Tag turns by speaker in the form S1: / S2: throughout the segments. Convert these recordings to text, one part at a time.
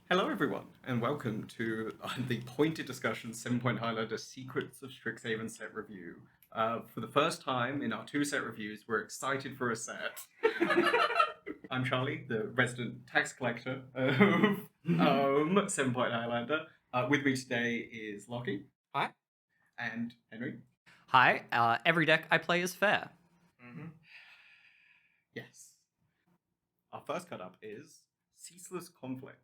S1: Hello, everyone, and welcome to the pointed discussion 7-Point Highlander Secrets of Strixhaven set review. For the first time in our two set reviews, we're excited for a set. I'm Charlie, the resident tax collector of 7-Point Highlander. With me today is Lockie.
S2: Hi.
S1: And Henry.
S3: Hi, every deck I play is fair.
S1: Mm-hmm. Yes. Our first cut up is Ceaseless Conflict.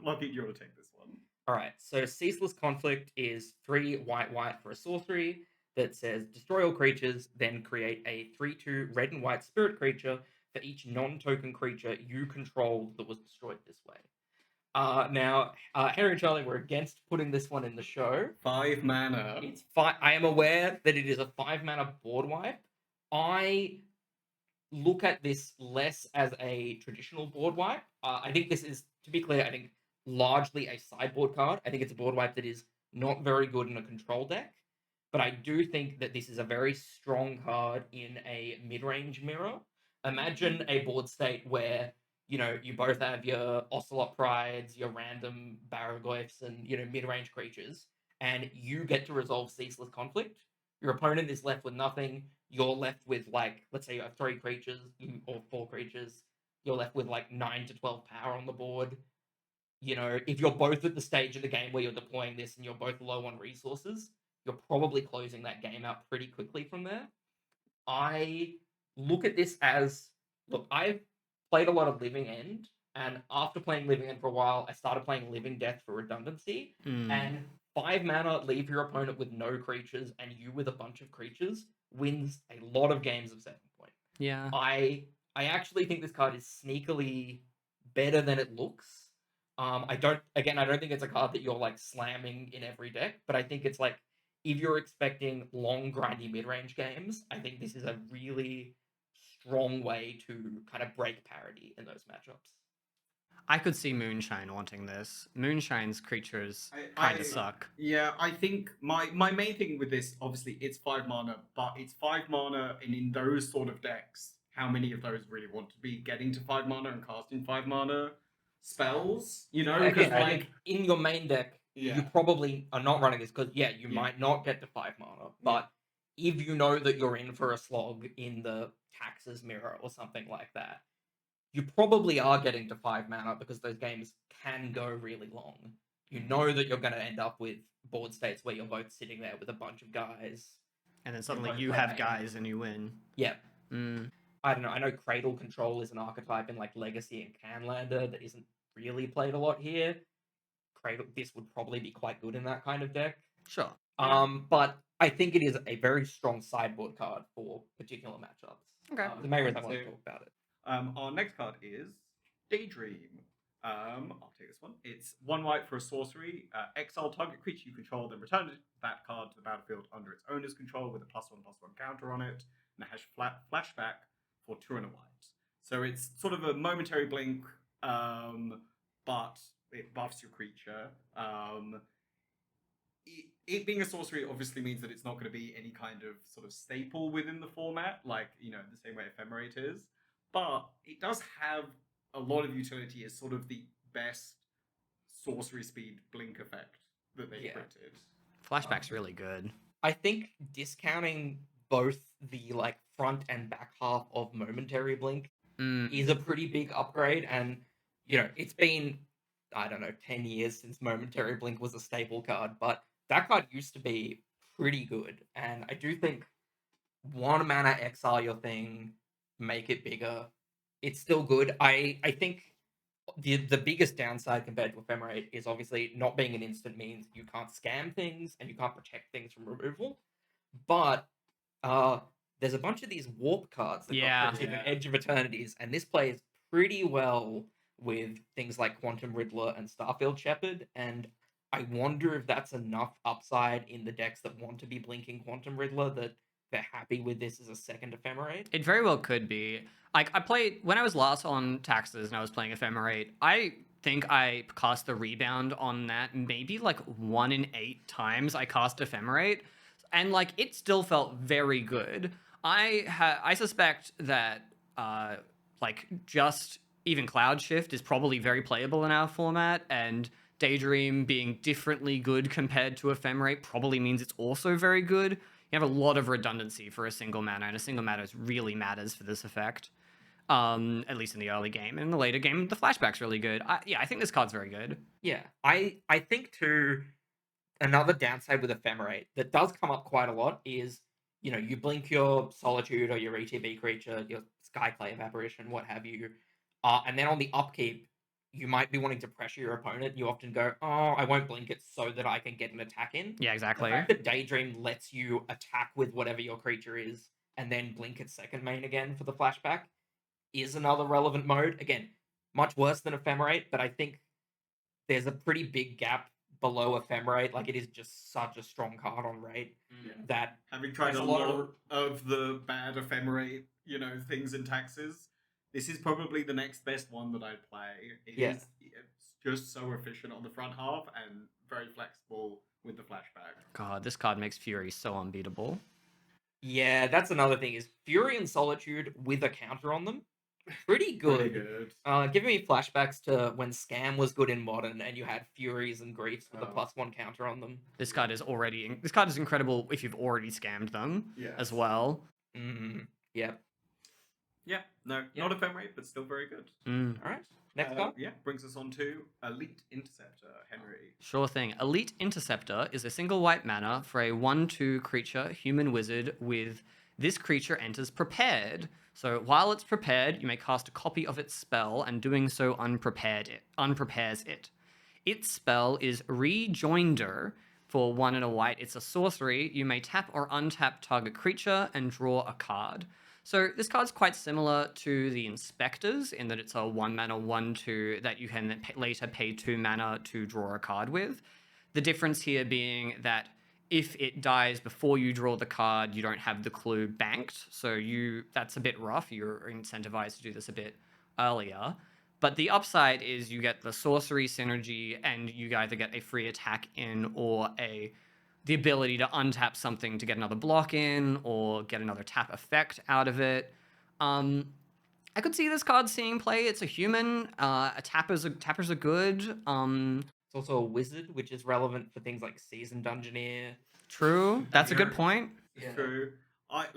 S1: Lockie, do you want to take this one?
S2: Alright, so Ceaseless Conflict is 3 white for a sorcery that says destroy all creatures, then create a 3/2 red and white spirit creature for each non-token creature you controlled that was destroyed this way. Now, Henry and Charlie were against putting this one in the show.
S1: 5 mana.
S2: I am aware that it is a 5 mana board wipe. I look at this less as a traditional board wipe. I think this is, to be clear, I think largely a sideboard card. I think it's a board wipe that is not very good in a control deck, but I do think that this is a very strong card in a mid-range mirror. Imagine a board state where, you both have your Ocelot Prides, your random Baraglyphs, and, mid-range creatures, and you get to resolve Ceaseless Conflict. Your opponent is left with nothing. You're left with, like, let's say you have 3 creatures or 4 creatures. You're left with, like, 9 to 12 power on the board. If you're both at the stage of the game where you're deploying this and you're both low on resources, you're probably closing that game out pretty quickly from there. I look at this as, look, I've played a lot of Living End, and after playing Living End for a while, I started playing Living Death for redundancy, and 5 mana, leave your opponent with no creatures, and you with a bunch of creatures, wins a lot of games of 7-point.
S3: Yeah.
S2: I actually think this card is sneakily better than it looks. I don't think it's a card that you're like slamming in every deck, but I think it's like, if you're expecting long, grindy mid-range games, I think this is a really strong way to kind of break parity in those matchups.
S3: I could see Moonshine wanting this. Moonshine's creatures kind of suck.
S1: Yeah, I think my main thing with this, obviously, it's 5 mana, but it's 5 mana, and in those sort of decks, how many of those really want to be getting to 5 mana and casting 5 mana spells?
S2: Again, I think in your main deck,
S1: Yeah.
S2: you probably are not running this because, you might not get to 5 mana, but if you know that you're in for a slog in the Taxes mirror or something like that, you probably are getting to 5 mana because those games can go really long. You know that you're going to end up with board states where you're both sitting there with a bunch of guys.
S3: And then suddenly you have guys and you win.
S2: Yeah. I don't know. I know Cradle Control is an archetype in like Legacy and Canlander that isn't really played a lot here. This would probably be quite good in that kind of deck.
S3: Sure.
S2: But I think it is a very strong sideboard card for particular matchups.
S3: Okay.
S2: The main reason I want to talk about it.
S1: Our next card is Daydream. I'll take this one. It's 1 white for a sorcery. Exile target creature you control, then return that card to the battlefield under its owner's control with a +1/+1 counter on it, and it has flashback for 2 and a white. So it's sort of a momentary blink, but it buffs your creature. It being a sorcery obviously means that it's not going to be any kind of sort of staple within the format, like, the same way Ephemerate is. But it does have a lot of utility as sort of the best sorcery speed blink effect that they printed.
S3: Flashback's really good.
S2: I think discounting both the like front and back half of Momentary Blink is a pretty big upgrade, and it's been, I don't know, 10 years since Momentary Blink was a staple card, but that card used to be pretty good, and I do think 1 mana exile your thing, make it bigger. It's still good. I think the biggest downside compared to Ephemerate is obviously not being an instant means you can't scam things and you can't protect things from removal. But there's a bunch of these warp cards that got printed in Edge of Eternities, and this plays pretty well with things like Quantum Riddler and Starfield Shepherd, and I wonder if that's enough upside in the decks that want to be blinking Quantum Riddler that they're happy with this as a second Ephemerate.
S3: It very well could be. Like, I played, when I was last on Taxes and I was playing Ephemerate, I think I cast the rebound on that maybe like 1 in 8 times I cast Ephemerate, and like it still felt very good. I suspect that like just even Cloud Shift is probably very playable in our format, and Daydream being differently good compared to Ephemerate probably means it's also very good. You have a lot of redundancy for a single mana, and a single mana really matters for this effect. At least in the early game. In the later game, the flashback's really good. I think this card's very good.
S2: Yeah, I think too. Another downside with Ephemerate that does come up quite a lot is, you blink your Solitude or your ETB creature, your Skyclave Apparition, what have you, and then on the upkeep, you might be wanting to pressure your opponent. You often go, oh, I won't blink it so that I can get an attack in.
S3: Yeah, exactly.
S2: The fact that Daydream lets you attack with whatever your creature is and then blink its second main again for the flashback is another relevant mode. Again, much worse than Ephemerate, but I think there's a pretty big gap below Ephemerate. Like, it is just such a strong card on rate that
S1: Having tried
S2: There's
S1: a
S2: a lot
S1: lot of the bad Ephemerate, things in taxes, this is probably the next best one that I'd play. It's just so efficient on the front half and very flexible with the flashback.
S3: God, this card makes Fury so unbeatable.
S2: yeah, that's another thing is Fury and Solitude with a counter on them. Pretty good.
S1: Pretty good.
S2: Giving me flashbacks to when Scam was good in Modern and you had Furies and Griefs with a +1 counter on them.
S3: This card is incredible if you've already scammed them as well.
S2: Yep.
S1: Yeah, no, not Ephemerate, but still very good.
S2: All right. Next card.
S1: Yeah, brings us on to Elite Interceptor, Henry.
S3: Sure thing. Elite Interceptor is a single white mana for a 1/2 creature, human wizard, with this creature enters prepared. So while it's prepared, you may cast a copy of its spell, and doing so unprepares it. Its spell is Rejoinder. For 1 and a white, it's a sorcery. You may tap or untap target creature and draw a card. So this card's quite similar to the Inspectors in that it's a 1 mana 1/2 that you can later pay 2 mana to draw a card with. The difference here being that if it dies before you draw the card, you don't have the clue banked. So that's a bit rough. You're incentivized to do this a bit earlier. But the upside is you get the sorcery synergy, and you either get a free attack in or the ability to untap something to get another block in or get another tap effect out of it. I could see this card seeing play. It's a human. Tappers are good.
S2: It's also a wizard, which is relevant for things like Seasoned Dungeoneer.
S3: True. That's a good point.
S2: Yeah.
S1: True. I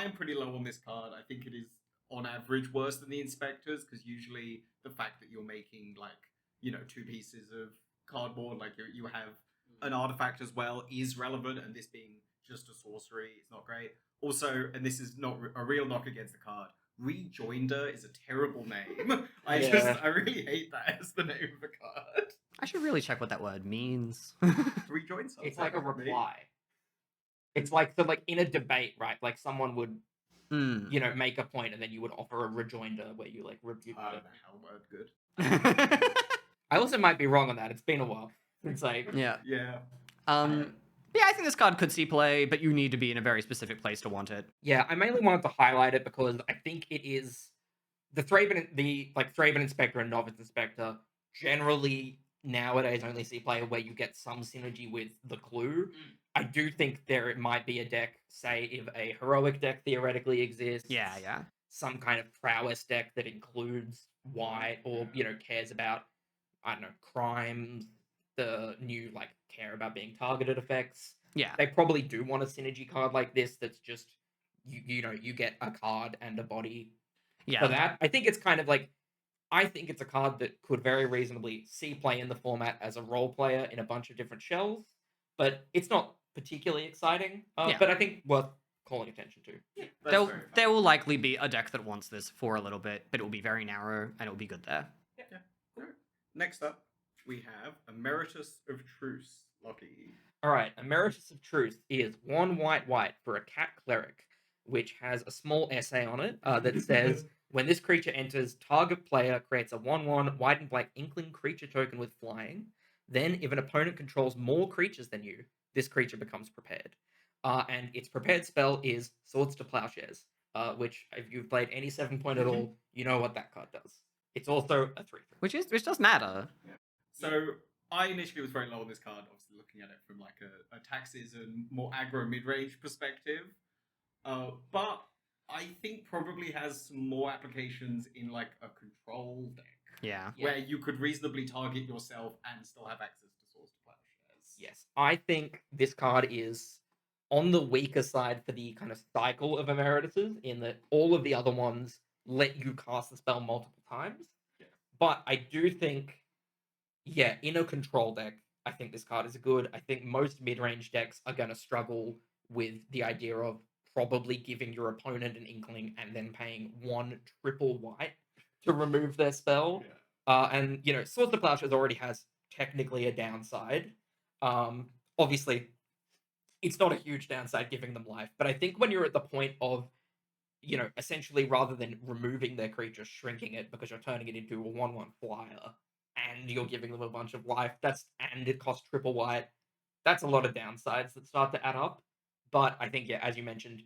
S1: am pretty low on this card. I think it is on average worse than the Inspectors, because usually the fact that you're making 2 pieces of cardboard, like you have an artifact as well, is relevant, and this being just a sorcery, it's not great. Also, and this is not a real knock against the card, Rejoinder is a terrible name. I really hate that as the name of the card.
S3: I should really check what that word means.
S1: Rejoin something.
S2: It's like a reply. It's like in a debate, right? Like someone would, make a point, and then you would offer a rejoinder where you rebuke
S1: I
S2: it.
S1: don't know how word good.
S2: I also might be wrong on that. It's been a while since
S3: Yeah.
S1: Yeah.
S3: Yeah, I think this card could see play, but you need to be in a very specific place to want it.
S2: Yeah, I mainly wanted to highlight it because I think it is the Thraben Inspector and Novice Inspector generally nowadays only see play where you get some synergy with the clue. I do think there might be a deck, say if a heroic deck theoretically exists.
S3: Yeah.
S2: Some kind of prowess deck that includes white or cares about, I don't know, crimes, the new care about being targeted effects.
S3: Yeah.
S2: They probably do want a synergy card like this that's just you get a card and a body.
S3: Yeah.
S2: For that, I think it's kind of I think it's a card that could very reasonably see play in the format as a role player in a bunch of different shells, but it's not particularly exciting. But I think worth calling attention to.
S1: Yeah,
S3: there will likely be a deck that wants this for a little bit, but it will be very narrow and it will be good there.
S1: Yeah. Cool. Next up, we have Emeritus of Truce, Lockie.
S2: All right, Emeritus of Truth is 1 white for a cat cleric, which has a small essay on it that says, when this creature enters, target player creates a 1/1 white and black inkling creature token with flying. Then, if an opponent controls more creatures than you, this creature becomes prepared. And its prepared spell is Swords to Plowshares, which, if you've played any 7-point at all, you know what that card does. It's also a 3/3.
S3: Which does matter.
S1: Yeah. So I initially was very low on this card, obviously looking at it from a taxes and more aggro mid-range perspective. But I think probably has some more applications in like a control deck
S3: Yeah.
S1: where you could reasonably target yourself and still have access to Swords to Plowshares.
S2: Yes, I think this card is on the weaker side for the kind of cycle of Emerituses, in that all of the other ones let you cast the spell multiple times.
S1: Yeah.
S2: But I do think, yeah, in a control deck, I think this card is good. I think most mid-range decks are going to struggle with the idea of probably giving your opponent an inkling and then paying 1 triple white to remove their spell.
S1: Yeah.
S2: And, you know, Swords to Plowshares already has technically a downside. Obviously, it's not a huge downside giving them life, but I think when you're at the point of, you know, essentially rather than removing their creature, shrinking it because you're turning it into a 1/1 flyer and you're giving them a bunch of life, and it costs triple white, that's a lot of downsides that start to add up. But I think, yeah, as you mentioned,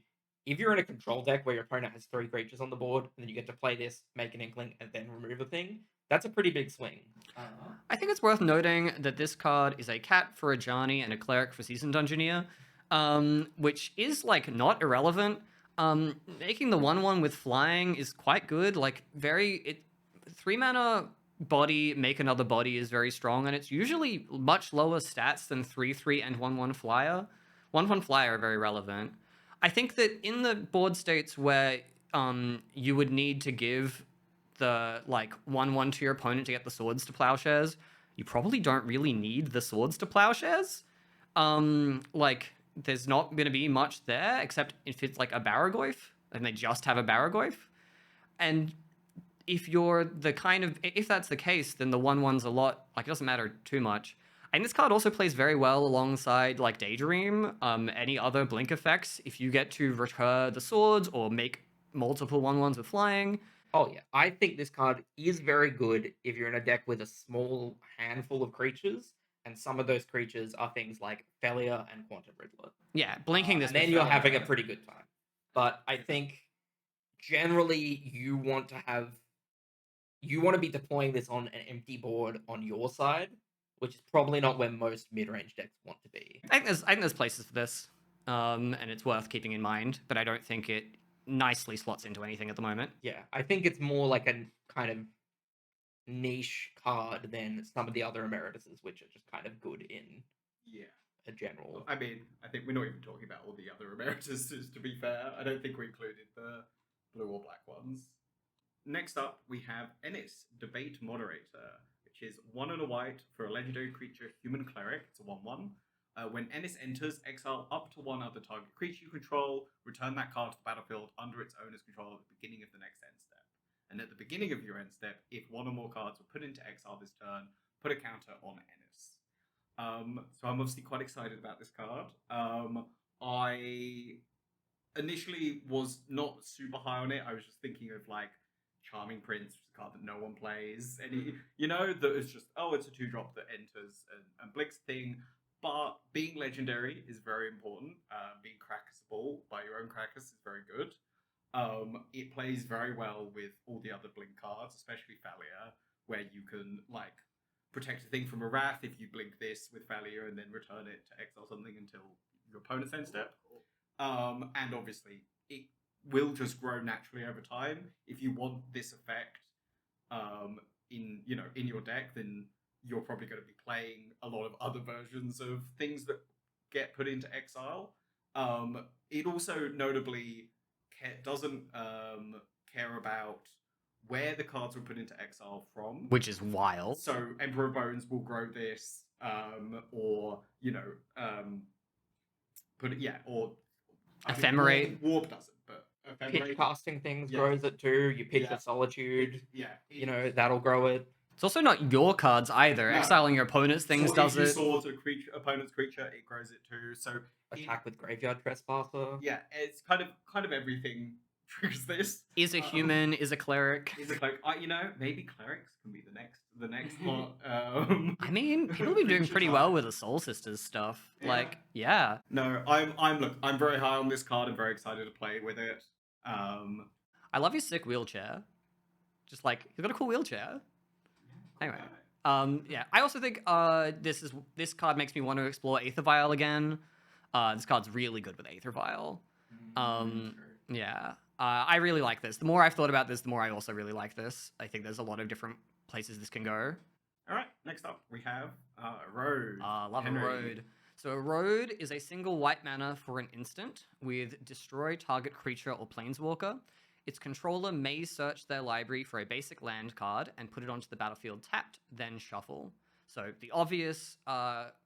S2: if you're in a control deck where your opponent has 3 creatures on the board, and then you get to play this, make an inkling, and then remove a thing, that's a pretty big swing.
S3: I think it's worth noting that this card is a cat for a Ajani and a cleric for Seasoned Dungeoneer, which is like not irrelevant. Making the 1/1 with flying is quite good. Like 3 mana body, make another body is very strong, and it's usually much lower stats than 3/3 and 1/1 flyer. 1/1 flyer are very relevant. I think that in the board states where you would need to give the like 1/1 to your opponent to get the Swords to Plowshares, you probably don't really need the Swords to Plowshares. Like there's not going to be much there except if it's like a Baragoyf and they just have a Baragoyf. And if that's the case, then the 1/1's a lot, like, it doesn't matter too much. And this card also plays very well alongside like Daydream, any other blink effects. If you get to recur the swords or make multiple 1/1s with flying.
S2: Oh yeah, I think this card is very good if you're in a deck with a small handful of creatures, and some of those creatures are things like Felia and Quantum Riddler.
S3: Yeah, blinking this.
S2: And then
S3: with
S2: you're
S3: Felia.
S2: having a pretty good time. But I think generally you want to be deploying this on an empty board on your side, which is probably not where most mid-range decks want to be.
S3: I think there's places for this, and it's worth keeping in mind. But I don't think it nicely slots into anything at the moment.
S2: Yeah, I think it's more like a kind of niche card than some of the other Emerituses, which are just kind of good in a general.
S1: I mean, I think we're not even talking about all the other Emerituses, to be fair. I don't think we included the blue or black ones. Next up, we have Ennis, Debate Moderator, which is 1 and a white for a legendary creature, Human Cleric. It's a 1/1. When Ennis enters, exile up to 1 other target creature you control, return that card to the battlefield under its owner's control at the beginning of the next end step. And at the beginning of your end step, if 1 or more cards were put into exile this turn, put a counter on Ennis. So I'm obviously quite excited about this card. I initially was not super high on it. I was just thinking of like Charming Prince, which is a card that no one plays. And that is just, it's a 2-drop that enters and blinks thing. But being legendary is very important. Being crackable by your own crackers is very good. It plays very well with all the other blink cards, especially Thalia, where you can like protect a thing from a wrath if you blink this with Thalia and then return it to exile something until your opponent's end step. And obviously, it will just grow naturally over time. If you want this effect in your deck, then you're probably going to be playing a lot of other versions of things that get put into exile. It also notably doesn't care about where the cards were put into exile from,
S3: which is wild.
S1: So Emperor Bones will grow this, or
S3: Ephemerate.
S1: Warp doesn't, but
S2: Pitch casting things grows it too. You pitch a Solitude. That'll grow it.
S3: It's also not your cards either. No. Exiling your opponent's things does it.
S1: If you sword a opponent's creature, it grows it too. So
S2: attack with Graveyard Trespasser.
S1: Yeah, it's kind of everything triggers this.
S3: Is a human, is a cleric.
S1: Is a cleric. Maybe clerics can be the next lot.
S3: I mean, people have been doing pretty well with the Soul Sisters stuff.
S1: Yeah. No, I'm very high on this card. I'm very excited to play with it.
S3: I love his sick wheelchair. Just like he's got a cool wheelchair. Anyway, I also think this card makes me want to explore Aether Vial again. This card's really good with Aether Vial. Yeah. I really like this. The more I've thought about this, the more I also really like this. I think there's a lot of different places this can go.
S1: All right, next up we have Road.
S3: Love
S1: Henry.
S3: a road. So a road is a single white mana for an instant with destroy target creature or planeswalker. Its controller may search their library for a basic land card and put it onto the battlefield tapped, then shuffle. So the obvious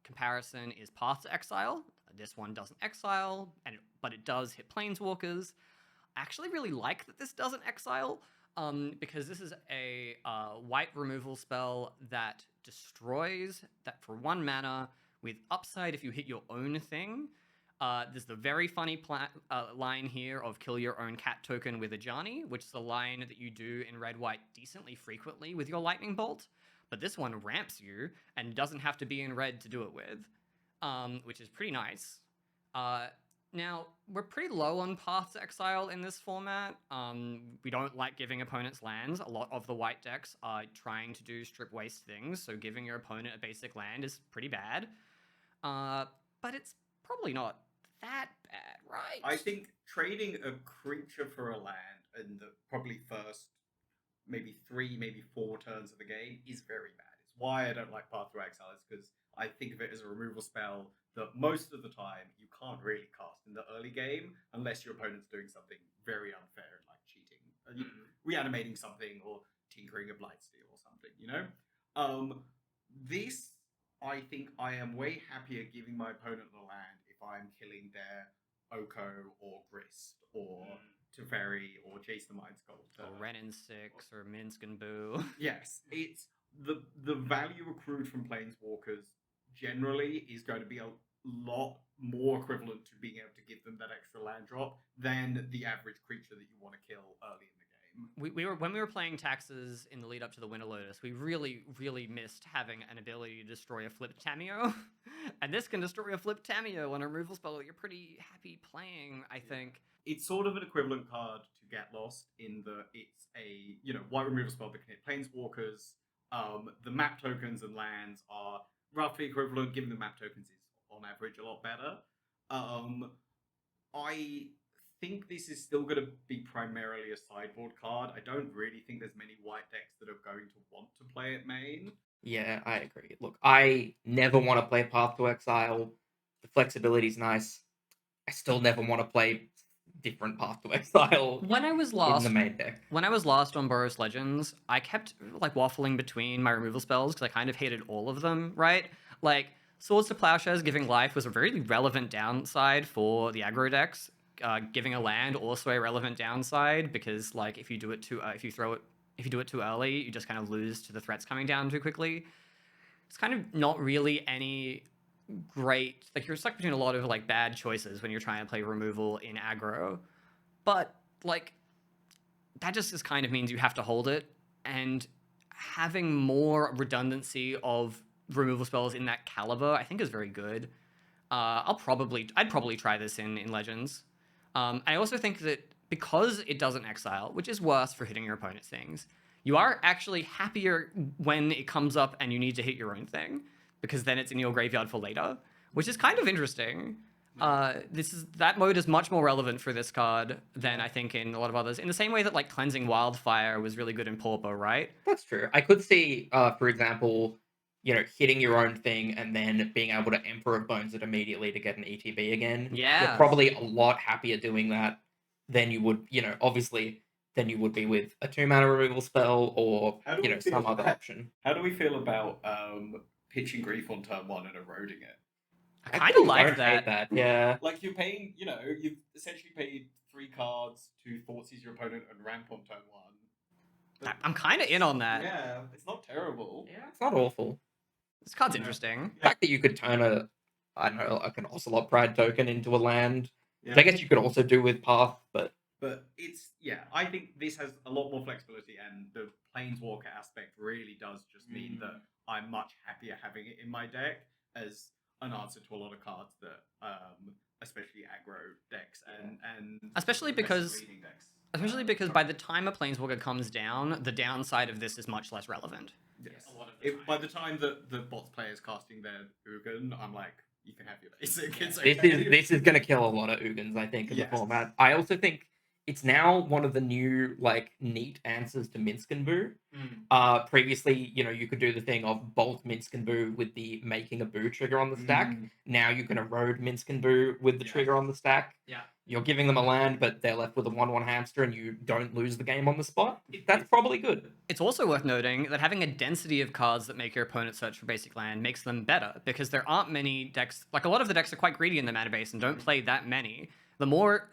S3: comparison is Path to Exile. This one doesn't exile, but it does hit planeswalkers. I actually really like that this doesn't exile, because this is a white removal spell that destroys that for 1 mana with upside if you hit your own thing. There's the very funny line here of kill your own cat token with a Ajani, which is a line that you do in red-white decently frequently with your lightning bolt. But this one ramps you and doesn't have to be in red to do it with, which is pretty nice. Now, we're pretty low on Path to Exile in this format. We don't like giving opponents lands. A lot of the white decks are trying to do strip waste things, so giving your opponent a basic land is pretty bad. But it's probably not that bad, right?
S1: I think trading a creature for a land in the probably first maybe 3, maybe 4 turns of the game is very bad. It's why I don't like Path to Exile, is because I think of it as a removal spell that most of the time you can't really cast in the early game unless your opponent's doing something very unfair, like cheating, reanimating something or tinkering a Blightsteel or something, you know? This, I think I am way happier giving my opponent the land if I'm killing their Oko or Grist or Teferi or Jace the Mind Sculptor.
S3: Or Ren and 6 or Minsk and Boo.
S1: Yes, it's the value accrued from Planeswalkers generally is going to be a lot more equivalent to being able to give them that extra land drop than the average creature that you want to kill early in the game.
S3: When we were playing Taxes in the lead up to the Winter Lotus, we really, really missed having an ability to destroy a flipped Tameo. And this can destroy a flipped Tameo on a removal spell that you're pretty happy playing, I think.
S1: It's sort of an equivalent card to Get Lost in that it's a, white removal spell that can hit Planeswalkers. The map tokens and lands are roughly equivalent, given the map tokens is on average a lot better. I think this is still going to be primarily a sideboard card. I don't really think there's many white decks that are going to want to play it main.
S2: Yeah, I agree. Look, I never want to play Path to Exile. The flexibility's nice. I still never want to play different Path to Exile
S3: When I was
S2: in
S3: lost
S2: the main deck.
S3: When I was lost on Boros Legends, I kept waffling between my removal spells because I kind of hated all of them, right? Like Swords to Plowshares giving life was a very relevant downside for the aggro decks. Giving a land also a relevant downside because if you do it too if you do it too early, you just kind of lose to the threats coming down too quickly. It's kind of not really any great, you're stuck between a lot of bad choices when you're trying to play removal in aggro, but that just kind of means you have to hold it, and having more redundancy of removal spells in that caliber I think is very good. I'd probably try this in Legends. I also think that because it doesn't exile, which is worse for hitting your opponent's things, you are actually happier when it comes up and you need to hit your own thing, because then it's in your graveyard for later, which is kind of interesting. That mode is much more relevant for this card than I think in a lot of others. In the same way that Cleansing Wildfire was really good in Pauper, right?
S2: That's true. I could see, for example, hitting your own thing and then being able to Emperor of Bones it immediately to get an ETB again.
S3: Yeah.
S2: You're probably a lot happier doing that than you would, obviously, than you would be with a 2-mana removal spell or, some other option.
S1: How do we feel about pitching Grief on turn 1 and eroding it?
S3: I kind of like
S2: don't hate
S3: that.
S2: Yeah.
S1: You're paying, you've essentially paid 3 cards to Thoughtseize your opponent and ramp on turn 1.
S3: I'm kind of in on that.
S1: Yeah, it's not terrible.
S2: Yeah, it's not awful.
S3: This card's interesting.
S2: The fact that you could turn an Ocelot Pride token into a land,
S1: Yeah.
S2: which I guess you could also do with Path, but
S1: it's, I think this has a lot more flexibility, and the Planeswalker aspect really does just mean that I'm much happier having it in my deck as an answer to a lot of cards that, especially aggro decks and
S3: Especially because
S1: leading decks.
S3: by the time a Planeswalker comes down, the downside of this is much less relevant.
S1: Yes. By the time that the bots player is casting their Ugin, I'm like, you can have your basic. It's okay.
S2: this is going to kill a lot of Ugins, I think, in the format. I also think it's now one of the new like neat answers to Minsk and Boo.
S1: Mm.
S2: Previously, you could do the thing of bolt Minsk and Boo with the making a Boo trigger on the stack. Now you can erode Minsk and Boo with the trigger on the stack.
S1: Yeah.
S2: You're giving them a land, but they're left with a 1/1 hamster, and you don't lose the game on the spot. That's probably good.
S3: It's also worth noting that having a density of cards that make your opponent search for basic land makes them better, because there aren't many decks, like a lot of the decks are quite greedy in the mana base and don't play that many. The more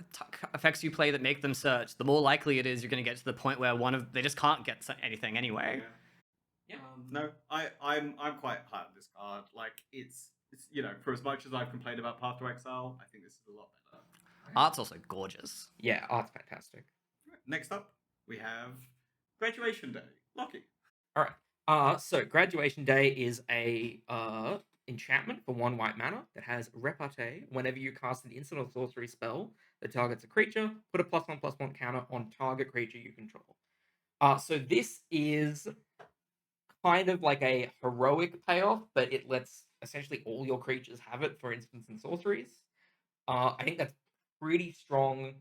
S3: effects you play that make them search, the more likely it is you're going to get to the point where they just can't get anything anyway.
S1: Yeah. No, I'm quite high on this card. Like it's for as much as I've complained about Path to Exile, I think this is a lot better.
S3: Art's also gorgeous.
S2: Yeah, art's fantastic.
S1: Next up, we have Graduation Day. Lucky.
S2: All right. So Graduation Day is a enchantment for 1 white mana that has repartee. Whenever you cast an instant or sorcery spell that targets a creature, put a +1/+1 counter on target creature you control. So this is kind of like a heroic payoff, but it lets essentially all your creatures have it for instants and sorceries. I think that's pretty strong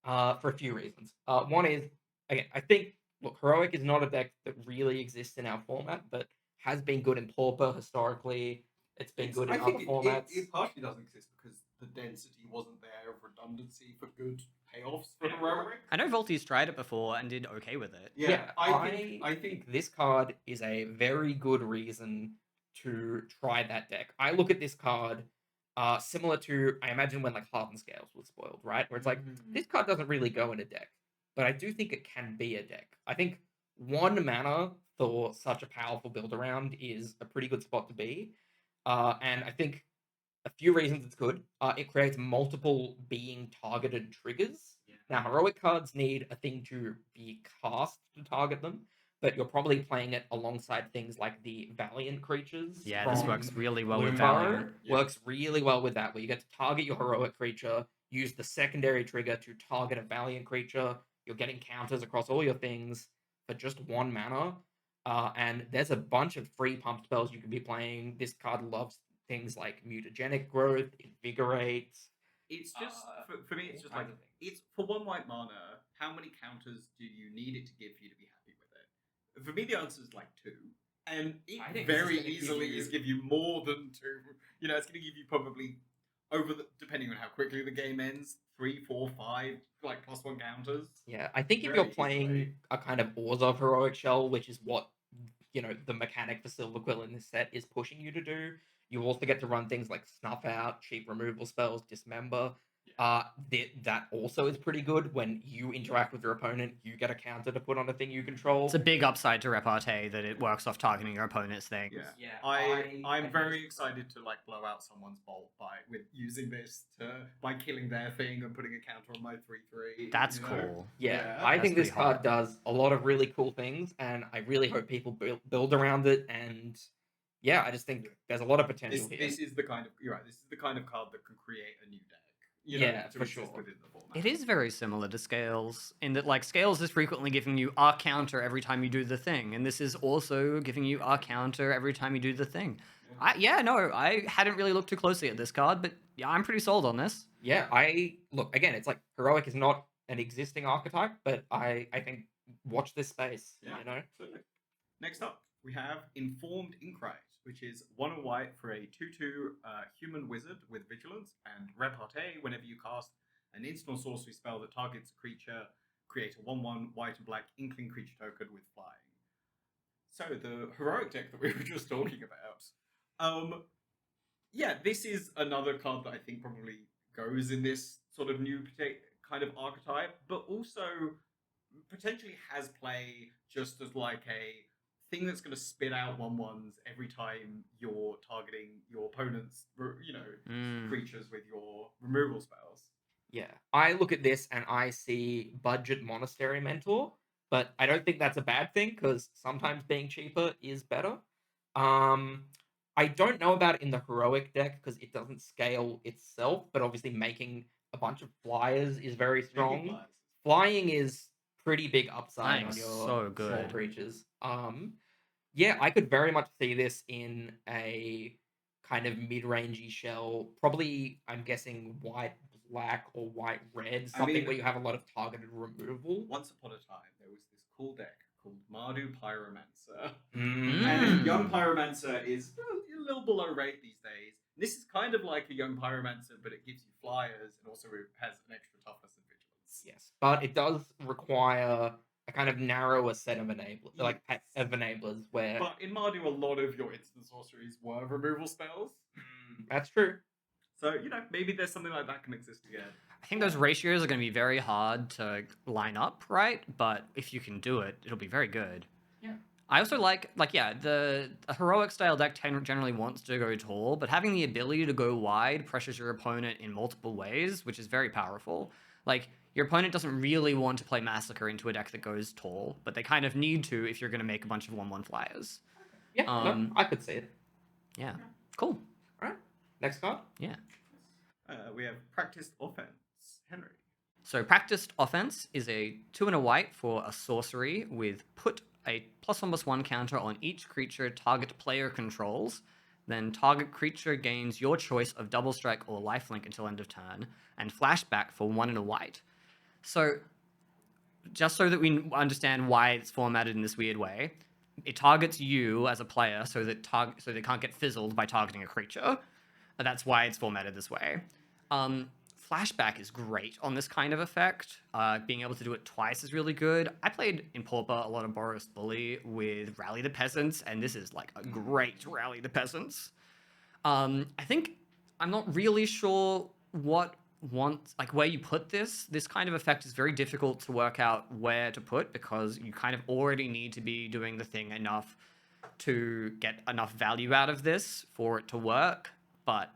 S2: for a few reasons. One is, again, I think, look, Heroic is not a deck that really exists in our format, but has been good in Pauper historically. It's been good in other formats.
S1: It partially doesn't exist because the density wasn't there of redundancy for good payoffs for Heroic.
S3: I know Volty's tried it before and did okay with it.
S2: Yeah, I think this card is a very good reason to try that deck. I look at this card similar to, I imagine, when like Hardened Scales was spoiled, right? Where it's like, this card doesn't really go in a deck, but I do think it can be a deck. I think 1 mana for such a powerful build around is a pretty good spot to be. And I think a few reasons it's good. It creates multiple being targeted triggers.
S1: Yeah.
S2: Now, heroic cards need a thing to be cast to target them, but you're probably playing it alongside things like the Valiant creatures.
S3: Yeah, this works really well with
S2: Gloomburrow.
S3: Valiant.
S1: Yeah.
S2: Works really well with that, where you get to target your heroic creature, use the secondary trigger to target a Valiant creature. You're getting counters across all your things for just 1 mana. And there's a bunch of free pump spells you can be playing. This card loves things like mutagenic growth, invigorate.
S1: It's just for me. It's just like it's for 1 white mana. How many counters do you need it to give for you to be happy with it? For me, the answer is like 2, and it very easily is give you more than 2. It's going to give you probably depending on how quickly the game ends, 3, 4, 5 like +1 counters.
S2: Yeah, I think if
S1: Very
S2: you're playing
S1: easily.
S2: a kind of Orzhov heroic shell, which is what the mechanic for Silver Quill in this set is pushing you to do, you also get to run things like Snuff Out, cheap removal spells, Dismember. That also is pretty good. When you interact with your opponent, you get a counter to put on a thing you control.
S3: It's a big upside to repartee that it works off targeting your opponent's things.
S1: Yeah. I'm very excited to like blow out someone's bolt with using this by killing their thing and putting a counter on my 3/3.
S3: That's cool.
S2: Yeah,
S1: Yeah,
S2: I
S3: that's
S2: think this
S3: pretty
S2: card
S3: hot.
S2: does a lot of really cool things, and I really hope people build around it. And yeah, I just think there's a lot of potential here.
S1: This is the kind of This is the kind of card that can create a new deck.
S2: Yeah,
S1: to
S2: for
S1: exist
S2: sure.
S1: within the format.
S3: It is very similar to Scales in that, like, Scales is frequently giving you a counter every time you do the thing, and this is also giving you a counter every time you do the thing. I hadn't really looked too closely at this card, but yeah, I'm pretty sold on this.
S2: Yeah, look again. It's like heroic is not an existing archetype, but I think watch this space.
S1: Yeah. Absolutely. Next up, we have Informed Inkrite, which is 1 white for a 2/2 human wizard with vigilance and repartee. Whenever you cast an instant or sorcery spell that targets a creature, create a 1/1 white and black inkling creature token with flying. So the heroic deck that we were just talking about. This is another card that I think probably goes in this sort of new kind of archetype, but also potentially has play just as like a thing that's going to spit out 1/1s every time you're targeting your opponent's creatures with your removal spells.
S2: Yeah, I look at this and I see budget Monastery Mentor, but I don't think that's a bad thing because sometimes being cheaper is better. I don't know about it in the heroic deck because it doesn't scale itself, but obviously making a bunch of flyers is very strong. Flying is pretty big upside on
S3: Flying's
S2: your
S3: so
S2: small
S3: good.
S2: creatures. Yeah, I could very much see this in a kind of mid-rangey shell. Probably, I'm guessing white black or white red, something where you have a lot of targeted removal.
S1: Once upon a time, there was this cool deck called Mardu Pyromancer.
S2: Mm.
S1: And Young Pyromancer is a little below rate these days. This is kind of like a Young Pyromancer, but it gives you flyers and also has an extra toughness and vigilance.
S2: Yes, but it does require a kind of narrower set of enablers, like
S1: Yes.
S2: of enablers, where
S1: But in Mardu, a lot of your instant sorceries were removal spells.
S2: that's true.
S1: So, maybe there's something like that can exist again.
S3: I think those ratios are going to be very hard to line up, right? But if you can do it, it'll be very good.
S2: Yeah.
S3: I also the heroic style deck generally wants to go tall, but having the ability to go wide pressures your opponent in multiple ways, which is very powerful. Like, your opponent doesn't really want to play Massacre into a deck that goes tall, but they kind of need to if you're going to make a bunch of 1/1 flyers.
S2: Yeah, no, I could see it.
S3: Yeah. Cool.
S2: All right. Next card.
S3: Yeah.
S1: We have Practiced Offense. Henry.
S3: So Practiced Offense is a 2 and a white for a sorcery with put a +1/+1 counter on each creature target player controls. Then target creature gains your choice of Double Strike or Lifelink until end of turn, and flashback for 1 and a white. So, just so that we understand why it's formatted in this weird way, it targets you as a player so that they can't get fizzled by targeting a creature. That's why it's formatted this way. Flashback is great on this kind of effect. Being able to do it twice is really good. I played in Pauper a lot of Boros Bully with Rally the Peasants, and this is like a great Rally the Peasants. I think I'm not really sure where you put this. This kind of effect is very difficult to work out where to put because you kind of already need to be doing the thing enough to get enough value out of this for it to work. But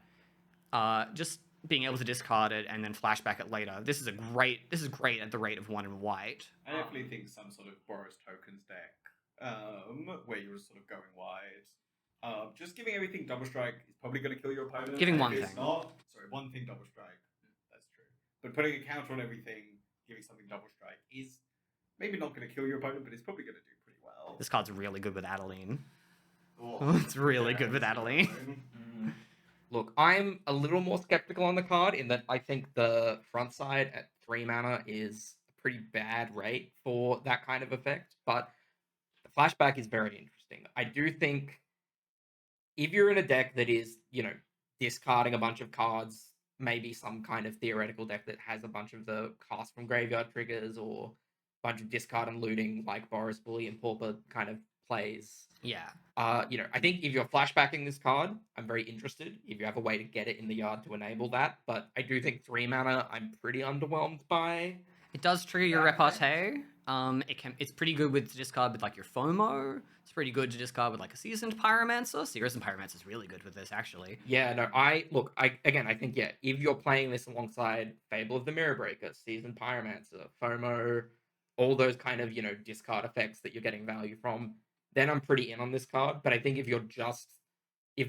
S3: just being able to discard it and then flashback it later. This is great at the rate of 1 and white.
S1: I definitely think some sort of Boros Tokens deck, where you're sort of going wide. Just giving everything Double Strike is probably going to kill your opponent.
S3: Giving
S1: and
S3: one
S1: if it's
S3: thing.
S1: One thing Double Strike. That's true. But putting a counter on everything, giving something Double Strike is maybe not going to kill your opponent, but it's probably going to do pretty well.
S3: This card's really good with Adeline.
S1: Oh,
S3: It's really good with Adeline.
S2: Look, I'm a little more skeptical on the card in that I think the front side at 3 mana is a pretty bad rate for that kind of effect, but the flashback is very interesting. I do think if you're in a deck that is, discarding a bunch of cards, maybe some kind of theoretical deck that has a bunch of the cast from graveyard triggers or a bunch of discard and looting like Boros Bully and Pauper kind of plays.
S3: Yeah.
S2: I think if you're flashbacking this card, I'm very interested. If you have a way to get it in the yard to enable that, but I do think 3 mana, I'm pretty underwhelmed by.
S3: It does trigger your repartee. It's pretty good with discard with like your FOMO. It's pretty good to discard with like a Seasoned Pyromancer. Seasoned Pyromancer is really good with this actually.
S2: Yeah, no, I think if you're playing this alongside Fable of the Mirror Breaker, Seasoned Pyromancer, FOMO, all those kind of discard effects that you're getting value from, then I'm pretty in on this card. But I think if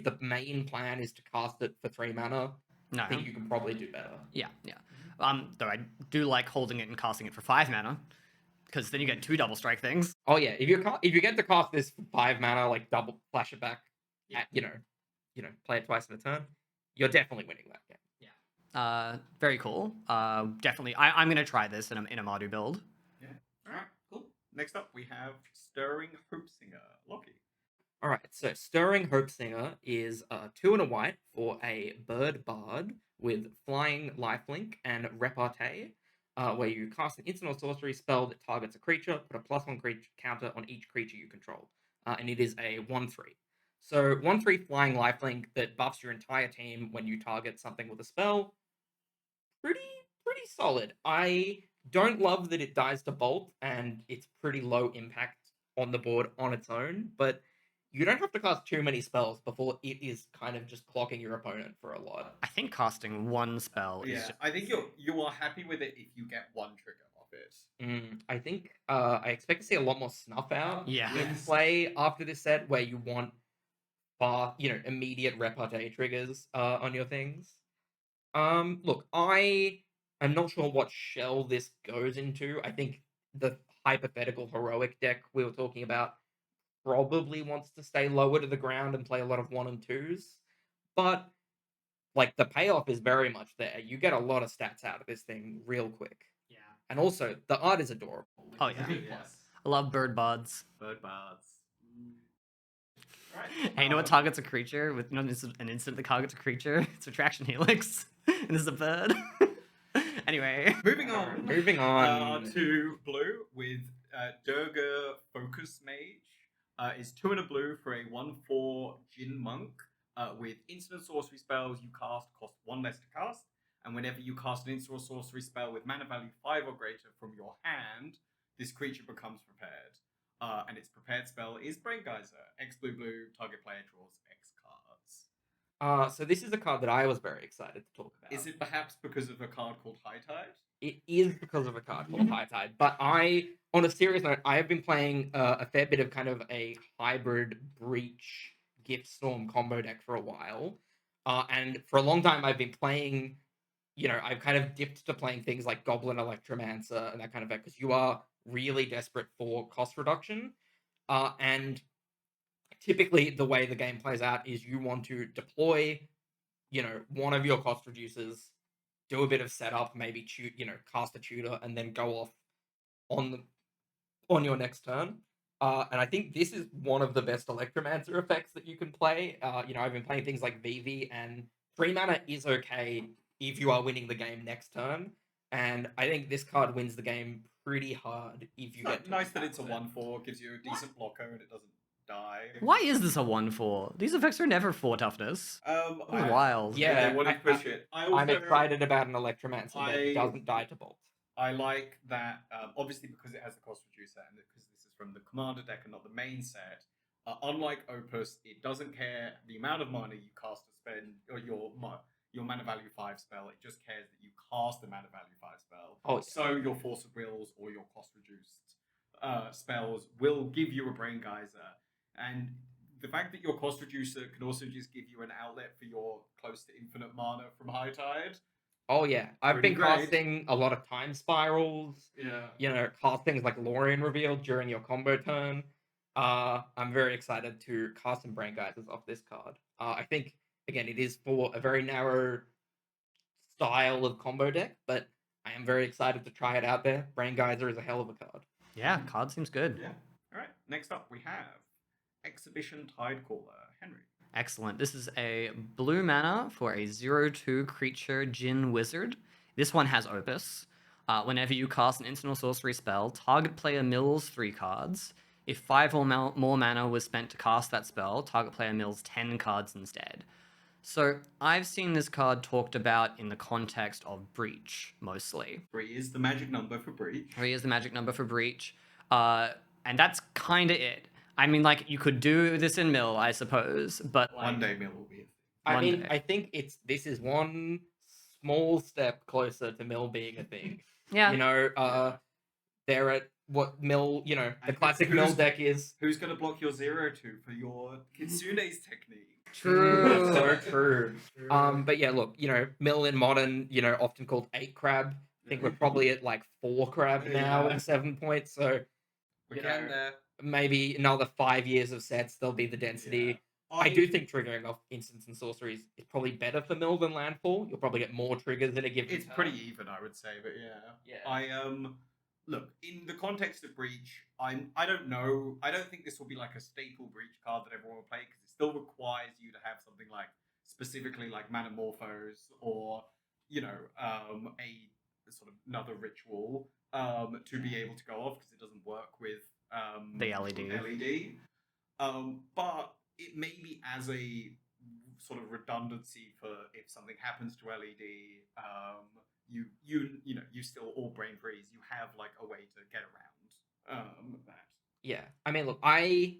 S2: the main plan is to cast it for 3 mana,
S3: No.
S2: I think you can probably do better.
S3: Yeah. Though I do like holding it and casting it for 5 mana, because then you get 2 Double Strike things.
S2: Oh yeah, if you get to cast this for 5 mana, like double flash it back, play it twice in a turn, you're definitely winning that game.
S3: Very cool. Definitely, I'm gonna try this in a Mardu build.
S1: Yeah. All right. Cool. Next up, we have Stirring Hopesinger. Lockie.
S2: All right, so Stirring Hopesinger is 2 and a white for a bird bard with flying lifelink and repartee, where you cast an instant or sorcery spell that targets a creature, put a +1 creature counter on each creature you control, and it is a 1/3. So 1/3 flying lifelink that buffs your entire team when you target something with a spell. Pretty solid. I don't love that it dies to bolt and it's pretty low impact on the board on its own, but you don't have to cast too many spells before it is kind of just clocking your opponent for a lot.
S3: I think casting 1 spell is.
S1: Yeah, I think you are happy with it if you get 1 trigger off it.
S2: I think I expect to see a lot more snuff out in
S1: Yes.
S2: play after this set, where you want immediate repartee triggers on your things. Look, I am not sure what shell this goes into. I think the hypothetical heroic deck we were talking about probably wants to stay lower to the ground and play a lot of 1 and 2s. But like the payoff is very much there. You get a lot of stats out of this thing real quick.
S3: Yeah.
S2: And also, the art is adorable.
S3: Oh,
S2: which is a
S3: yeah.
S2: big plus.
S1: Yes.
S3: I love bird buds.
S1: Bird baths. Right.
S3: Hey, you know what targets a creature with an instant that targets a creature? It's Attraction Helix. And this is a bird. Anyway.
S1: Moving on.
S2: Moving on.
S1: To blue with Durga Focus Mage. Is 2 and a blue for a 1/4 Jin Monk. With instant sorcery spells you cast cost 1 less to cast. And whenever you cast an instant or sorcery spell with mana value 5 or greater from your hand, this creature becomes prepared. And its prepared spell is Brain Geyser. X blue blue, target player draws X cards.
S2: So this is a card that I was very excited to talk about.
S1: Is it perhaps because of a card called High Tide?
S2: It is because of a card called High Tide. But on a serious note, I have been playing a fair bit of kind of a hybrid Breach Gift Storm combo deck for a while. And for a long time, I've been playing, I've kind of dipped to playing things like Goblin Electromancer and that kind of deck because you are really desperate for cost reduction. And typically the way the game plays out is you want to deploy, one of your cost reducers, do a bit of setup, maybe cast a tutor, and then go off on your next turn. And I think this is one of the best Electromancer effects that you can play. I've been playing things like VV, and 3 mana is okay if you are winning the game next turn. And I think this card wins the game pretty hard if you get
S1: nice that it's a 1/4, gives you a decent blocker and it doesn't die.
S3: Why is this a 1/4? These effects are never 4 toughness.
S1: This
S3: is wild.
S2: Yeah,
S1: they want to push it.
S2: I'm excited about an Electromancer that doesn't die to bolt.
S1: I like that, obviously because it has the cost reducer and because this is from the commander deck and not the main set. Unlike Opus, it doesn't care the amount of mana you cast to spend or your mana value 5 spell. It just cares that you cast the mana value 5 spell.
S2: Oh, yeah.
S1: So your Force of Wills or your cost reduced spells will give you a Brain Geyser. And the fact that your cost reducer can also just give you an outlet for your close to infinite mana from High Tide.
S2: Oh yeah, I've
S1: Pretty
S2: been
S1: great.
S2: casting a lot of Time Spirals.
S1: Yeah.
S2: Cast things like Lorien Reveal during your combo turn. I'm very excited to cast some Brain Geysers off this card. I think again it is for a very narrow style of combo deck, but I am very excited to try it out there. Brain Geyser is a hell of a card.
S3: Yeah, card seems good.
S1: Yeah. All right. Next up, we have Exhibition Tidecaller. Henry.
S3: Excellent. This is a blue mana for a 0/2 creature Djinn Wizard. This one has Opus. Whenever you cast an instant or sorcery spell, target player mills 3 cards. If 5 or more mana was spent to cast that spell, target player mills 10 cards instead. So I've seen this card talked about in the context of Breach, mostly.
S1: 3 is the magic number for Breach.
S3: 3 is the magic number for Breach. And that's kind of it. I mean, like, you could do this in Mill, I suppose, but like,
S1: One day Mill will be.
S2: I think this is one small step closer to Mill being a thing.
S3: Yeah.
S2: They're at what Mill, the
S1: And
S2: classic Mill deck is.
S1: Who's going to block your 0/2 for your Kitsune's technique?
S2: True. So true. But yeah, look, Mill in Modern, often called 8 crab. I think we're probably at like 4 crab now in 7 points. So
S1: We're getting there.
S2: maybe another 5 years of sets, there'll be the density.
S1: Yeah.
S2: I do think triggering off instants and sorceries is probably better for Mill than Landfall. You'll probably get more triggers in a given
S1: It's
S2: turn.
S1: pretty even, I would say, but yeah.
S2: Yeah.
S1: Look, in the context of Breach, I don't know. I don't think this will be like a staple Breach card that everyone will play because it still requires you to have something like specifically like Manamorphose or a sort of another ritual to be able to go off because it doesn't work with
S3: The LED.
S1: But it may be as a sort of redundancy for if something happens to LED, you still all brain freeze. You have like a way to get around that.
S2: Yeah. I mean, look, I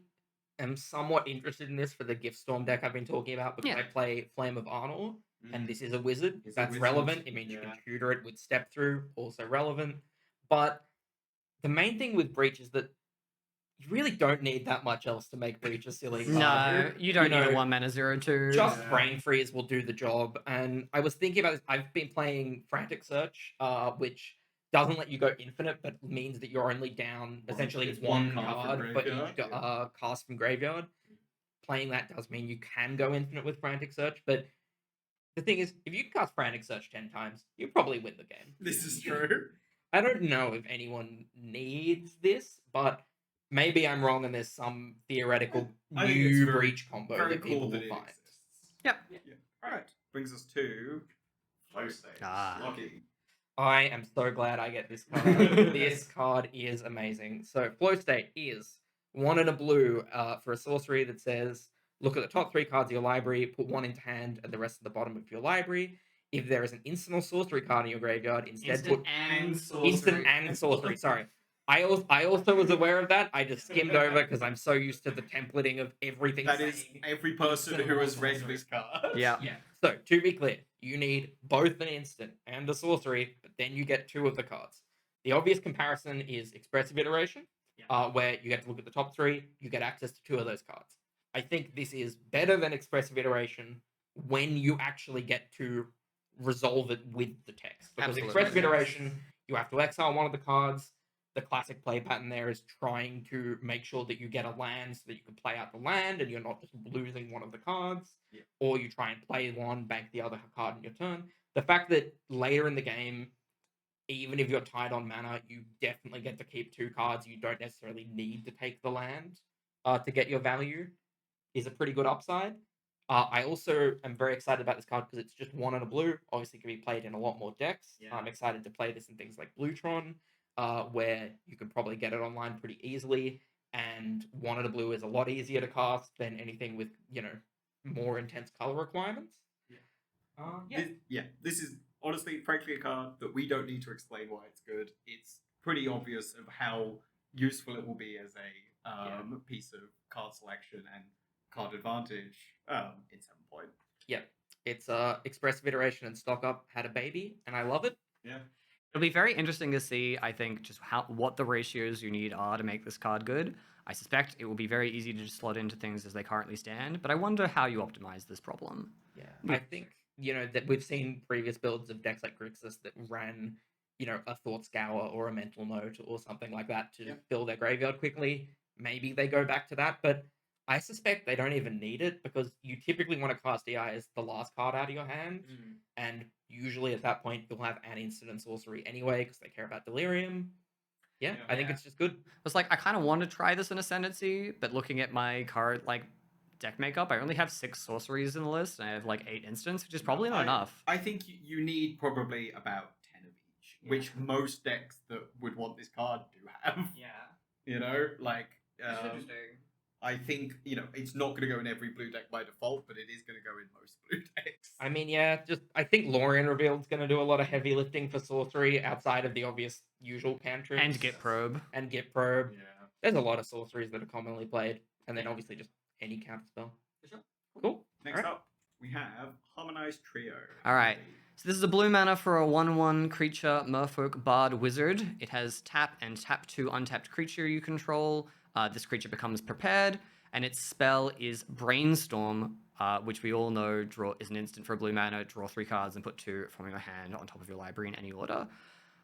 S2: am somewhat interested in this for the Gift Storm deck I've been talking about because
S3: Yeah.
S2: I play Flame of Arnor, and this is a wizard.
S1: It's a
S2: That's
S1: wizard,
S2: relevant. It means you
S1: yeah.
S2: can tutor it with Step Through, also relevant. But the main thing with Breach is that you really don't need that much else to make Breach a silly card.
S3: No, you don't need a 1 mana 0/2.
S2: Just
S1: Yeah.
S2: Brain Freeze will do the job. And I was thinking about this. I've been playing Frantic Search, which doesn't let you go infinite, but means that you're only down essentially
S1: It's
S2: one
S1: one card
S2: card
S1: from
S2: for each
S1: graveyard,
S2: cast from graveyard. Playing that does mean you can go infinite with Frantic Search, but The thing is, if you can cast Frantic Search 10 times, you probably win the game.
S1: This is true.
S2: I don't know if anyone needs this, but maybe I'm wrong and there's some theoretical
S1: I think it's
S2: new
S1: very-
S2: breach combo
S1: Very
S2: that people
S1: cool that
S2: will
S1: it
S2: find.
S1: exists.
S3: Yep.
S1: Yeah. All right. Brings us to flow state.
S3: Ah.
S1: Lucky.
S2: I am so glad I get this card. This card is amazing. So Flow State is 1 and a blue for a sorcery that says, look at the top 3 cards of your library, put 1 into hand and the rest at the bottom of your library. If there is an instant or sorcery card in your graveyard, instead put instant and sorcery. Sorry. I also was aware of that. I just skimmed over because I'm so used to the templating of everything.
S1: That is
S2: saying
S1: every person
S2: instant
S1: who
S2: or
S1: has read
S2: sorcery.
S1: this card.
S3: Yeah.
S2: Yeah. So to be clear, you need both an instant and a sorcery, but then you get 2 of the cards. The obvious comparison is Expressive Iteration, where you get to look at the top 3, you get access to 2 of those cards. I think this is better than Expressive Iteration when you actually get to resolve it with the text. Because
S3: Absolutely.
S2: Expressive Iteration, you have to exile one of the cards. The classic play pattern there is trying to make sure that you get a land so that you can play out the land and you're not just losing one of the cards.
S1: Yeah.
S2: Or you try and play one, bank the other card in your turn. The fact that later in the game, even if you're tied on mana, you definitely get to keep 2 cards. You don't necessarily need to take the land to get your value is a pretty good upside. I also am very excited about this card because it's just 1 and a blue. Obviously, can be played in a lot more decks.
S1: Yeah.
S2: I'm excited to play this in things like Bluetron, where you can probably get it online pretty easily. And 1 and a blue is a lot easier to cast than anything with more intense color requirements.
S1: This is honestly, frankly, a card that we don't need to explain why it's good. It's pretty obvious of how useful it will be as a piece of card selection and card advantage in 7 point.
S2: Yep. It's Expressive Iteration and Stock Up had a baby, and I love it.
S1: Yeah.
S3: It'll be very interesting to see, I think, just what the ratios you need are to make this card good. I suspect it will be very easy to just slot into things as they currently stand, but I wonder how you optimize this problem.
S2: Yeah. I think, that we've seen previous builds of decks like Grixis that ran, a Thought Scour or a Mental Note or something like that to fill their graveyard quickly. Maybe they go back to that, but I suspect they don't even need it because you typically want to cast EI as the last card out of your hand, and usually at that point you'll have an instant and sorcery anyway because they care about Delirium. Yeah, I think it's just good.
S3: It's like I kind of want to try this in Ascendancy, but looking at my card deck makeup, I only have 6 sorceries in the list, and I have 8 instants, which is probably not enough.
S1: I think you need probably about 10 of each, which most decks that would want this card do have.
S3: Yeah.
S1: Interesting. I think, it's not going to go in every blue deck by default, but it is going to go in most blue decks.
S2: I mean, I think Lorien Revealed's going to do a lot of heavy lifting for sorcery outside of the obvious usual cantrips.
S3: And Git Probe.
S2: Yeah. There's a lot of sorceries that are commonly played, and then obviously just any counter spell.
S1: For sure.
S2: Cool.
S1: Next up, we have Harmonized Trio.
S3: All right. So this is a blue mana for a 1/1 creature, Merfolk Bard Wizard. It has tap and tap 2 untapped creature you control. This creature becomes prepared, and its spell is Brainstorm, which we all know is an instant for a blue mana. Draw 3 cards and put 2 from your hand on top of your library in any order.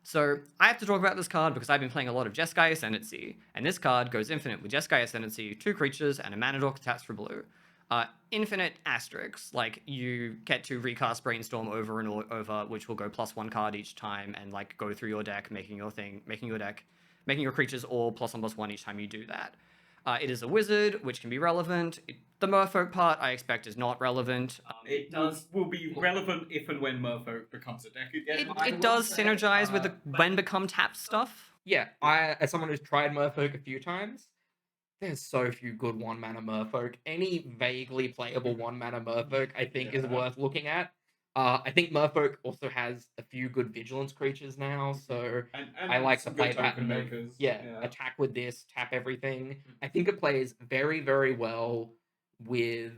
S3: So I have to talk about this card because I've been playing a lot of Jeskai Ascendancy, and this card goes infinite with Jeskai Ascendancy, 2 creatures, and a mana dork taps for blue. Infinite asterisks, you get to recast Brainstorm over and over, which will go +1 card each time, and go through your deck, making your creatures all +1/+1 each time you do that. It is a wizard, which can be relevant. The Merfolk part, I expect, is not relevant.
S1: It will be relevant if and when Merfolk becomes a deck again.
S3: It does synergize with the when become tapped stuff.
S2: Yeah, as someone who's tried Merfolk a few times, there's so few good 1-mana Merfolk. Any vaguely playable 1-mana Merfolk, I think, is worth looking at. I think Merfolk also has a few good Vigilance creatures now, so
S1: and
S2: I like the
S1: some
S2: play
S1: good token
S2: pattern.
S1: makers.
S2: Attack with this, tap everything. I think it plays very, very well with...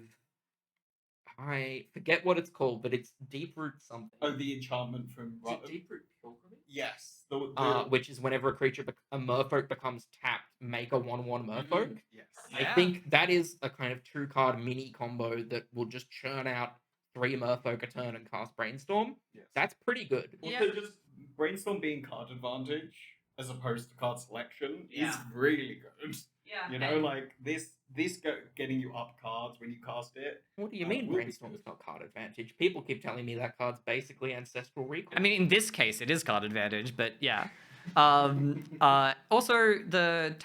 S2: I forget what it's called, but it's Deeproot something.
S1: Oh, the enchantment from...
S2: Is it Deeproot Pilgrimage?
S1: Yes.
S2: Which is whenever a Merfolk becomes tapped, make a 1/1 Merfolk.
S1: Yes.
S2: I think that is a kind of 2-card mini combo that will just churn out 3 Merfolk a turn and cast Brainstorm.
S1: Yes.
S2: That's pretty good.
S1: Also, just Brainstorm being card advantage as opposed to card selection is really good.
S3: Yeah.
S1: You know, like getting you up cards when you cast it.
S2: What do you mean
S1: will be
S2: Brainstorm's
S1: good.
S2: not card advantage? People keep telling me that card's basically Ancestral Recall.
S3: I mean, in this case, it is card advantage, but yeah. Also, the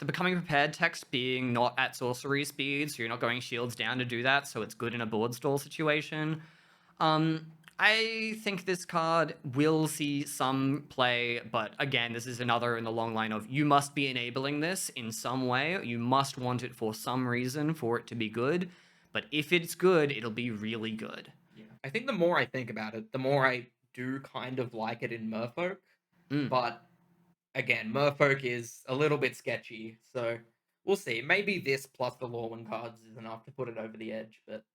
S3: becoming prepared text being not at sorcery speed, so you're not going shields down to do that, so it's good in a board stall situation. I think this card will see some play, but again, this is another in the long line of you must be enabling this in some way. You must want it for some reason for it to be good. But if it's good, it'll be really good.
S2: Yeah. I think the more I think about it, the more I do kind of like it in Merfolk.
S3: Mm.
S2: But again, Merfolk is a little bit sketchy, so we'll see. Maybe this plus the Lorwyn cards is enough to put it over the edge, but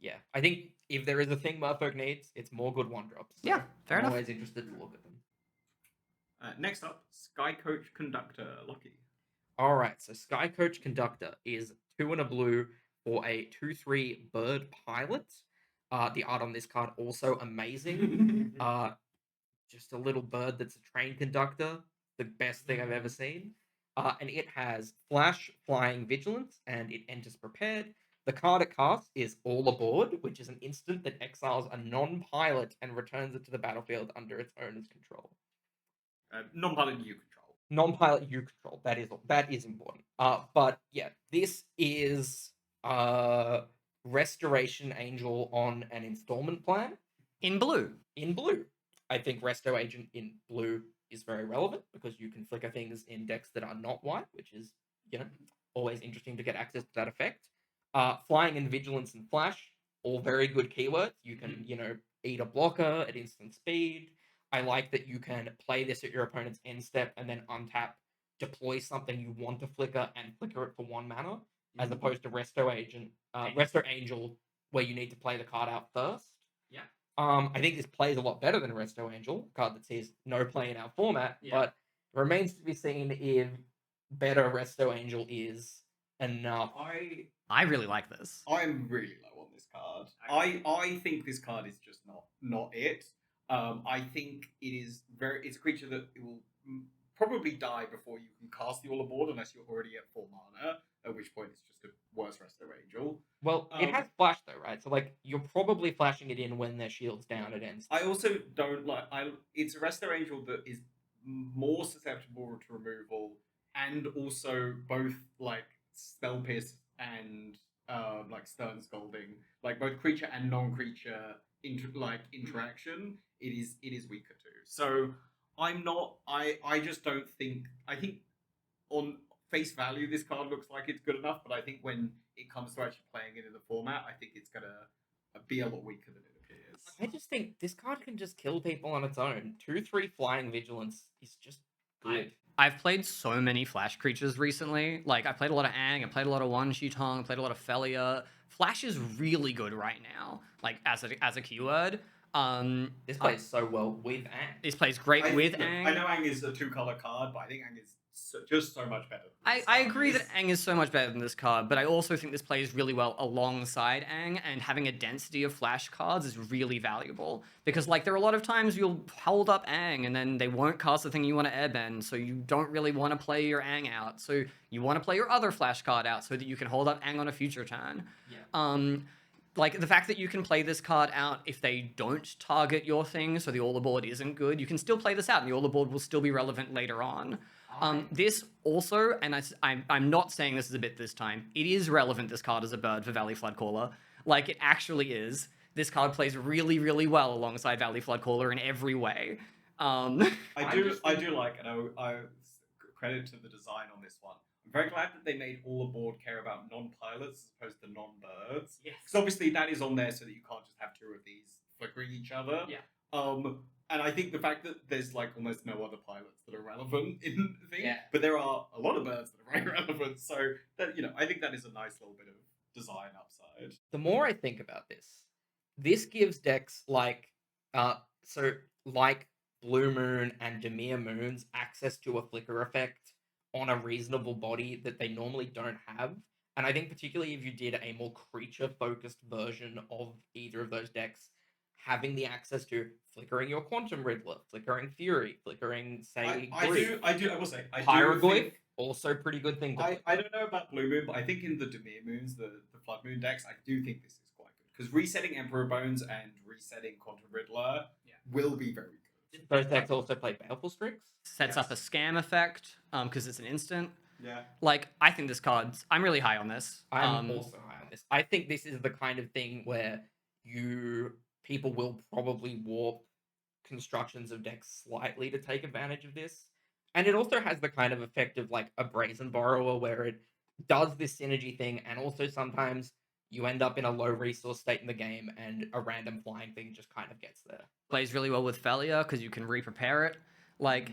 S2: yeah, I think if there is a thing Merfolk needs, it's more good one drops. So
S3: Yeah, fair
S2: I'm
S3: enough.
S2: always interested to look at them.
S1: Next up, Sky Coach Conductor, Lucky.
S2: All right, so Sky Coach Conductor is 2 and a blue for a 2/3 bird pilot. The art on this card also amazing. Just a little bird that's a train conductor, the best thing I've ever seen. And it has flash, flying, vigilance, and it enters prepared. The card it casts is All Aboard, which is an instant that exiles a non-pilot and returns it to the battlefield under its owner's control.
S1: Non-pilot you control.
S2: Non-pilot you control. That is important. But yeah, this is Restoration Angel on an installment plan
S3: In blue.
S2: in blue. I think Resto Agent in blue is very relevant because you can flicker things in decks that are not white, which is, always interesting to get access to that effect. Flying and Vigilance and Flash, all very good keywords. You can, eat a blocker at instant speed. I like that you can play this at your opponent's end step and then untap, deploy something you want to flicker and flicker it for 1 mana, as opposed to Resto Angel, where you need to play the card out first.
S3: Yeah.
S2: I think this plays a lot better than Resto Angel, a card that sees no play in our format, but it remains to be seen if better Resto Angel is enough.
S3: I really like this.
S1: I'm really low on this card. I think this card is just not it. I think it's a creature that it will probably die before you can cast the All Aboard unless you're already at 4 mana, at which point it's just a worse Resto Angel.
S2: Well, it has flash though, right? So you're probably flashing it in when their shield's down at ends.
S1: I also don't like. It's a Resto Angel that is more susceptible to removal, and also both Spell Pierce and Stern Scolding, both creature and non-creature interaction. It is weaker too. So I'm not. I just don't think. I think on face value, this card looks like it's good enough, but I think when it comes to actually playing it in the format, I think it's gonna be a lot weaker than it appears.
S2: I just think this card can just kill people on its own. 2/3 flying vigilance is just good.
S3: I've played so many Flash creatures recently. I played a lot of Ang, I played a lot of One Shitong, played a lot of Felia. Flash is really good right now, as a keyword.
S2: This plays so well with Ang.
S3: This plays great with Ang.
S1: I know Ang is a 2-color card, but I think Ang is just so much better.
S3: I agree that Ang is so much better than this card, but I also think this plays really well alongside Ang, and having a density of Flash cards is really valuable. Because, there are a lot of times you'll hold up Ang, and then they won't cast the thing you want to airbend, so you don't really want to play your Ang out. So you want to play your other Flash card out so that you can hold up Ang on a future turn.
S2: Yeah.
S3: The fact that you can play this card out if they don't target your thing, so the All Aboard isn't good, you can still play this out, and the All Aboard will still be relevant later on. This also, and I'm not saying this is a bit this time, it is relevant, this card as a bird for Valley Floodcaller. It actually is. This card plays really, really well alongside Valley Floodcaller in every way.
S1: I do like it. I credit to the design on this one. I'm very glad that they made All Aboard care about non-pilots as opposed to non-birds.
S2: Yes.
S1: Because obviously that is on there so that you can't just have 2 of these flickering each other.
S2: Yeah.
S1: And I think the fact that there's almost no other pilots that are relevant in the thing,
S2: Yeah.
S1: but there are a lot of birds that are very relevant. So that I think that is a nice little bit of design upside.
S2: The more I think about this gives decks Blue Moon and Demir Moons access to a flicker effect on a reasonable body that they normally don't have. And I think particularly if you did a more creature-focused version of either of those decks, having the access to flickering your Quantum Riddler, flickering Fury, flickering, say,
S1: I
S2: Grief,
S1: will say, I do
S2: Hieroglyph,
S1: think,
S2: also pretty good thing to
S1: I
S2: flicker.
S1: don't know about Blue Moon, but I think in the Demir Moons, the Flood Moon decks, I do think this is quite good. Because resetting Emperor Bones and resetting Quantum Riddler will be very good.
S2: Those decks also play Baleful Strix.
S3: Sets up a scam effect because it's an instant.
S1: Yeah.
S3: Like, I think this card's... I'm really high on this.
S2: I'm also high on this. I think this is the kind of thing where people will probably warp constructions of decks slightly to take advantage of this. And it also has the kind of effect of like a Brazen Borrower where it does this synergy thing, and also sometimes you end up in a low resource state in the game and a random flying thing just kind of gets there.
S3: Plays really well with Felia because you can re-prepare it. Like,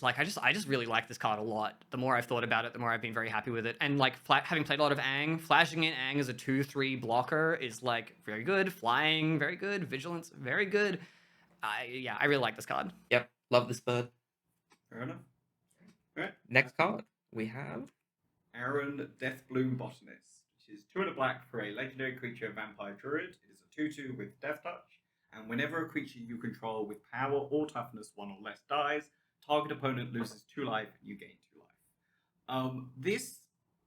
S3: like I just really like this card a lot. The more I've thought about it, the more I've been very happy with it. And like having played a lot of Ang, flashing in Ang as a 2/3 blocker is like very good. Flying, very good. Vigilance, very good. I really like this card.
S2: Yep, love this bird.
S1: Fair enough. Right.
S2: Next card we have
S1: Aaron Deathbloom Botanist, which is 2 and a black for a legendary creature vampire druid. It is a 2/2 with Death Touch, and whenever a creature you control with power or toughness 1 or less dies, target opponent loses 2 life and you gain 2 life. This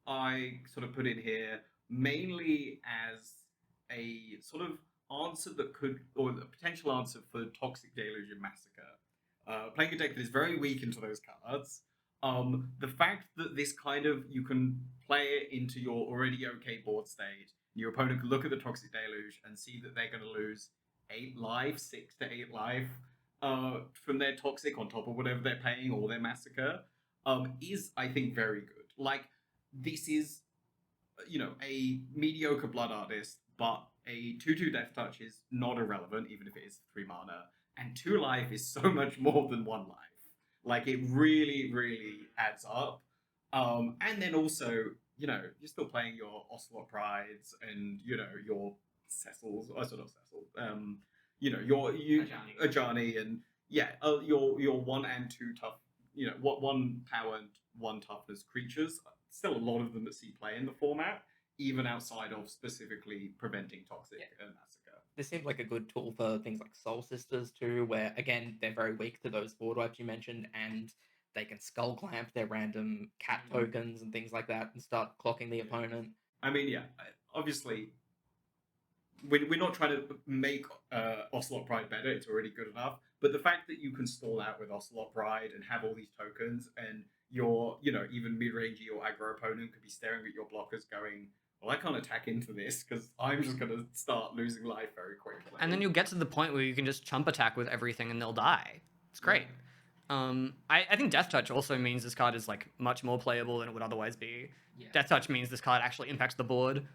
S1: I sort of put in here mainly as a sort of answer that could, or a potential answer for Toxic Deluge and Massacre. Playing a deck that is very weak into those cards. The fact that this kind of, you can play it into your already okay board state, your opponent can look at the Toxic Deluge and see that they're going to lose 8 life, 6 to 8 life from their Toxic on top of whatever they're playing or their Massacre, is, I think, very good. Like, this is, a mediocre Blood Artist, but a 2/2 Death Touch is not irrelevant, even if it is 3 mana, and 2 life is so much more than 1 life. Like, it really, really adds up. And then also, you're still playing your Ocelot Prides and, your Cecils, sort of Cecil, your Ajani, and your 1 and 2 tough, 1 power and 1 toughness creatures. Still a lot of them that see play in the format, even outside of specifically preventing Toxic and Massacre.
S2: This seems like a good tool for things like Soul Sisters too, where again they're very weak to those board wipes you mentioned, and they can skull clamp their random cat tokens and things like that and start clocking the opponent.
S1: I mean, obviously, we're not trying to make Ocelot Pride better, it's already good enough, but the fact that you can stall out with Ocelot Pride and have all these tokens, and your, even mid-rangey or aggro opponent could be staring at your blockers going, well, I can't attack into this because I'm just going to start losing life very quickly.
S3: And then you'll get to the point where you can just chump attack with everything and they'll die. It's great. I think Death Touch also means this card is like much more playable than it would otherwise be.
S2: Yeah.
S3: Death Touch means this card actually impacts the board.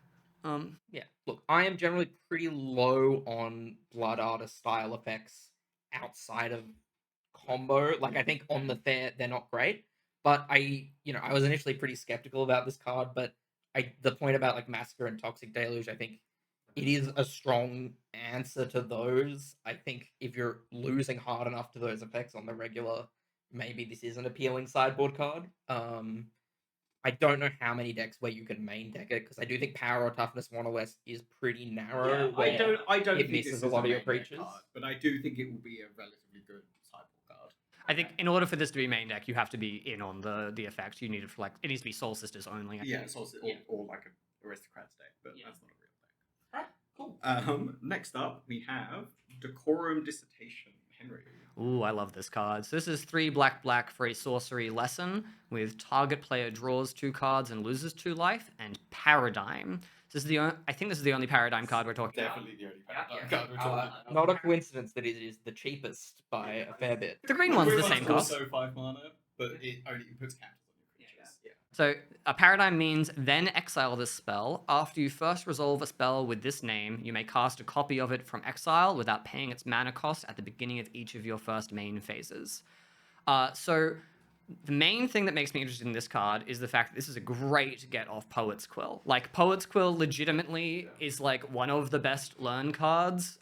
S2: Yeah, look, I am generally pretty low on Blood Artist style effects outside of combo. Like, I think on the fair they're not great, but I was initially pretty skeptical about this card, but the point about like Massacre and Toxic Deluge, I think it is a strong answer to those. I think if you're losing hard enough to those effects on the regular, maybe this is an appealing sideboard card. I don't know how many decks where you can main deck it, because I do think power or toughness 1 or less is pretty narrow.
S1: Yeah, I don't
S2: it
S1: think
S2: misses
S1: this
S2: a
S1: is
S2: lot of your
S1: main deck
S2: creatures.
S1: card, but I do think it will be a relatively good sideboard card.
S3: I think in order for this to be main deck, you have to be in on the effect. You need it for like, it needs to be Soul Sisters only. I think.
S1: It's also, or like an Aristocrats deck, but that's not a real deck.
S2: Alright, cool.
S1: Next up, we have Decorum Dissertation, Henry.
S3: Ooh, I love this card. So this is 3 black for a sorcery lesson with target player draws 2 cards and loses 2 life, and Paradigm. This is I think this is the only Paradigm card we're talking about.
S1: Definitely the only Paradigm card we're talking about.
S2: Not a coincidence that it is the cheapest by a fair bit.
S3: The green one's the same cost.
S1: Also 5 mana, but it only puts counters on your creatures.
S3: So a Paradigm means then exile this spell. After you first resolve a spell with this name, you may cast a copy of it from exile without paying its mana cost at the beginning of each of your first main phases. So the main thing that makes me interested in this card is the fact that this is a great get off Poet's Quill. Like, Poet's Quill legitimately is like one of the best learn cards.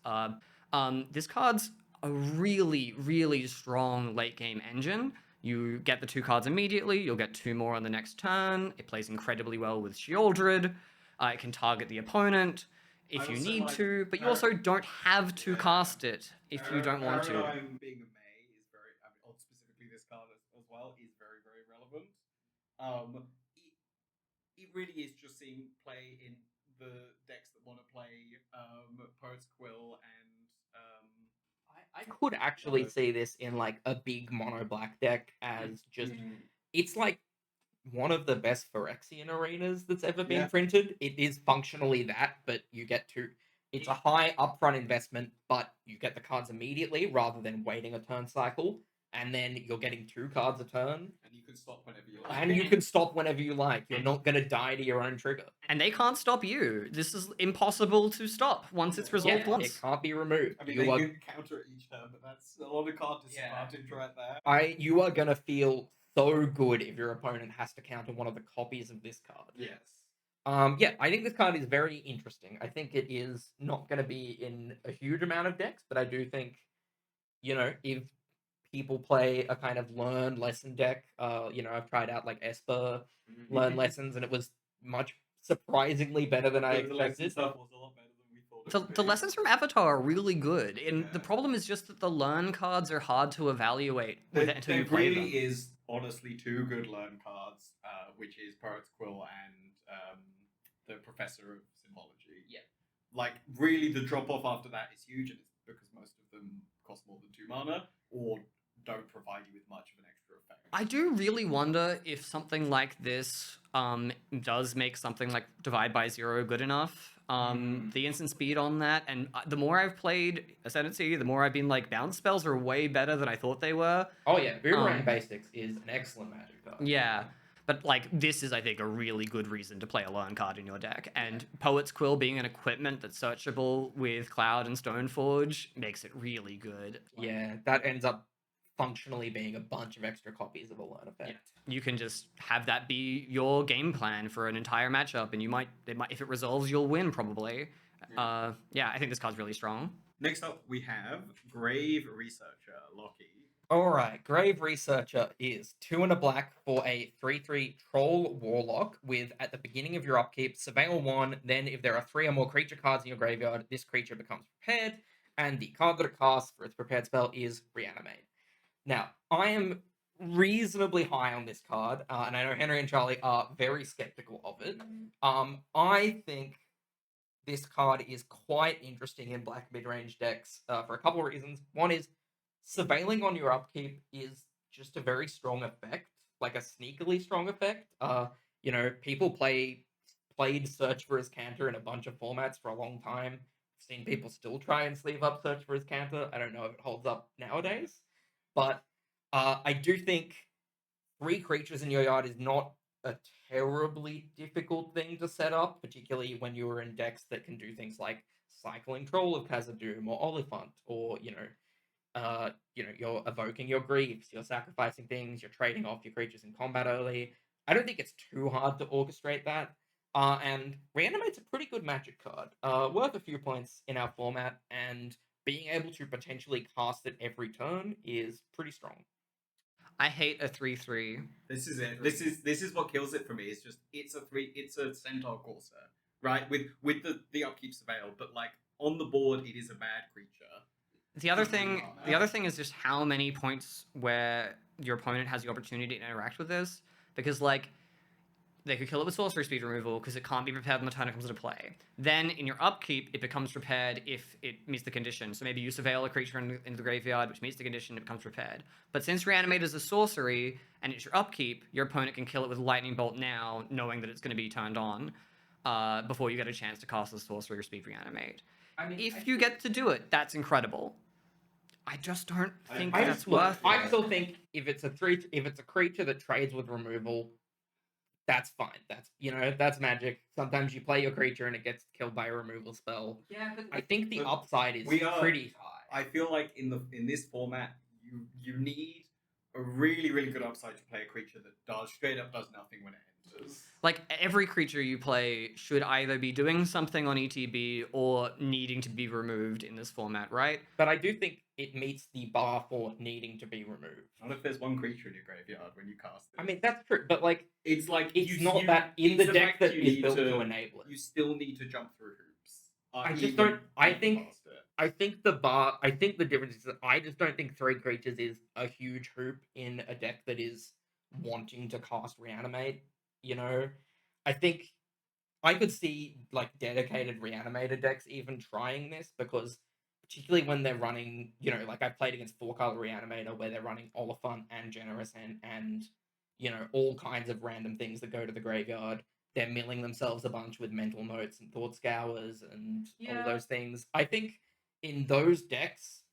S3: This card's a really, really strong late game engine. You get the 2 cards immediately, you'll get 2 more on the next turn. It plays incredibly well with Sheoldred. It can target the opponent. if
S1: I
S3: you
S1: also
S3: need
S1: like
S3: to, but you
S1: Par-
S3: also don't have to
S1: Yeah.
S3: cast it if you don't want to.
S1: Paradigm being a May is very, I mean, or specifically this card as well, is very, very relevant. It really is just seeing play in the decks that want to play Poet's Quill and
S2: I could actually
S1: Uh,
S2: see this in like a big mono black deck as just
S1: mm,
S2: it's like one of the best Phyrexian arenas that's ever been
S1: Yeah.
S2: printed. It is functionally that, but you get to. It's a high upfront investment, but you get the cards immediately rather than waiting a turn cycle, and then you're getting 2 cards a turn,
S1: and you can stop whenever you like.
S2: and you can stop whenever you like. You're not gonna die to your own trigger.
S3: And they can't stop you. This is impossible to stop once it's resolved
S2: Yeah,
S3: once.
S2: it can't be removed.
S1: I mean,
S2: you
S1: they
S2: are
S1: can counter it each turn, but that's a lot of card disadvantage right there.
S2: you are gonna feel so good if your opponent has to counter one of the copies of this card.
S1: Yes.
S2: Yeah, I think this card is very interesting. I think it is not going to be in a huge amount of decks, but I do think, if people play a kind of learn lesson deck, I've tried out like Esper learn lessons, and it was much surprisingly better than I
S1: The lesson
S2: expected.
S1: stuff was a lot better than we thought it would
S3: The
S1: be.
S3: lessons from Avatar are really good, and the
S1: Yeah.
S3: problem is just that the learn cards are hard to evaluate
S1: There,
S3: until
S1: there
S3: you play
S1: really
S3: them.
S1: is honestly 2 good learn cards, which is Poet's Quill and the Professor of Symbology.
S2: Yeah.
S1: Like, really, the drop off after that is huge, and it's because most of them cost more than 2 mana or don't provide you with much of an extra effect.
S3: I do really wonder if something like this does make something like Divide by Zero good enough. The instant speed on that, and the more I've played Ascendancy, the more I've been like, bounce spells are way better than I thought they were.
S2: Oh yeah, Boomerang Basics is an excellent Magic card.
S3: Yeah. But like, this is, I think, a really good reason to play a learn card in your deck. And Poet's Quill being an equipment that's searchable with Cloud and Stoneforge makes it really good.
S2: Yeah, that ends up functionally being a bunch of extra copies of a learn effect.
S3: You can just have that be your game plan for an entire matchup, and if it resolves, you'll win probably. I think this card's really strong.
S1: Next up, we have Grave Researcher, Lockie.
S2: Alright, Grave Researcher is 2 and a black for a 3/3 Troll Warlock with, at the beginning of your upkeep, Surveil 1, then if there are 3 or more creature cards in your graveyard, this creature becomes prepared, and the card that it casts for its prepared spell is Reanimate. Now, I am reasonably high on this card, and I know Henry and Charlie are very skeptical of it. I think this card is quite interesting in black mid-range decks for a couple of reasons. One is, surveilling on your upkeep is just a very strong effect, like a sneakily strong effect. People played Search for His Canter in a bunch of formats for a long time. I've seen people still try and sleeve up Search for His Canter. I don't know if it holds up nowadays, but I do think 3 creatures in your yard is not a terribly difficult thing to set up, particularly when you're in decks that can do things like cycling Troll of Khazad-dûm or Oliphant, or you're evoking your griefs, you're sacrificing things, you're trading off your creatures in combat early. I don't think it's too hard to orchestrate that. And Reanimate's a pretty good Magic card, worth a few points in our format, and being able to potentially cast it every turn is pretty strong.
S3: I hate a 3/3.
S1: This is it. This is what kills it for me. It's just it's a Centaur Corsair, right? With the upkeep Surveil, but like on the board it is a bad creature.
S3: The other thing is just how many points where your opponent has the opportunity to interact with this, because like, they could kill it with sorcery speed removal because it can't be prepared when the turn it comes into play. Then in your upkeep, it becomes prepared if it meets the condition. So maybe you surveil a creature into the graveyard, which meets the condition, it becomes prepared. But since Reanimate is a sorcery and it's your upkeep, your opponent can kill it with Lightning Bolt now, knowing that it's going to be turned on before you get a chance to cast the sorcery or speed Reanimate. If you get to do it, that's incredible. I just don't think that's worth it.
S2: I still think if it's a creature that trades with removal, that's fine. That's Magic. Sometimes you play your creature and it gets killed by a removal spell.
S3: Yeah, but
S2: I think the upside is pretty high.
S1: I feel like in this format, you need a really, really good upside to play a creature that straight up does nothing when it enters.
S3: like, every creature you play should either be doing something on ETB or needing to be removed in this format, right?
S2: But I do think it meets the bar for needing to be removed.
S1: Not if there's one creature in your graveyard when you cast it.
S2: I mean, that's true, but like,
S1: it's like
S2: it's not that in the deck that is built to enable it.
S1: You still need to jump through hoops.
S2: I just
S1: even-
S2: don't. I
S1: even
S2: think.
S1: past it.
S2: I think the difference is that I just don't think 3 creatures is a huge hoop in a deck that is wanting to cast reanimate. You know, I think I could see like dedicated reanimator decks even trying this because particularly when they're running, like I've played against 4-color reanimator where they're running Oliphant and Generous and all kinds of random things that go to the graveyard. They're milling themselves a bunch with mental notes and thought scours and all those things. I think in those decks,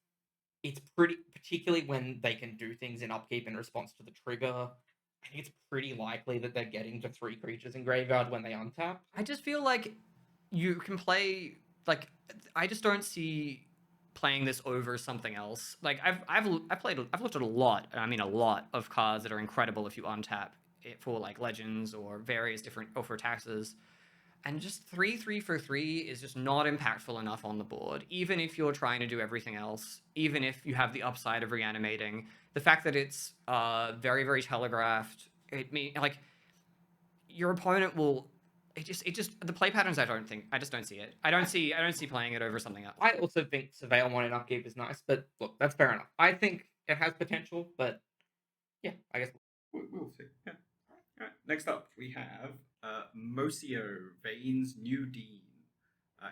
S2: it's pretty, particularly when they can do things in upkeep in response to the trigger. I think it's pretty likely that they're getting to 3 creatures in graveyard when they untap.
S3: I just feel like you can play like I just don't see playing this over something else. Like I've looked at a lot, and I mean a lot of cards that are incredible if you untap it for like legends or various different or for taxes. And just 3 for 3 is just not impactful enough on the board, even if you're trying to do everything else, even if you have the upside of reanimating. The fact that it's very, very telegraphed, like your opponent will it just the play patterns I just don't see it. I don't see playing it over something else.
S2: I also think Surveil 1 in upkeep is nice, but look, that's fair enough. I think it has potential, but yeah, I guess.
S1: We'll see. Yeah. All right. Next up, we have Mosio, Vane's New Dean.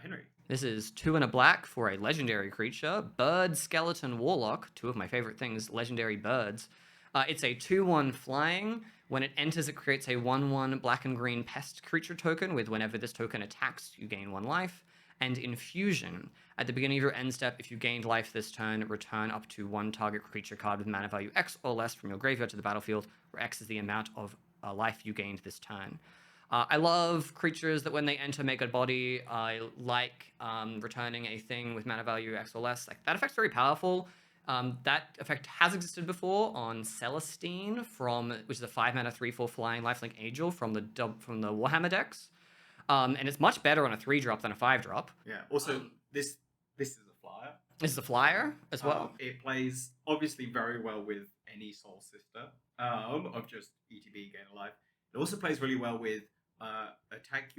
S1: Henry.
S3: This is 2 and a black for a legendary creature, Bird Skeleton Warlock, 2 of my favorite things, legendary birds. It's a 2/1 flying. When it enters, it creates a 1/1 black and green pest creature token with whenever this token attacks, you gain 1 life. And Infusion. At the beginning of your end step, if you gained life this turn, return up to 1 target creature card with mana value X or less from your graveyard to the battlefield, where X is the amount of life you gained this turn. I love creatures that when they enter make a body. I like returning a thing with mana value X or less. Like that effect's very powerful. That effect has existed before on Celestine which is a 5-mana 3/4 flying lifelink angel from the Warhammer decks. And it's much better on a 3-drop than a 5-drop.
S1: Yeah. Also, this is a flyer.
S3: This is a flyer as well.
S1: It plays obviously very well with any Soul Sister of just ETB gain a life. It also plays really well with attack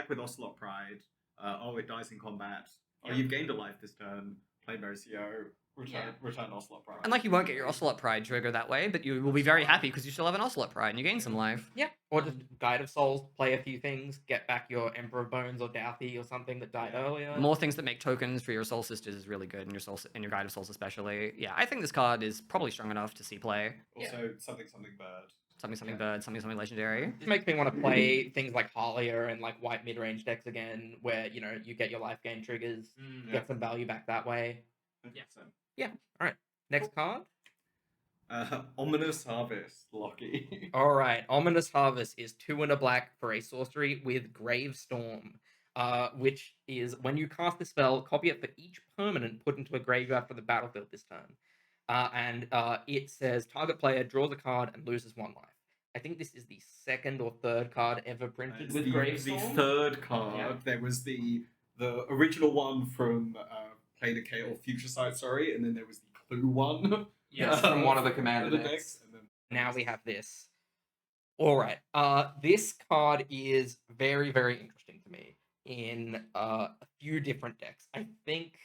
S1: with Ocelot Pride. It dies in combat.
S2: Yeah.
S1: You've gained a life this turn. Play Mosio. Return Ocelot Pride.
S3: And like you won't get your Ocelot Pride trigger that way, but you will be very happy because you still have an Ocelot Pride and you gain some life.
S2: Yeah, or just Guide of Souls, play a few things, get back your Emperor of Bones or Douthie or something that died earlier.
S3: More things that make tokens for your Soul Sisters is really good, and your Guide of Souls especially. Yeah, I think this card is probably strong enough to see play.
S1: Also, something bird.
S3: Something bird, something legendary.
S2: It makes me want to play things like Harlier and like white mid-range decks again, where you get your life gain triggers, get some value back that way. Yeah. All right. Next card.
S1: Ominous Harvest, Lockie.
S2: All right. Ominous Harvest is 2 and a black for a sorcery with Gravestorm, which is when you cast the spell, copy it for each permanent put into a graveyard for the battlefield this turn. And it says target player draws a card and loses 1 life. I think this is the 2nd or 3rd card ever printed with Gravestorm.
S1: The 3rd card. Yeah. There was the original one from Play the Chaos or Future Sight, sorry, and then there was the Clue one.
S2: Yes,
S4: from one of the commander decks.
S1: And then
S2: now we have this. All right. This card is very, very interesting to me in a few different decks. I think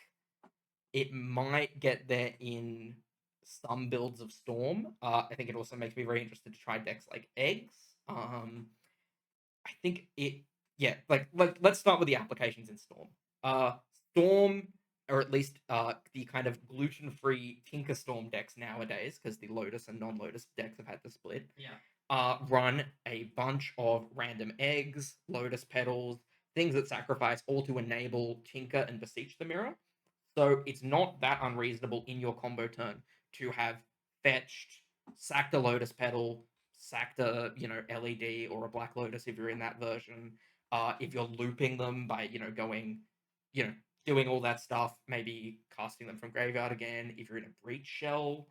S2: it might get there in some builds of Storm. I think it also makes me very interested to try decks like Eggs. I think it, yeah, like let's start with the applications in Storm. Storm, or at least the kind of gluten-free Tinker Storm decks nowadays, because the Lotus and non-Lotus decks have had to split.
S3: Yeah.
S2: Run a bunch of random eggs, Lotus petals, things that sacrifice, all to enable Tinker and Beseech the Mirror. So it's not that unreasonable in your combo turn to have fetched, sacked a Lotus petal, sacked a LED or a Black Lotus if you're in that version. If you're looping them by going, doing all that stuff, maybe casting them from graveyard again. If you're in a Breach Shell,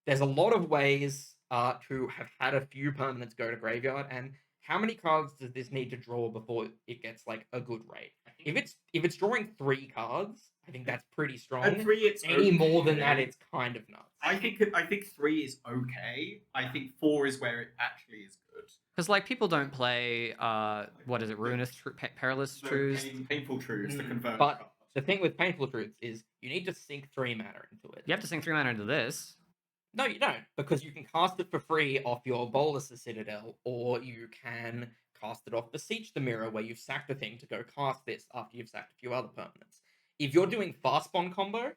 S2: there's a lot of ways to have had a few permanents go to graveyard. And how many cards does this need to draw before it gets like a good rate? If it's drawing 3 cards, I think that's pretty strong.
S1: At 3, it's
S2: any
S1: okay.
S2: more than that, it's kind of nuts.
S1: I think 3 is okay. I think 4 is where it actually is good.
S3: Because like people don't play what is it, Perilous
S1: So
S3: Truths.
S1: painful truths, the
S2: Mm,
S1: convert
S2: but
S1: card.
S2: the thing with Painful Truths is you need to sink 3 mana into it.
S3: You have to sink 3 mana into this.
S2: No, you don't, because you can cast it for free off your Bolas's Citadel, or you can cast it off Beseech the Mirror, where you've sacked a thing to go cast this after you've sacked a few other permanents. If you're doing fast spawn combo,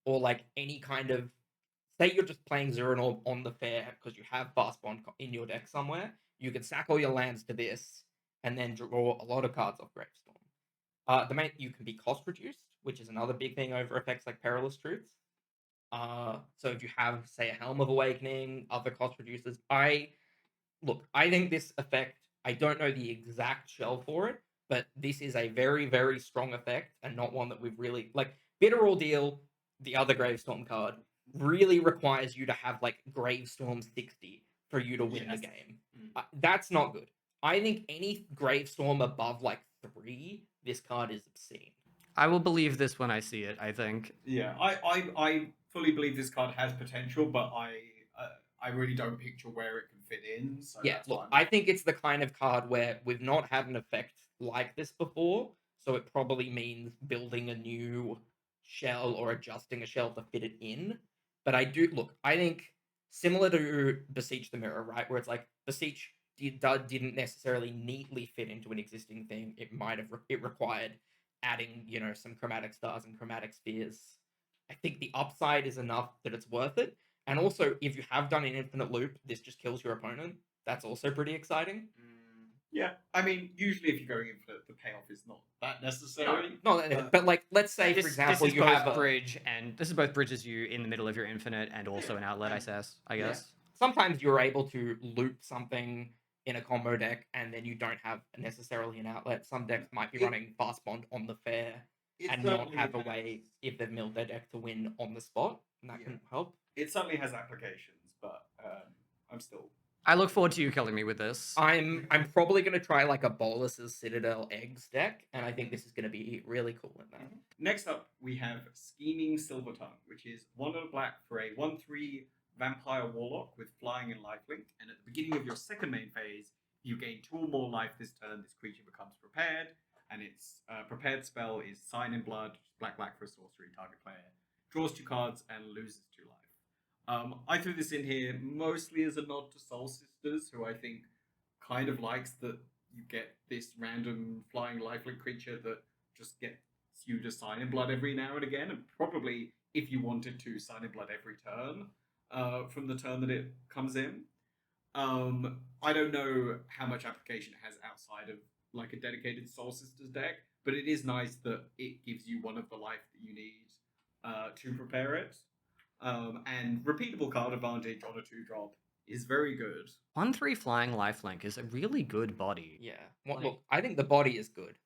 S2: or like any kind of, say you're just playing Zero on the fair because you have fast spawn in your deck somewhere, you can sack all your lands to this and then draw a lot of cards off Gravestorm. You can be cost reduced, which is another big thing over effects like Perilous Truths. So if you have, say, a Helm of Awakening, other cost reducers, I think this effect, I don't know the exact shell for it, but this is a very, very strong effect and not one that we've really, like, Bitter Ordeal, the other Gravestorm card, really requires you to have, like, Gravestorm 60 for you to win the
S1: Yes.
S2: game. That's not good. I think any Gravestorm above, like, 3, this card is obscene.
S3: I will believe this when I see it, I think.
S1: Yeah, I fully believe this card has potential, but I really don't picture where it can fit in. So
S2: Yeah,
S1: that's
S2: look,
S1: fine.
S2: I think it's the kind of card where we've not had an effect like this before, so it probably means building a new shell or adjusting a shell to fit it in. But I think similar to Beseech the Mirror, right, where it's like Beseech didn't necessarily neatly fit into an existing thing. It required adding, some chromatic stars and chromatic spheres. I think the upside is enough that it's worth it. And also, if you have done an infinite loop, this just kills your opponent. That's also pretty exciting.
S1: Yeah, I mean, usually if you're going infinite, the payoff is not that necessary.
S2: No, but like, let's say, for
S3: This
S2: example,
S3: is
S2: you
S3: both
S2: have
S3: bridge, and this is both bridges you in the middle of your infinite and also an outlet, I guess.
S2: sometimes you're able to loop something in a combo deck, and then you don't have necessarily an outlet. Some decks might be running Fast Bond on the fair
S1: It
S2: and not
S1: certainly
S2: have a
S1: has-
S2: way, if they've milled their deck, to win on the spot, and that
S1: Yeah.
S2: can help.
S1: It certainly has applications, but I'm still.
S3: I look forward to you killing me with this.
S2: I'm probably gonna try like a Bolas's Citadel Eggs deck, and I think this is gonna be really cool in that.
S1: Next up, we have Scheming Silver Tongue, which is 1 and a black for a 1/3 Vampire Warlock with flying and lifelink. And at the beginning of your second main phase, you gain 2 or more life this turn. This creature becomes prepared, and its prepared spell is Sign in Blood, black for a sorcery. Target player draws 2 cards and loses 2 life. I threw this in here mostly as a nod to Soul Sisters, who I think kind of likes that you get this random flying lifelink creature that just gets you to Sign in Blood every now and again, and probably if you wanted to Sign in Blood every turn from the turn that it comes in. I don't know how much application it has outside of like a dedicated Soul Sisters deck, but it is nice that it gives you one of the life that you need to prepare it. And repeatable card advantage on a 2-drop is very good.
S3: 1/3 flying lifelink is a really good body.
S2: Yeah. Well, look, I think the body is good.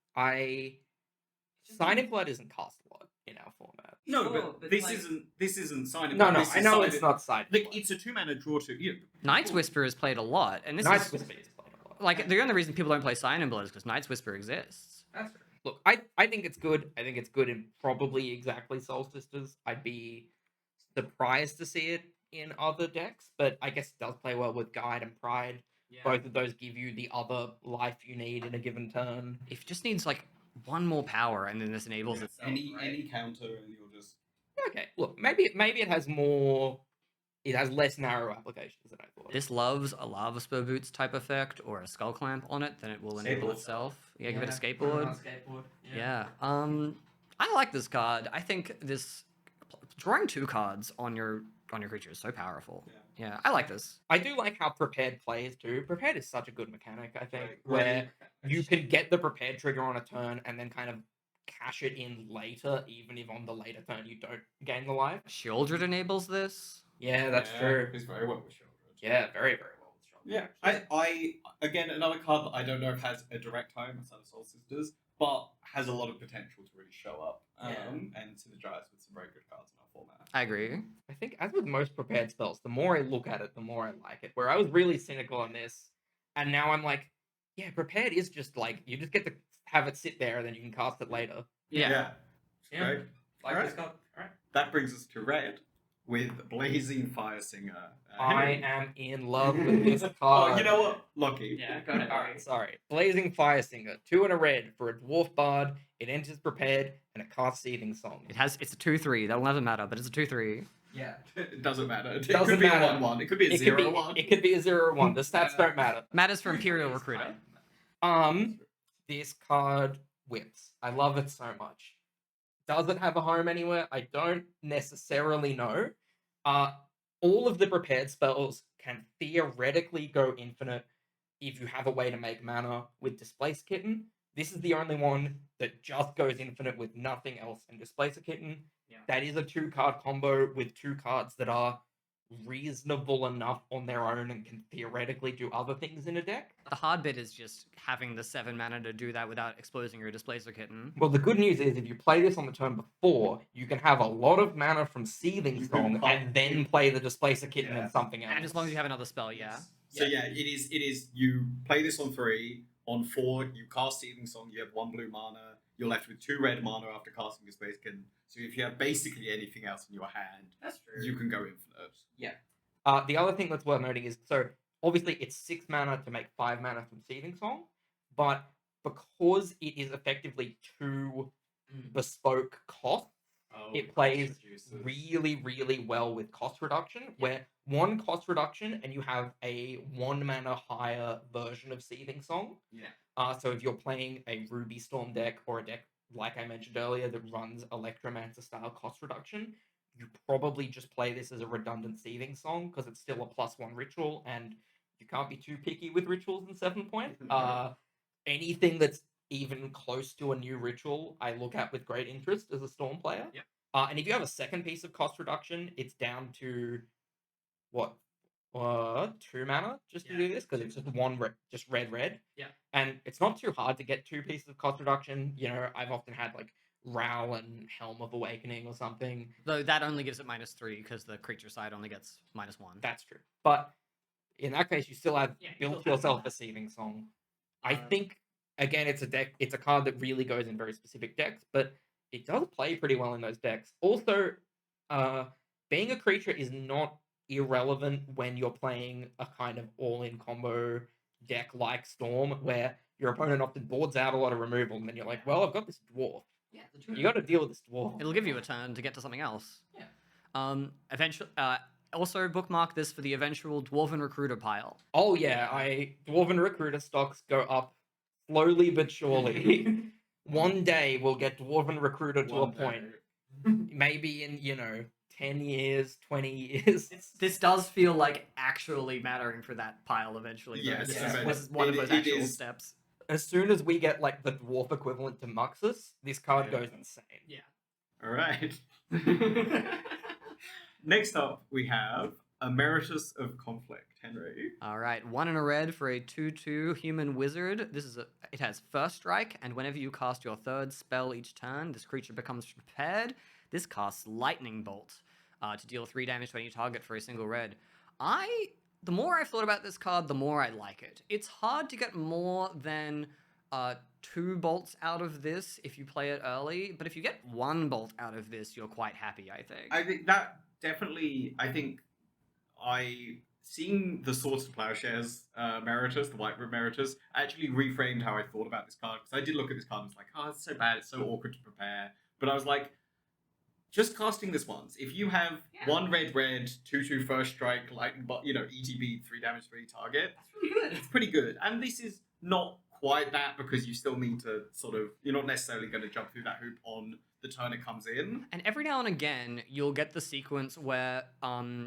S2: Sign in Blood isn't cast a lot in our format.
S1: No,
S4: Sure,
S1: but
S4: but
S1: this
S4: like-
S1: isn't signing.
S2: No,
S1: this
S2: I
S1: is
S2: know
S1: Sign
S2: it's
S1: in-
S2: not side.
S1: Like it's a 2-mana draw to.
S3: Knight's Whisper is played a lot, and this
S2: Night's
S3: is
S2: Whisper is played a lot.
S3: like the only reason people don't play Sign in Blood is because Knight's Whisper exists.
S2: That's fair. Look, I think it's good. I think it's good in probably exactly Soul Sisters. I'd be surprised to see it in other decks, but I guess it does play well with Guide and Pride.
S4: Yeah.
S2: Both of those give you the other life you need in a given turn.
S3: If it just needs like one more power, and then this enables it.
S1: Any counter, and you'll just.
S2: Okay, look, maybe it has more. It has less narrow applications than I thought.
S3: This loves a Lava Spur Boots type effect or a Skull Clamp on it, then it will enable
S1: Skateboard.
S3: itself. Yeah, give it a
S4: put
S3: skateboard.
S4: on skateboard.
S3: Yeah. I like this card. I think this drawing 2 cards on your creature is so powerful. Yeah, I like this.
S2: I do like how prepared plays too. Prepared is such a good mechanic, I think,
S1: Right,
S2: where you can get the prepared trigger on a turn and then kind of cash it in later, even if on the later turn you don't gain the life.
S3: Shieldred enables this.
S2: Yeah, that's true.
S1: It's very well with Shieldred.
S2: Yeah, very, very well with Strong.
S1: Yeah, I again another card that I don't know if has a direct home outside of Soul Sisters, but has a lot of potential to really show up and synergize with some very good cards in our format.
S3: I agree.
S2: I think, as with most prepared spells, the more I look at it, the more I like it. Where I was really cynical on this, and now I'm like, yeah, prepared is just like, you just get to have it sit there and then you can cast it later.
S3: Yeah.
S1: Yeah.
S4: Yeah.
S1: Great.
S4: Like
S1: Alright.
S4: this card. Alright.
S1: That brings us to red, with Blazing Fire Singer.
S2: I
S1: Henry.
S2: am in love with this
S1: Oh,
S2: card.
S1: you know what? Lucky.
S3: Yeah, go ahead.
S2: Alright, sorry. Blazing Fire Singer, 2 and a red for a dwarf bard. It enters prepared and it casts Seething Song.
S3: It's a 2/3. That'll never matter, but it's a 2/3.
S2: Yeah.
S1: It doesn't matter. It
S2: Doesn't
S1: could be
S2: matter.
S1: a 1-1. It could be a 0-1.
S2: It could be a 0 or 1. The stats don't matter.
S3: Matters for Imperial Recruiter.
S2: This card whips. I love it so much. Does it have a home anywhere? I don't necessarily know. All of the prepared spells can theoretically go infinite if you have a way to make mana with Displace Kitten. This is the only one that just goes infinite with nothing else. And Displace a Kitten, that is a 2-card combo with 2 cards that are reasonable enough on their own and can theoretically do other things in a deck.
S3: The hard bit is just having the 7 mana to do that without exposing your Displacer Kitten.
S2: Well, the good news is if you play this on the turn before, you can have a lot of mana from Seething
S1: You
S2: Song
S1: can
S2: and then play the Displacer Kitten
S1: Yeah.
S2: and something else.
S3: And as long as you have another spell, yeah.
S1: So yeah, it is. You play this on 3. On 4, you cast Seething Song. You have 1 blue mana. You're left with 2 red mana after casting your Space Kitten. So if you have basically anything else in your hand,
S2: That's true.
S1: you can go infinite.
S2: The other thing that's worth noting is, so obviously it's 6 mana to make 5 mana from Seething Song, but because it is effectively 2 bespoke costs, it plays really, really well with cost reduction, where 1 cost reduction and you have a 1 mana higher version of Seething Song.
S1: Yeah.
S2: So if you're playing a Ruby Storm deck or a deck, like I mentioned earlier, that runs Electromancer style cost reduction, you probably just play this as a redundant Seething Song because it's still a +1 ritual and you can't be too picky with rituals in 7 point. Anything that's even close to a new ritual, I look at with great interest as a Storm player.
S3: Yep.
S2: And if you have a second piece of cost reduction, it's down to what? 2 mana just to do this because it's just just red.
S3: Yeah.
S2: And it's not too hard to get 2 pieces of cost reduction. You know, I've often had like Row and Helm of Awakening or something.
S3: Though that only gives it -3 because the creature side only gets -1.
S2: That's true. But in that case, you still have
S3: Yeah, you
S2: built
S3: still have
S2: yourself
S3: that.
S2: a Seething Song. I think again, it's a card that really goes in very specific decks, but it does play pretty well in those decks. Also, being a creature is not irrelevant when you're playing a kind of all-in combo deck like Storm, where your opponent often boards out a lot of removal, and then you're like, well, I've got this dwarf.
S3: Yeah,
S2: You got to deal with this dwarf.
S3: It'll give you a turn to get to something else.
S2: Yeah.
S3: Eventually, also bookmark this for the eventual Dwarven Recruiter pile.
S2: Oh yeah, Dwarven Recruiter stocks go up slowly but surely. One day we'll get Dwarven Recruiter to a point. Maybe in, 10 years, 20 years.
S3: This does feel like actually mattering for that pile eventually. though.
S1: Yes,
S3: This
S2: yeah.
S3: was one of those
S1: it
S3: actual
S1: is.
S3: steps.
S2: As soon as we get like the dwarf equivalent to Muxus, this card
S1: Yeah.
S2: goes insane.
S1: All right. Next up, we have Emeritus of Conflict, Henry.
S3: All right, 1 and a red for a 2/2 human wizard. It has first strike, and whenever you cast your 3rd spell each turn, this creature becomes prepared. This casts Lightning Bolt to deal 3 damage to any target for a single red. The more I've thought about this card, the more I like it. It's hard to get more than 2 bolts out of this if you play it early, but if you get 1 bolt out of this, you're quite happy, I think.
S1: I think that definitely. Seeing the Swords to Plowshares Emeritus, the White Emeritus, actually reframed how I thought about this card. Because I did look at this card and was like, oh, it's so bad, it's so awkward to prepare. But I was like, just casting this once. If you have 1 red, 2/2 first strike, lightning, ETB 3 damage to any target,
S3: That's really good.
S1: it's pretty good. And this is not quite that because you still need to you're not necessarily going to jump through that hoop on the turn it comes in.
S3: And every now and again, you'll get the sequence where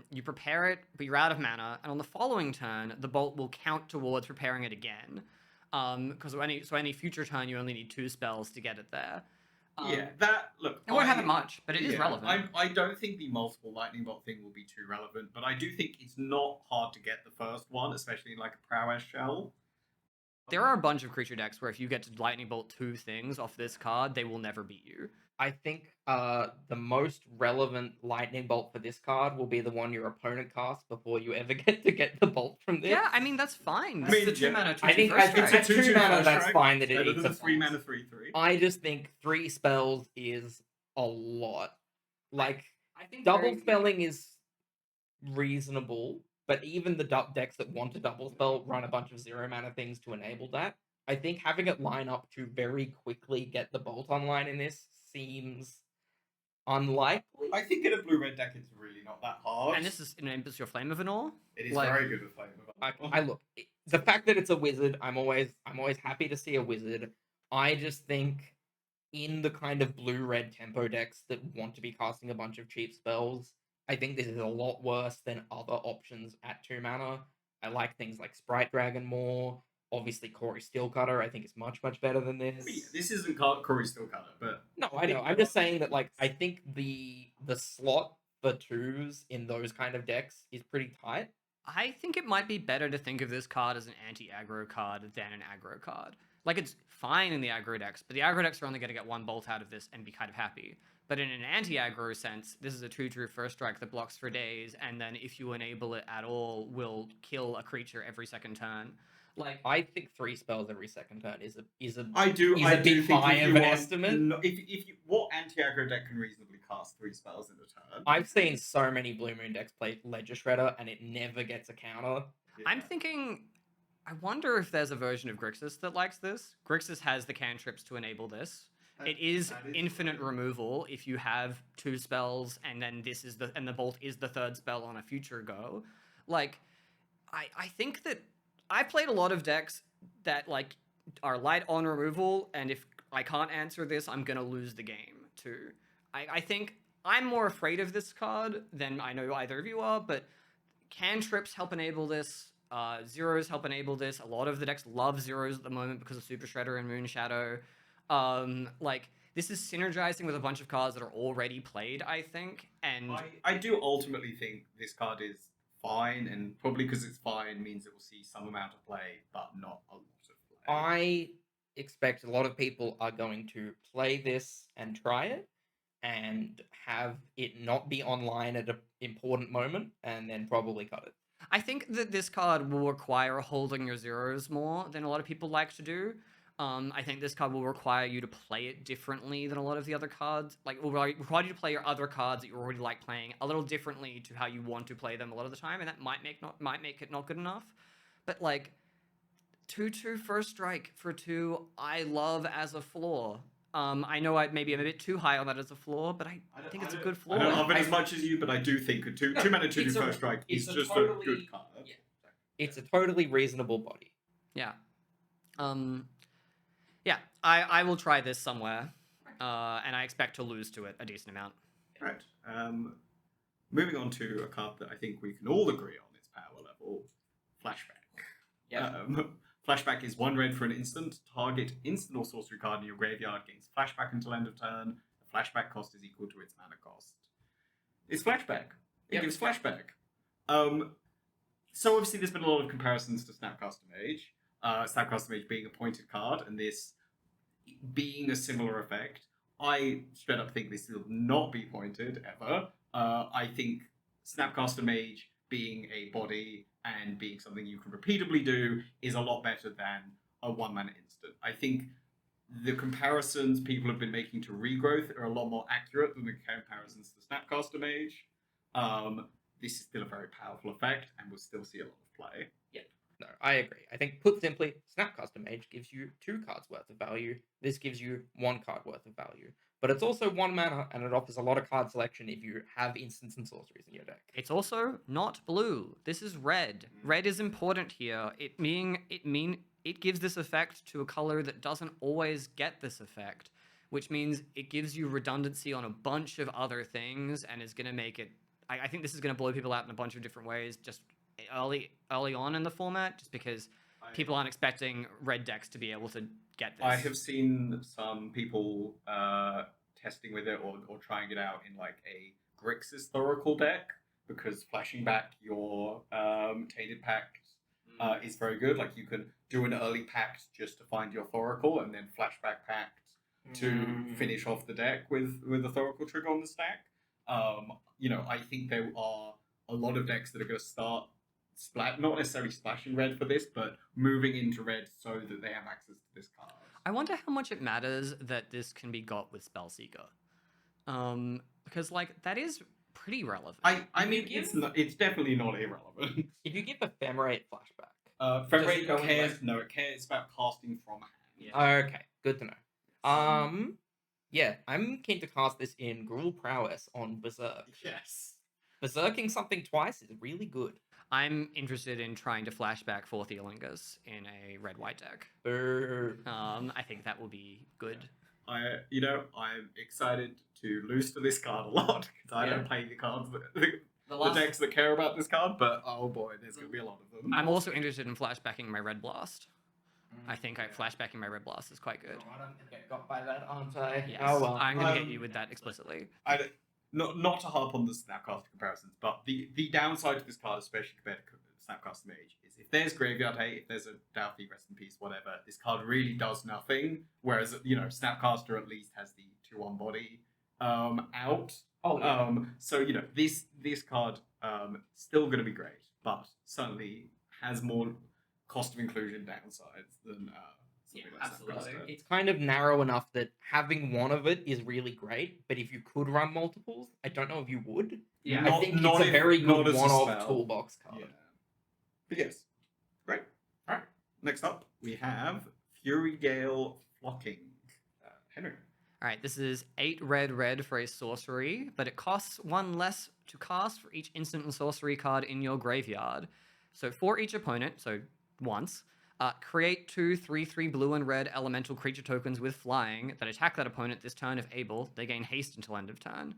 S3: you prepare it, but you're out of mana, and on the following turn, the bolt will count towards preparing it again. Because any future turn, you only need 2 spells to get it there.
S1: Look.
S3: It won't happen much, but it is relevant.
S1: I don't think the multiple lightning bolt thing will be too relevant, but I do think it's not hard to get the first one, especially in like a prowess shell.
S3: There are a bunch of creature decks where if you get to lightning bolt 2 things off this card, they will never beat you.
S2: I think the most relevant lightning bolt for this card will be the one your opponent casts before you ever get the bolt from this.
S3: Yeah, I mean that's fine.
S1: I mean,
S3: This is a 2
S1: yeah.
S3: mana 2
S2: I think
S3: first
S2: I think
S3: strike.
S1: It's a
S2: at 2
S1: 2/2
S2: mana
S1: first
S2: that's
S1: strike.
S2: fine that it
S1: Better
S2: eats
S1: than
S2: a
S1: the 3
S2: box.
S1: mana 3/3.
S2: I just think 3 spells is a lot. Like
S3: I think
S2: Double spelling is reasonable, but even the decks that want to double spell run a bunch of 0 mana things to enable that. I think having it line up to very quickly get the bolt online in this seems unlikely.
S1: I think in a blue-red deck, it's really not that hard.
S3: And this is enables your Flame of an All.
S1: It is
S3: like-
S1: very good with Flame of
S2: I look, the fact that it's a wizard, I'm always happy to see a wizard. I just think in the kind of blue-red tempo decks that want to be casting a bunch of cheap spells, I think this is a lot worse than other options at 2 mana. I like things like Sprite Dragon more. Obviously, Corey Steelcutter, I think is much better than this.
S1: Yeah, this isn't Corey Steelcutter, but
S2: No, I know. I'm just saying that, like, I think the slot for 2s in those kind of decks is pretty tight.
S3: I think it might be better to think of this card as an anti-aggro card than an aggro card. Like, it's fine in the aggro decks, but the aggro decks are only going to get one bolt out of this and be kind of happy. But in an anti-aggro sense, this is a 2/2 first strike that blocks for days, and then if you enable it at all, will kill a creature every second turn. Like,
S2: I think 3 spells every second turn is a
S1: I do.
S2: Is
S1: I
S2: a
S1: do
S2: bit
S1: think
S2: high
S1: if
S2: of
S1: you
S2: an
S1: want-
S2: estimate.
S1: No, if you, what anti-aggro deck can reasonably cast 3 spells in a turn?
S2: I've seen so many Blue Moon decks play Ledger Shredder, and it never gets a counter.
S1: Yeah.
S3: I'm thinking, I wonder if there's a version of Grixis that likes this. Grixis has the cantrips to enable this. It is
S1: That is
S3: infinite
S1: true.
S3: removal if you have 2 spells and then the bolt is the 3rd spell on a future go. Like, I think that I played a lot of decks that like are light on removal, and if I can't answer this, I'm gonna lose the game too. I think I'm more afraid of this card than I know either of you are, but cantrips help enable this. Zeros help enable this. A lot of the decks love zeros at the moment because of Super Shredder and Moon Shadow. Like, this is synergizing with a bunch of cards that are already played, I think. And
S1: I do ultimately think this card is fine, and probably because it's fine means it will see some amount of play, but not a lot of play.
S2: I expect a lot of people are going to play this and try it, and have it not be online at an important moment, and then probably cut it.
S3: I think that this card will require holding your zeros more than a lot of people like to do. I think this card will require you to play it differently than a lot of the other cards. Like, will require you to play your other cards that you already like playing a little differently to how you want to play them a lot of the time, and that might make it not good enough. But like, 2/2 first strike for 2, I love as a floor. I know I'm a bit too high on that as a floor, but I think it's a good floor.
S1: I don't love it as much as you, but I do think a 2 mana 2
S2: it's a-
S1: first strike is
S2: it's a
S1: just a
S2: totally-
S1: good card.
S2: yeah. It's a totally reasonable body.
S3: Yeah. Yeah, I will try this somewhere, and I expect to lose to it a decent amount.
S1: Right. Moving on to a card that I think we can all agree on its power level, Flashback.
S2: Yeah.
S1: Flashback is 1 red for an instant. Target instant or sorcery card in your graveyard gains flashback until end of turn. The flashback cost is equal to its mana cost. It's Flashback. It
S2: Yep.
S1: gives flashback. So obviously there's been a lot of comparisons to Snapcaster Mage. Snapcaster Mage being a pointed card, and this being a similar effect. I straight up think this will not be pointed ever. I think Snapcaster Mage being a body and being something you can repeatably do is a lot better than a 1 mana instant. I think the comparisons people have been making to Regrowth are a lot more accurate than the comparisons to Snapcaster Mage. This is still a very powerful effect, and we'll still see a lot of play.
S2: No, I agree. I think, put simply, Snapcaster Mage gives you 2 cards worth of value. This gives you 1 card worth of value. But it's also 1 mana, and it offers a lot of card selection if you have instants and sorceries in your deck.
S3: It's also not blue. This is red. Red is important here. It gives this effect to a color that doesn't always get this effect, which means it gives you redundancy on a bunch of other things and is going to make it. I think this is going to blow people out in a bunch of different ways, just early on in the format, just because people aren't expecting red decks to be able to get this.
S1: I have seen some people testing with it or trying it out in like a Grixis Thoracle deck, because flashing back your Tainted Pact is very good. Like, you can do an early pact just to find your Thoracle, and then flashback pact to finish off the deck with the Thoracle trigger on the stack. I think there are a lot of decks that are going to start not necessarily splashing red for this, but moving into red so that they have access to this card.
S3: I wonder how much it matters that this can be got with Spellseeker. Because, like, that is pretty relevant.
S1: I mean, it's definitely not irrelevant.
S2: If you give Ephemerate flashback.
S1: February
S2: it go in,
S1: cares.
S2: like-
S1: No, it cares. It's about casting from hand.
S3: Yeah.
S2: Okay, good to know. Yeah, I'm keen to cast this in Gruel Prowess on Berserk.
S1: Yes.
S2: Berserking something twice is really good.
S3: I'm interested in trying to flashback 4 Theolingus in a red-white deck. I think that will be good.
S1: I'm excited to lose to this card a lot because I don't play the cards the decks that care about this card. But oh boy, there's gonna be a lot of them.
S3: I'm also interested in flashbacking my Red Blast. I think flashbacking my Red Blast is quite good.
S2: God, I'm gonna get got by that, aren't I?
S3: Yes,
S2: Oh well.
S3: I'm gonna get you with that explicitly.
S1: Not to harp on the Snapcaster comparisons, but the downside to this card, especially compared to Snapcaster Mage, is if there's Graveyard Hate, if there's a Doughty, Rest in Peace, whatever, this card really does nothing. Whereas Snapcaster at least has the 2-1 body out.
S2: Oh yeah.
S1: So this card still going to be great, but certainly has more cost of inclusion downsides than something like Snapcaster.
S2: It's kind of narrow enough that having one of it is really great, but if you could run multiples, I don't know if you would.
S3: Yeah.
S2: I think it's a very good
S1: as a
S2: one-off
S1: spell.
S2: toolbox card.
S1: Yeah. But yes, great. All right. Next up, we have Fury Gale Flocking. Henry.
S3: All right, this is 8 red for a sorcery, but it costs 1 less to cast for each instant and sorcery card in your graveyard. So for each opponent, so once, create 2 3/3 blue and red elemental creature tokens with flying that attack that opponent this turn if able. They gain haste until end of turn.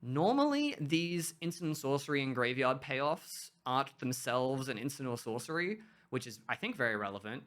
S3: Normally, these instant and sorcery and graveyard payoffs aren't themselves an instant or sorcery, which is, I think, very relevant.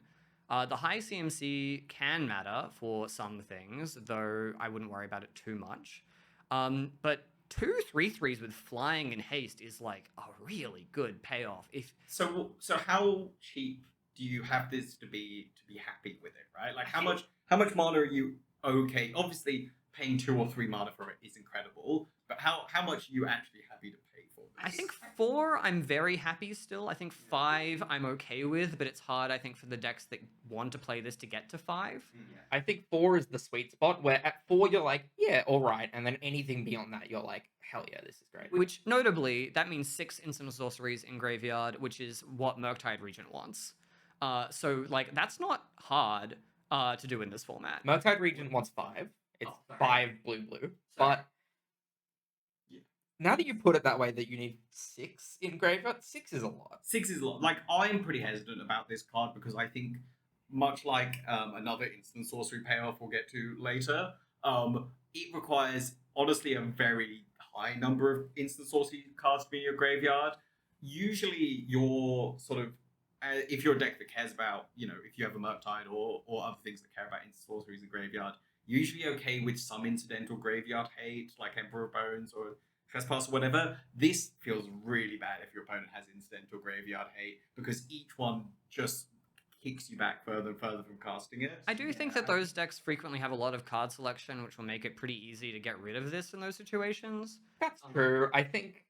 S3: The high CMC can matter for some things, though I wouldn't worry about it too much. But 2 3/3s with flying and haste is like a really good payoff.
S1: So how cheap do you have this to be happy with it, right? Like how much mana are you okay? Obviously, paying 2 or 3 mana for it is incredible, but how much are you actually happy to pay for this?
S3: I think 4, I'm very happy still. I think 5, I'm okay with, but it's hard, I think, for the decks that want to play this to get to 5.
S2: I think 4 is the sweet spot, where at 4 you're like, yeah, all right, and then anything beyond that you're like, hell yeah, this is great.
S3: Which, notably, that means 6 instant sorceries in graveyard, which is what Murktide Regent wants. So, like, that's not hard to do in this format.
S2: Murktide Regent wants 5. It's 5 blue. But now that you put it that way, that you need 6 in graveyard, 6 is a lot.
S1: 6 is a lot. Like, I'm pretty hesitant about this card because I think, much like another instant sorcery payoff we'll get to later, it requires, honestly, a very high number of instant sorcery cards to be in your graveyard. Usually, you're sort of, if you're a deck that cares about, if you have a Murktide or other things that care about instant sorceries in graveyard, you're usually okay with some incidental graveyard hate, like Emperor of Bones or Trespass or whatever. This feels really bad if your opponent has incidental graveyard hate, because each one just kicks you back further and further from casting it.
S3: I do think that those decks frequently have a lot of card selection, which will make it pretty easy to get rid of this in those situations.
S2: That's true. I think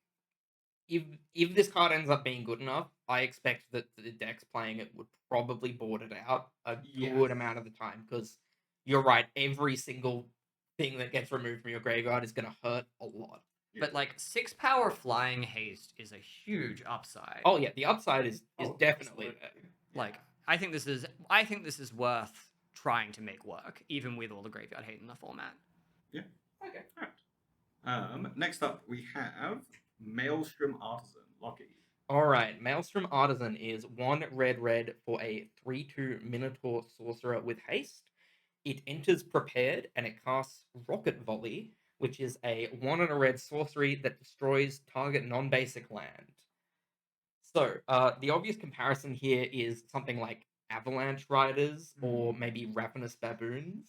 S2: if this card ends up being good enough, I expect that the decks playing it would probably board it out a good amount of the time, because you're right, every single thing that gets removed from your graveyard is going to hurt a lot.
S3: But like 6 power flying haste is a huge upside.
S2: Oh yeah, the upside is definitely there.
S3: Like I think this is worth trying to make work, even with all the graveyard hate in the format.
S1: Yeah. Okay. All right. Next up we have Maelstrom Artisan, Lockie.
S2: All right, Maelstrom Artisan is 1 red for a 3/2 Minotaur sorcerer with haste. It enters prepared and it casts Rocket Volley, which is a 1 and a red sorcery that destroys target non-basic land. So, the obvious comparison here is something like Avalanche Riders or maybe Ravenous Baboons.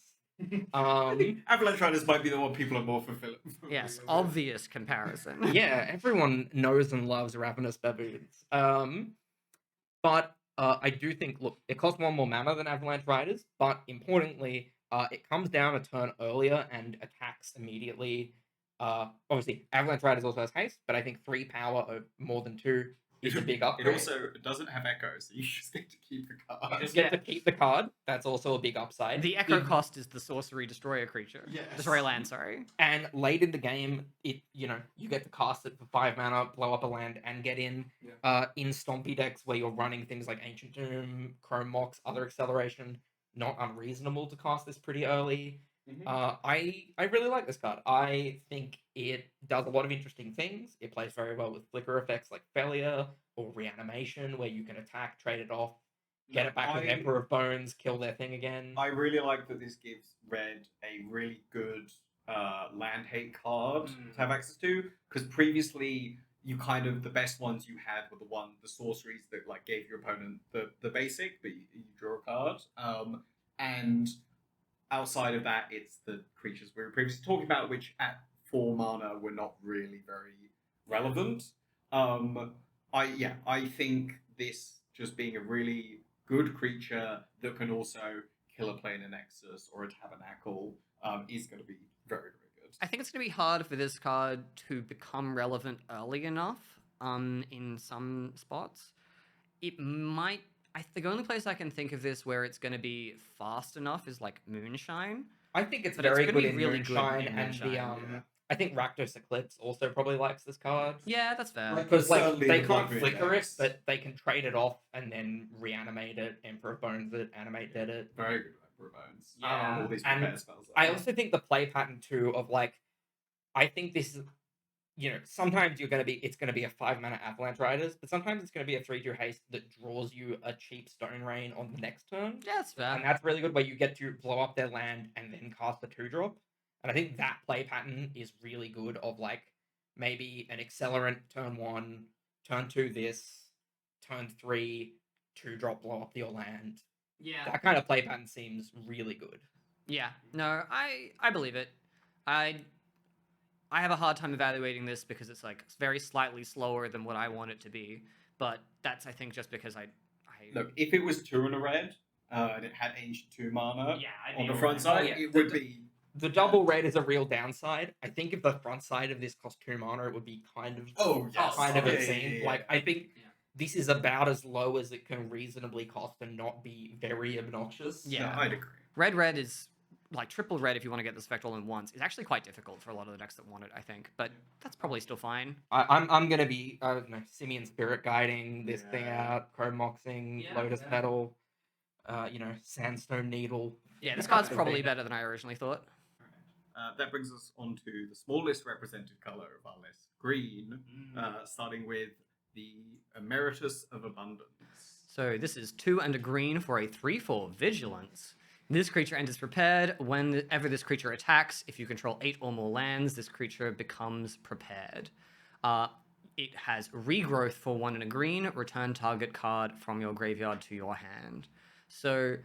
S1: I think Avalanche Riders might be the one people are more fulfilling.
S3: Yes, obvious comparison.
S2: Yeah, everyone knows and loves Ravenous Baboons. But I do think, look, it costs 1 more mana than Avalanche Riders, but importantly, it comes down a turn earlier and attacks immediately. Obviously, Avalanche Riders also has haste, but I think 3 power of more than 2 is a big
S1: It
S2: upgrade.
S1: also doesn't have echo, so you just get to keep the
S2: You
S1: card.
S2: just get to keep the card. That's also a big upside.
S3: The echo
S2: If-
S3: cost is the sorcery destroyer creature.
S1: Yes.
S3: Destroy land, sorry.
S2: And late in the game, you get to cast it for 5 mana, blow up a land, and get in. In Stompy decks where you're running things like Ancient Doom, Chrome Mox, other acceleration, not unreasonable to cast this pretty early.
S1: Mhm.
S2: I really like this card. I think it does a lot of interesting things. It plays very well with flicker effects like Failure or Reanimation, where you can attack, trade it off, get it back with Emperor of Bones, kill their thing again.
S1: I really like that this gives red a really good land hate card to have access to, because previously you kind of the best ones you had were the sorceries that like gave your opponent the basic, but you draw a card. And outside of that, it's the creatures we were previously talking about, which at 4 mana were not really very relevant. I think this just being a really good creature that can also kill a Planar Nexus or a Tabernacle is going to be very, very good.
S3: I think it's going to be hard for this card to become relevant early enough in some spots. It might... the only place I can think of this where it's going to be fast enough is like Moonshine.
S2: I think it's
S3: But it's
S2: very
S3: gonna
S2: good
S3: be
S2: in
S3: really good
S2: Moonshine,
S3: in
S2: and
S3: Moonshine,
S1: yeah.
S2: I think Rakdos Eclipse also probably likes this card.
S3: Yeah, that's fair.
S1: Like-
S2: Because
S1: Certainly
S2: they
S1: the
S2: can't
S1: Blood
S2: flicker it,
S1: Index.
S2: but they can trade it off and then reanimate it, Emperor of Bones it, animate dead it.
S1: Very good Emperor Bones.
S2: Yeah,
S1: All these
S2: and
S1: repair spells.
S2: I also think the play pattern too of like, I think this is, sometimes it's gonna be a 5 mana Avalanche Riders, but sometimes it's gonna be a 3/2 haste that draws you a cheap Stone Rain on the next turn,
S3: Yeah, that's fair.
S2: and that's really good where you get to blow up their land and then cast a 2-drop. And I think that play pattern is really good of like maybe an Accelerant turn 1, turn 2 this, turn 3, 2-drop blow up your land.
S3: Yeah.
S2: That kind of play pattern seems really good.
S3: Yeah. No, I believe it. I have a hard time evaluating this because it's like very slightly slower than what I want it to be. But that's, I think, just because I
S1: Look, if it was 2 and a red and it had Ancient 2 mana
S3: Yeah, I'd
S1: on
S3: be
S1: the front
S3: alright.
S1: side,
S2: Oh, yeah.
S1: it would be.
S2: The double red is a real downside. I think if the front side of this cost 2 mana, it would be kind of
S1: Yes.
S2: kind of
S1: Yeah,
S2: insane.
S1: yeah.
S2: Like I think
S3: Yeah.
S2: this is about as low as it can reasonably cost and not be very obnoxious.
S3: Yeah.
S1: No, I'd agree.
S3: red is like triple red if you want to get the spec all in once. Is actually quite difficult for a lot of the decks that want it, I think. But that's probably still fine.
S2: I'm gonna be Simian Spirit Guiding this thing
S1: Yeah.
S2: out, Chrome Moxing,
S3: Yeah,
S2: Lotus
S3: yeah.
S2: Petal, Sandstone Needle.
S3: Yeah, this
S2: That
S3: card's
S2: kind of
S3: probably
S2: thing.
S3: better than I originally thought.
S1: That brings us on to the smallest represented color of our list, green, starting with the Emeritus of Abundance.
S3: So this is 2 and a green for a 3/4 Vigilance. This creature enters prepared. Whenever this creature attacks, if you control 8 or more lands, this creature becomes prepared. It has regrowth for 1 and a green. Return target card from your graveyard to your hand. So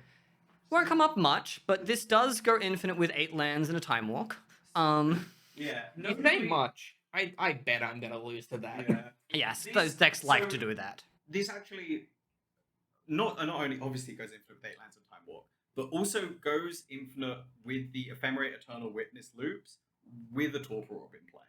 S3: won't come up much, but this does go infinite with 8 lands and a Time Walk.
S1: Yeah.
S2: It ain't much. I bet I'm gonna lose to that.
S1: Yeah.
S3: Yes,
S1: This-
S3: those decks like
S1: so-
S3: to do that.
S1: This actually not only obviously goes infinite with 8 lands and Time Walk, but also goes infinite with the Ephemerate Eternal Witness loops with a Torpor Orb in play.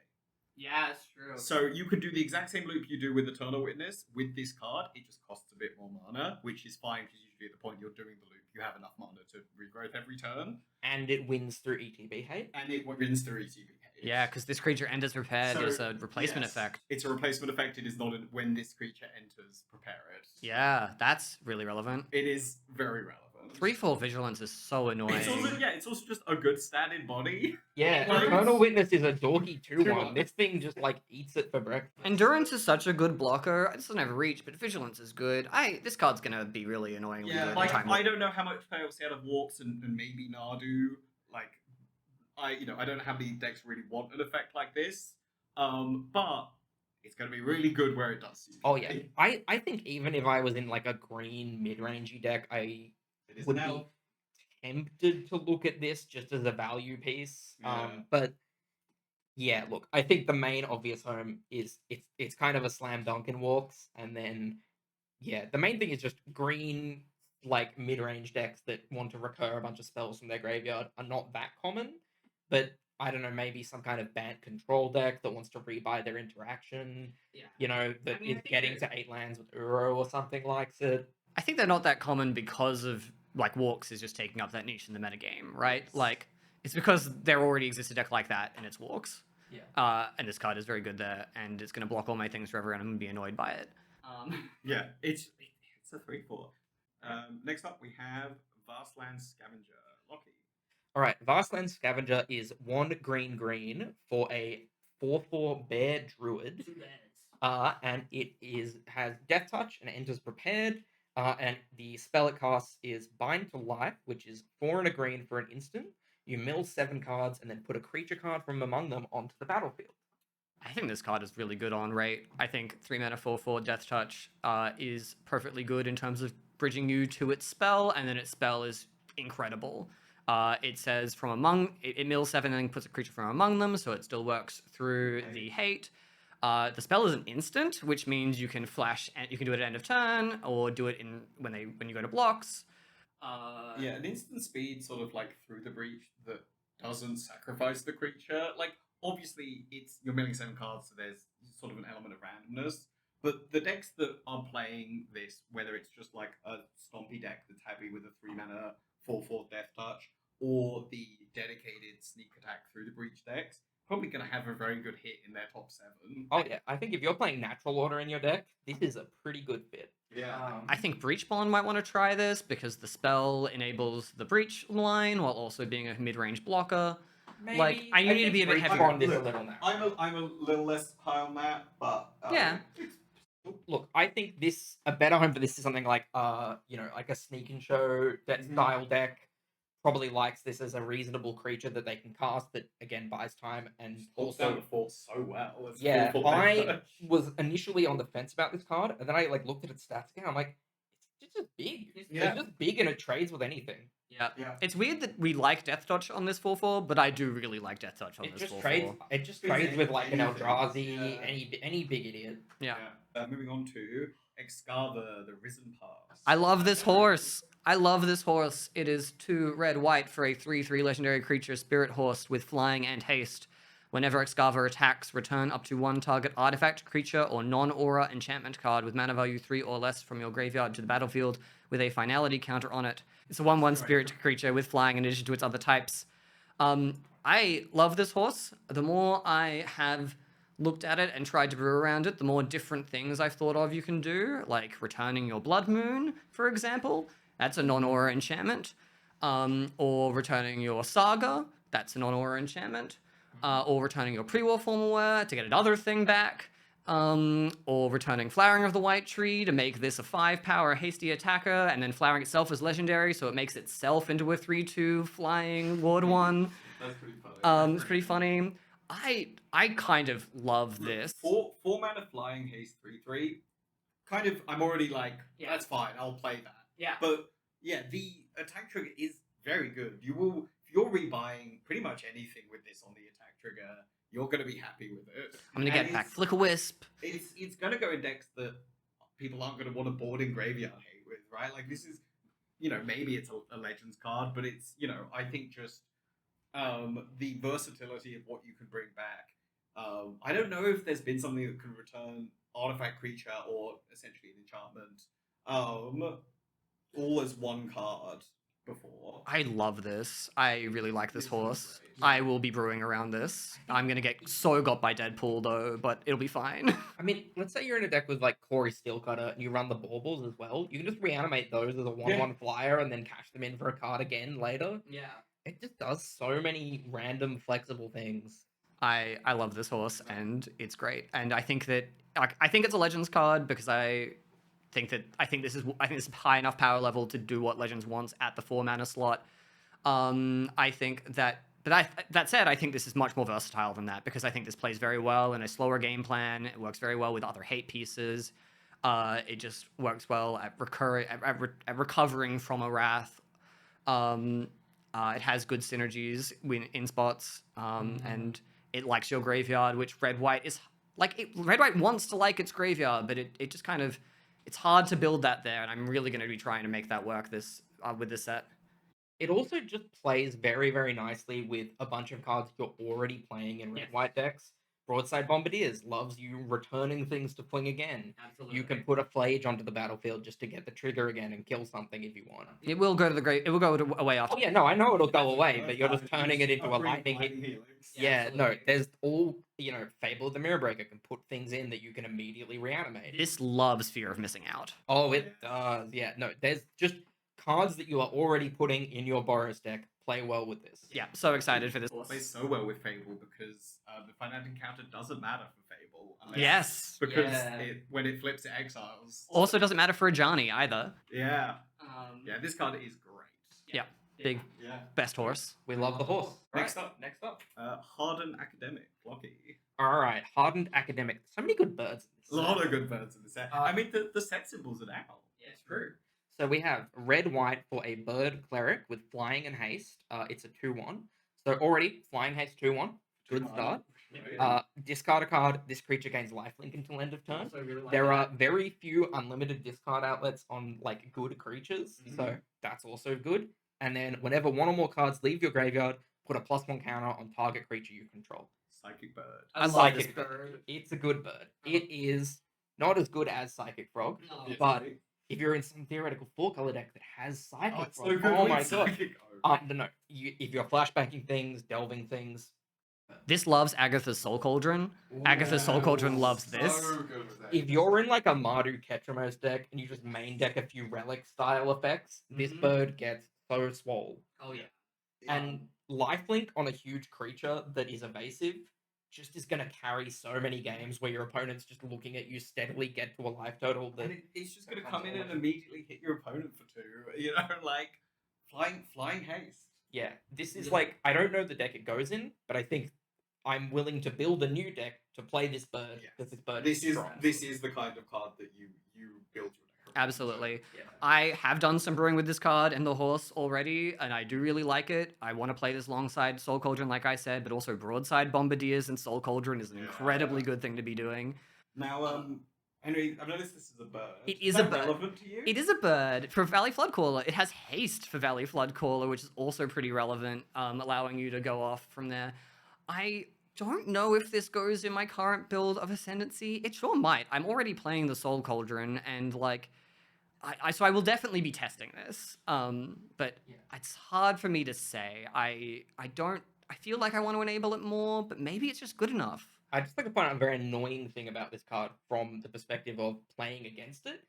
S3: Yeah, it's true.
S1: So you could do the exact same loop you do with Eternal Witness with this card. It just costs a bit more mana, which is fine because usually at the point you're doing the loop, you have enough mana to regrowth every turn,
S2: And it wins through ETB hate.
S1: and it wins through ETB.
S3: Yeah, because this creature enters prepared
S1: So,
S3: is a replacement
S1: yes,
S3: effect.
S1: It's a replacement effect. It is not when this creature enters, prepare it.
S3: Yeah, that's really relevant.
S1: It is very relevant.
S3: 3/4 Vigilance is so annoying.
S1: It's also just a good stat in body.
S2: Yeah,
S1: Like-
S2: Eternal Witness is a dorky 2/1.
S1: 2/1.
S2: This thing just like eats it for breakfast.
S3: Endurance is such a good blocker. It doesn't have reach, but Vigilance is good. This card's gonna be really annoying.
S1: Yeah,
S3: good
S1: like
S3: in Time
S1: I
S3: Walk.
S1: don't know how much playoffs out of Walks and maybe Nardu. Like, I don't know how many decks really want an effect like this. But it's going to be really good where it does.
S2: Oh yeah, I think even if I was in like a green mid-rangey deck, I
S1: It is
S2: would
S1: now.
S2: be tempted to look at this just as a value piece.
S1: Yeah.
S2: But yeah, look, I think the main obvious home is it's kind of a slam dunk in Walks, and then yeah, the main thing is just green like mid-range decks that want to recur a bunch of spells from their graveyard are not that common, but I don't know, maybe some kind of banned control deck that wants to rebuy their interaction,
S3: Yeah.
S2: that
S3: mean, I
S2: is
S3: think
S2: getting
S3: that-
S2: to 8 lands with Uro or something likes it.
S3: I think they're not that common because of like Walks is just taking up that niche in the metagame, right?
S2: Yes.
S3: Like it's because there already exists a deck like that and it's Walks.
S2: Yeah.
S3: And this card is very good there, and it's going to block all my things forever, and I'm going to be annoyed by it.
S1: Yeah, it's a 3/4. Next up, we have Vastland Scavenger. Lockie.
S2: All right, Vastland Scavenger is 1 green for a 4/4 bear druid. And it has Death Touch and enters prepared. And the spell it casts is Bind to Life, which is 4 and a green for an instant. You mill 7 cards and then put a creature card from among them onto the battlefield.
S3: I think this card is really good on rate. I think 3 mana 4/4 Death Touch is perfectly good in terms of bridging you to its spell, and then its spell is incredible. It says from among it mills 7 and then puts a creature from among them, so it still works through the hate. The spell is an instant, which means you can flash and you can do it at end of turn or do it when you go to blocks.
S1: Yeah, an instant speed sort of like through the breach that doesn't sacrifice the creature. Like, obviously, you're milling 7 cards, so there's sort of an element of randomness. But the decks that are playing this, whether it's just like a stompy deck that's happy with a 3 mana 4/4 Death Touch, or the dedicated sneak attack through the breach decks, probably going to have a very good hit in their top 7.
S2: Oh yeah, I think if you're playing Natural Order in your deck, this is a pretty good fit.
S1: Yeah.
S3: I think Breach Bond might want to try this because the spell enables the Breach line while also being a mid-range blocker. Like, I need to be a bit heavier
S2: on this
S1: Look,
S2: a little now.
S1: I'm a little less high on that, but
S3: Yeah.
S2: Look, I think a better home for this is something like like a Sneak and Show that
S1: Mhm.
S2: style deck. Probably likes this as a reasonable creature that they can cast that again buys time and
S1: holds down
S2: also
S1: the fort so well. It's
S2: yeah.
S1: full Death
S2: I
S1: Touch.
S2: was initially on the fence about this card, and then I looked at its stats again. I'm like, it's just big.
S1: Yeah.
S2: It's just big and it trades with anything.
S3: Yeah.
S1: Yeah.
S3: It's weird that we like Death Touch on this 4/4, but I do really like Death Touch on
S2: It
S3: this
S2: just
S3: 4/4.
S2: trades. It just
S1: It's
S2: trades with like an
S1: anything,
S2: Eldrazi,
S1: yeah.
S2: any big idiot.
S3: Yeah.
S1: Moving on to Excava, the Risen Pass.
S3: I love this horse. I love this horse. It is 2 red-white for a 3/3 legendary creature, Spirit Horse, with flying and haste. Whenever Excava attacks, return up to 1 target artifact, creature, or non-aura enchantment card with mana value 3 or less from your graveyard to the battlefield with a finality counter on it. It's a 1/1 spirit creature with flying in addition to its other types. I love this horse. The more I have looked at it and tried to brew around it, the more different things I've thought of you can do, like returning your Blood Moon, for example. That's a non-aura enchantment. Or returning your Saga. That's a non-aura enchantment. Or returning your pre-war formal wear to get another thing back. Or returning Flowering of the White Tree to make this a 5-power hasty attacker, and then Flowering itself is legendary, so it makes itself into a 3/2 flying Ward 1.
S1: That's pretty funny.
S3: It's pretty funny. I kind of love this.
S1: 4 mana flying haste 3/3. Kind of, I'm already like,
S3: Yeah.
S1: that's fine, I'll play that.
S3: Yeah.
S1: But yeah, the attack trigger is very good. If you're rebuying pretty much anything with this on the attack trigger, you're going to be happy with it.
S3: I'm gonna
S1: And
S3: get back
S1: it's-
S3: Flicker Wisp.
S1: It's going to go in decks that people aren't going to want to board in graveyard hate with, right? Like, this is, maybe it's a Legends card, but it's, I think just the versatility of what you can bring back. I don't know if there's been something that can return artifact creature or essentially an enchantment all as 1 card before.
S3: I love this. I really like this
S1: This is
S3: horse.
S1: great.
S3: I will be brewing around this. I'm gonna get so got by Deadpool though, but it'll be fine.
S2: I mean, let's say you're in a deck with like Corey Steelcutter and you run the baubles as well. You can just reanimate those as a 1/1 flyer and then cash them in for a card again later.
S3: Yeah.
S2: It just does so many random flexible things.
S3: I love this horse and it's great. And I think that I think it's a Legends card because I think this is high enough power level to do what Legends wants at the 4 mana slot. I think that that said, I think this is much more versatile than that because I think this plays very well in a slower game plan. It works very well with other hate pieces. It just works well at recovering from a wrath. It has good synergies in spots, and it likes your graveyard, which red-white is like. Red-white wants to like its graveyard, but it just kind of it's hard to build that there, and I'm really going to be trying to make that work with this set.
S2: It also just plays very, very nicely with a bunch of cards you're already playing in red-white decks. Broadside Bombardiers loves you returning things to fling again.
S3: Absolutely.
S2: You can put a Flage onto the battlefield just to get the trigger again and kill something if you want.
S3: It will go to the great. It will go away after.
S2: Oh yeah, no, I know it'll go away,
S1: That's
S2: but you're just
S1: fine.
S2: turning it into a
S1: Upgrade
S2: lightning hit.
S1: helix.
S2: Yeah, no,
S3: absolutely.
S2: there's all, Fable of the Mirror Breaker can put things in that you can immediately reanimate.
S3: This loves fear of missing out.
S2: Oh, it does. Yeah, no, there's just cards that you are already putting in your Boros deck play well with this.
S3: Yeah, so excited for this.
S1: It plays so well with Fable because the finite encounter doesn't matter for Fable. unless-
S3: Yes.
S1: Because
S2: Yeah.
S1: when it flips, it exiles.
S3: Also, doesn't matter for a Johnny either.
S1: Yeah. Yeah, this card is great.
S3: Yeah. Big
S1: Yeah.
S3: best horse.
S2: We love the horse.
S1: Next
S2: Right,
S1: up.
S2: Next up.
S1: Hardened Academic, Flocky.
S2: All right, Hardened Academic. So many good birds in this
S1: A lot
S2: set.
S1: of good birds in the set. I mean, the set symbols are out.
S2: Yeah, it's true. So we have red-white for a bird cleric with flying and haste. It's a 2/1. So already flying haste 2/1. Good start. Discard a card. This creature gains lifelink until end of turn. There are very few unlimited discard outlets on like good creatures, so that's also good. And then whenever one or more cards leave your graveyard, put a +1 counter on target creature you control.
S1: Psychic Bird.
S3: I love
S2: Psychic
S3: this bird.
S2: It's a good bird. It is not as good as Psychic Frog,
S3: No.
S2: but if you're in some theoretical 4-color deck that has Psychic
S1: Oh, it's
S2: Frog,
S1: so good.
S2: oh
S1: with
S2: my god.
S1: Psychic.
S2: No. If you're flashbacking things, delving things,
S3: This loves Agatha's Soul Cauldron. Agatha's Soul Cauldron loves this.
S1: So good with that.
S2: if you're in like a Mardu Ketramos deck and you just main deck a few relic style effects, this
S3: Mhm.
S2: bird gets so swole.
S3: Oh yeah.
S2: And lifelink on a huge creature that is evasive just is going to carry so many games where your opponent's just looking at you steadily get to a life total that
S1: And it's just going to come in and immediately hit your opponent for 2. You know, like flying haste.
S2: yeah, this is like I don't know the deck it goes in, but I think I'm willing to build a new deck to play this bird
S1: Yes.
S2: because this bird
S1: This is
S2: strong.
S1: the kind of card that you build your deck around.
S3: Absolutely.
S2: Yeah.
S3: I have done some brewing with this card and the horse already, and I do really like it. I want to play this alongside Soul Cauldron, like I said, but also Broadside Bombardiers and Soul Cauldron is an incredibly good thing to be doing.
S1: Now, Henry, I've noticed this is a bird.
S3: It is
S1: that
S3: a bird.
S1: relevant to you?
S3: It is a bird. For Valley Floodcaller, it has haste for Valley Floodcaller, which is also pretty relevant, allowing you to go off from there. I don't know if this goes in my current build of Ascendancy. It sure might. I'm already playing the Soul Cauldron, and like, so I will definitely be testing this. But
S2: Yeah.
S3: it's hard for me to say. I feel like I want to enable it more, but maybe it's just good enough.
S2: I just like to point out a very annoying thing about this card from the perspective of playing against it.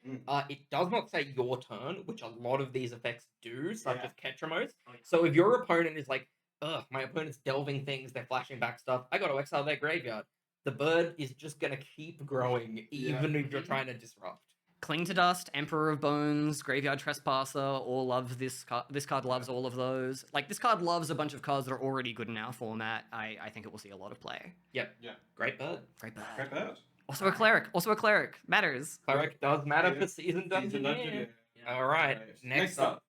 S2: It does not say your turn, which a lot of these effects do, such
S1: Yeah.
S2: as Ketramos. So if your opponent is like, ugh, my opponent's delving things, they're flashing back stuff, I got to exile their graveyard. The bird is just going to keep growing, even if you're
S3: Mhm.
S2: trying to disrupt.
S3: Cling to Dust, Emperor of Bones, Graveyard Trespasser, all love this card. This card loves all of those. Like, this card loves a bunch of cards that are already good in our format. I think it will see a lot of play.
S2: Yep.
S1: Yeah.
S2: Great bird.
S3: Great bird.
S1: Great bird.
S3: Also a cleric. Also a cleric. Matters.
S2: Cleric does matter
S1: Yeah.
S2: for Seasoned
S1: Seasoned
S2: Dungeoneer.
S1: Dungeoneer.
S2: All right.
S1: Right.
S2: Next up.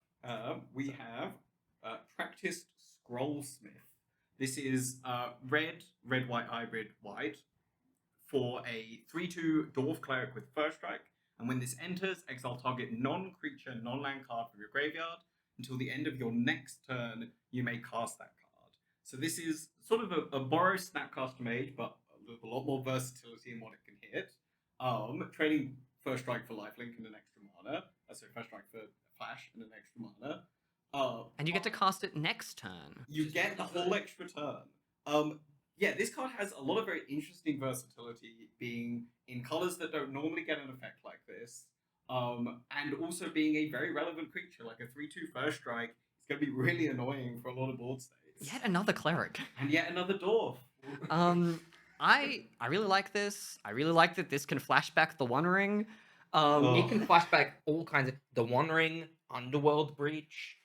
S1: We have Practiced Scrollsmith. This is red, white hybrid, white for a 3/2 Dwarf Cleric with First Strike. And when this enters, exile target non-creature, non-land card from your graveyard. Until the end of your next turn, you may cast that card. So this is sort of a borrow Snapcaster Mage, but with a lot more versatility in what it can hit. Trading First Strike for lifelink and an extra mana. Sorry, First Strike for flash and an extra mana.
S3: And you get to cast it next turn.
S1: You get the whole extra turn. Yeah, this card has a lot of very interesting versatility, being in colors that don't normally get an effect like this, and also being a very relevant creature, like a 3/2 First Strike. It's going to be really annoying for a lot of board states.
S3: Yet another cleric.
S1: And yet another dwarf.
S3: I really like this. I really like that this can flashback the One Ring.
S2: It can flashback all kinds of the One Ring, Underworld Breach,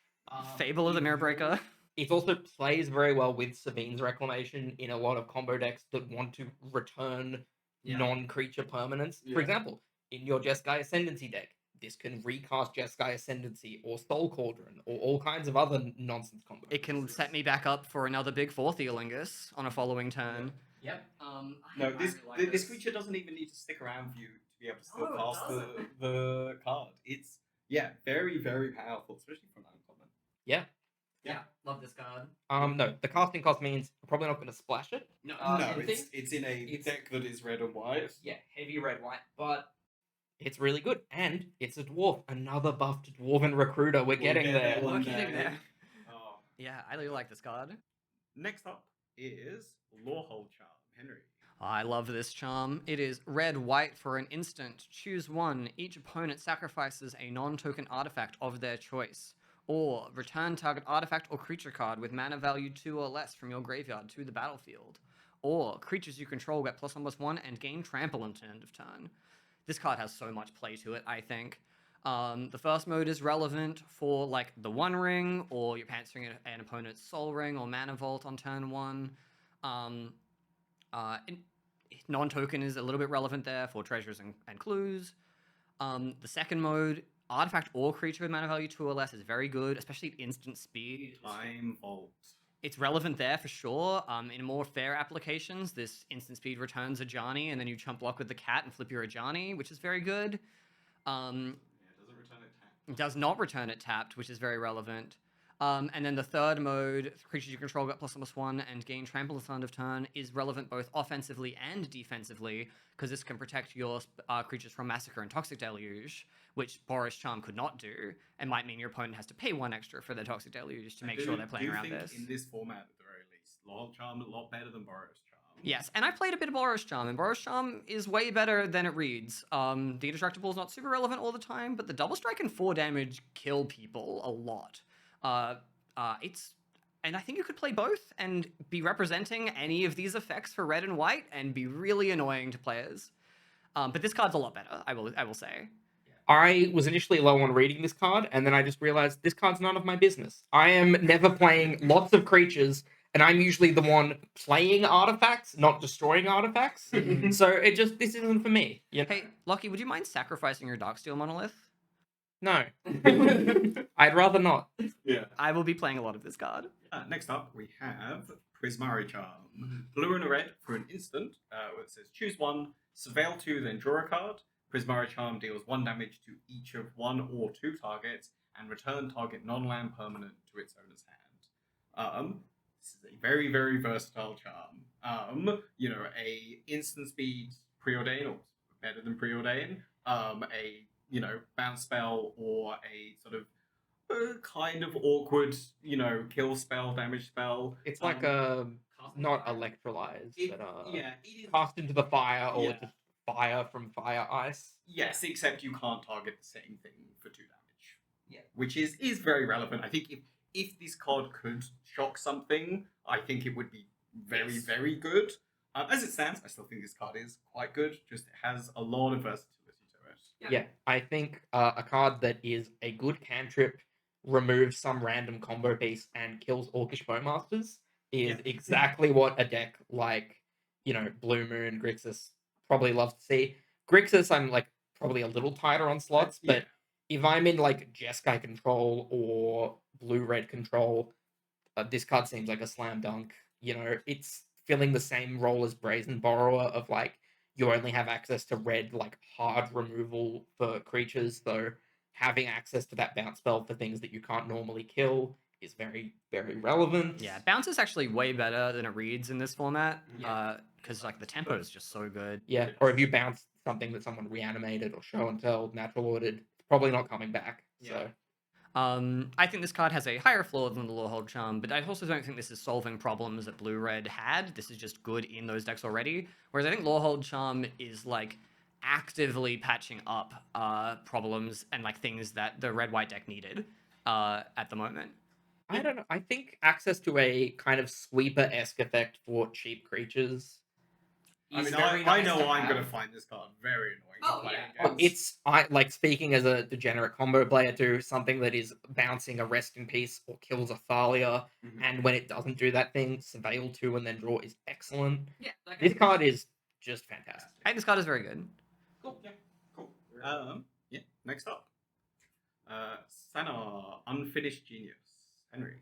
S3: Fable of the Mirror Breaker.
S2: It also plays very well with Sabine's Reclamation in a lot of combo decks that want to return non-creature permanents. For
S1: Yeah.
S2: example, in your Jeskai Ascendancy deck, this can recast Jeskai Ascendancy or Soul Cauldron or all kinds of other nonsense combos.
S3: It can set me back up for another big 4th Eolingus on a following turn.
S2: Yep.
S1: No, this creature doesn't even need to stick around for you to be able to still
S3: Oh, it
S1: cast the card. It's very, very powerful, especially from uncommon.
S2: Yeah.
S3: Yeah, love this card.
S2: No, the casting cost means I'm probably not going to splash it.
S3: No,
S1: no,
S2: in things.
S1: it's in a
S2: It's-
S1: deck that is red and white.
S2: Yeah, heavy red white, but it's really good, and it's a dwarf. Another buffed dwarven recruiter. We're
S1: We'll
S2: getting
S1: get
S2: there.
S1: there one
S3: We're getting
S1: day.
S3: there.
S1: Oh.
S3: Yeah, I really like this card.
S1: Next up is Lawhold Charm, Henry.
S3: I love this charm. It is red white for an instant. Choose one. Each opponent sacrifices a non-token artifact of their choice. Or return target artifact or creature card with mana value 2 or less from your graveyard to the battlefield. Or creatures you control get +1/+1 and gain trample until end of turn. This card has so much play to it, I think. The first mode is relevant for like the One Ring, or you're pantsering an opponent's Soul Ring or Mana Vault on turn 1. Non-token is a little bit relevant there for treasures and clues. The second mode, artifact or creature with mana value 2 or less, is very good, especially at instant speed.
S1: Time Vault.
S3: It's relevant there for sure. In more fair applications, this instant speed returns a Ajani, and then you chump block with the cat and flip your Ajani, which is very good.
S1: Yeah, it doesn't return it tapped.
S3: It does not return it tapped, which is very relevant. And then the third mode, creatures you control get +1/+1 and gain trample at the end of turn, is relevant both offensively and defensively, because this can protect your creatures from Massacre and Toxic Deluge, which Boros Charm could not do, and might mean your opponent has to pay 1 extra for their Toxic Deluge to make sure they're playing around this.
S1: In this format, at the very least, Lawhold Charm a lot better than Boros Charm.
S3: Yes, and I played a bit of Boros Charm, and Boros Charm is way better than it reads. The Indestructible is not super relevant all the time, but the double strike and 4 damage kill people a lot. And I think you could play both and be representing any of these effects for red and white and be really annoying to players. But this card's a lot better, I will say.
S2: I was initially low on reading this card, and then I just realized this card's none of my business. I am never playing lots of creatures, and I'm usually the one playing artifacts, not destroying artifacts. So this isn't for me. You know?
S3: Hey, Lockie, would you mind sacrificing your Darksteel Monolith?
S2: No. I'd rather not.
S1: Yeah.
S3: I will be playing a lot of this card.
S1: Next up, we have Prismari Charm. Blue and a red for an instant, where it says choose one, surveil 2, then draw a card. Prismari Charm deals 1 damage to each of 1 or 2 targets, and return target non-land permanent to its owner's hand. This is a very, very versatile charm. A instant speed preordain, or better than preordain, bounce spell, or a sort of kind of awkward, kill spell, damage spell.
S2: It's like not electrolyzed, but
S1: it is.
S2: cast into the fire, or
S1: Yeah.
S2: just fire from fire ice.
S1: Yes, except you can't target the same thing for 2 damage.
S2: Yeah.
S1: Which is very relevant. I think if this card could shock something, I think it would be very,
S2: Yes.
S1: very good. As it stands, I still think this card is quite good. Just it has a lot of versatility to it.
S2: Yeah, I think a card that is a good cantrip, removes some random combo piece, and kills Orcish Bowmasters is
S1: Yeah.
S2: exactly what a deck like, Blue Moon, Grixis probably loves to see. Grixis, I'm like probably a little tighter on slots, but if I'm in like Jeskai control or blue-red control, this card seems like a slam dunk. It's filling the same role as Brazen Borrower of like, you only have access to red, like hard removal for creatures, though having access to that bounce spell for things that you can't normally kill is very, very relevant.
S3: Yeah, bounce is actually way better than it reads in this format.
S2: Yeah.
S3: Because like the tempo is just so good.
S2: Yeah, or if you bounce something that someone reanimated or show and tell, natural ordered, it's probably not coming back. So
S3: I think this card has a higher floor than the Lawhold Charm, but I also don't think this is solving problems that Blue-Red had. This is just good in those decks already. Whereas I think Lawhold Charm is like actively patching up problems and like things that the red-white deck needed at the moment.
S2: I don't know. I think access to a kind of sweeper-esque effect for cheap creatures.
S1: I
S2: is
S1: mean,
S2: very
S1: I
S2: nice
S1: know
S2: to
S1: I'm
S2: have.
S1: going to find this card very annoying to
S3: Oh,
S1: play
S3: yeah.
S1: against.
S2: I like speaking as a degenerate combo player too. Something that is bouncing a rest in peace or kills a Thalia,
S1: Mhm.
S2: and when it doesn't do that thing, surveil 2 and then draw is excellent.
S3: Yeah,
S2: This card is just fantastic.
S3: I think this card is very good.
S1: Cool. Yeah. Cool. Next up, Sanar, Unfinished Genius, Henry.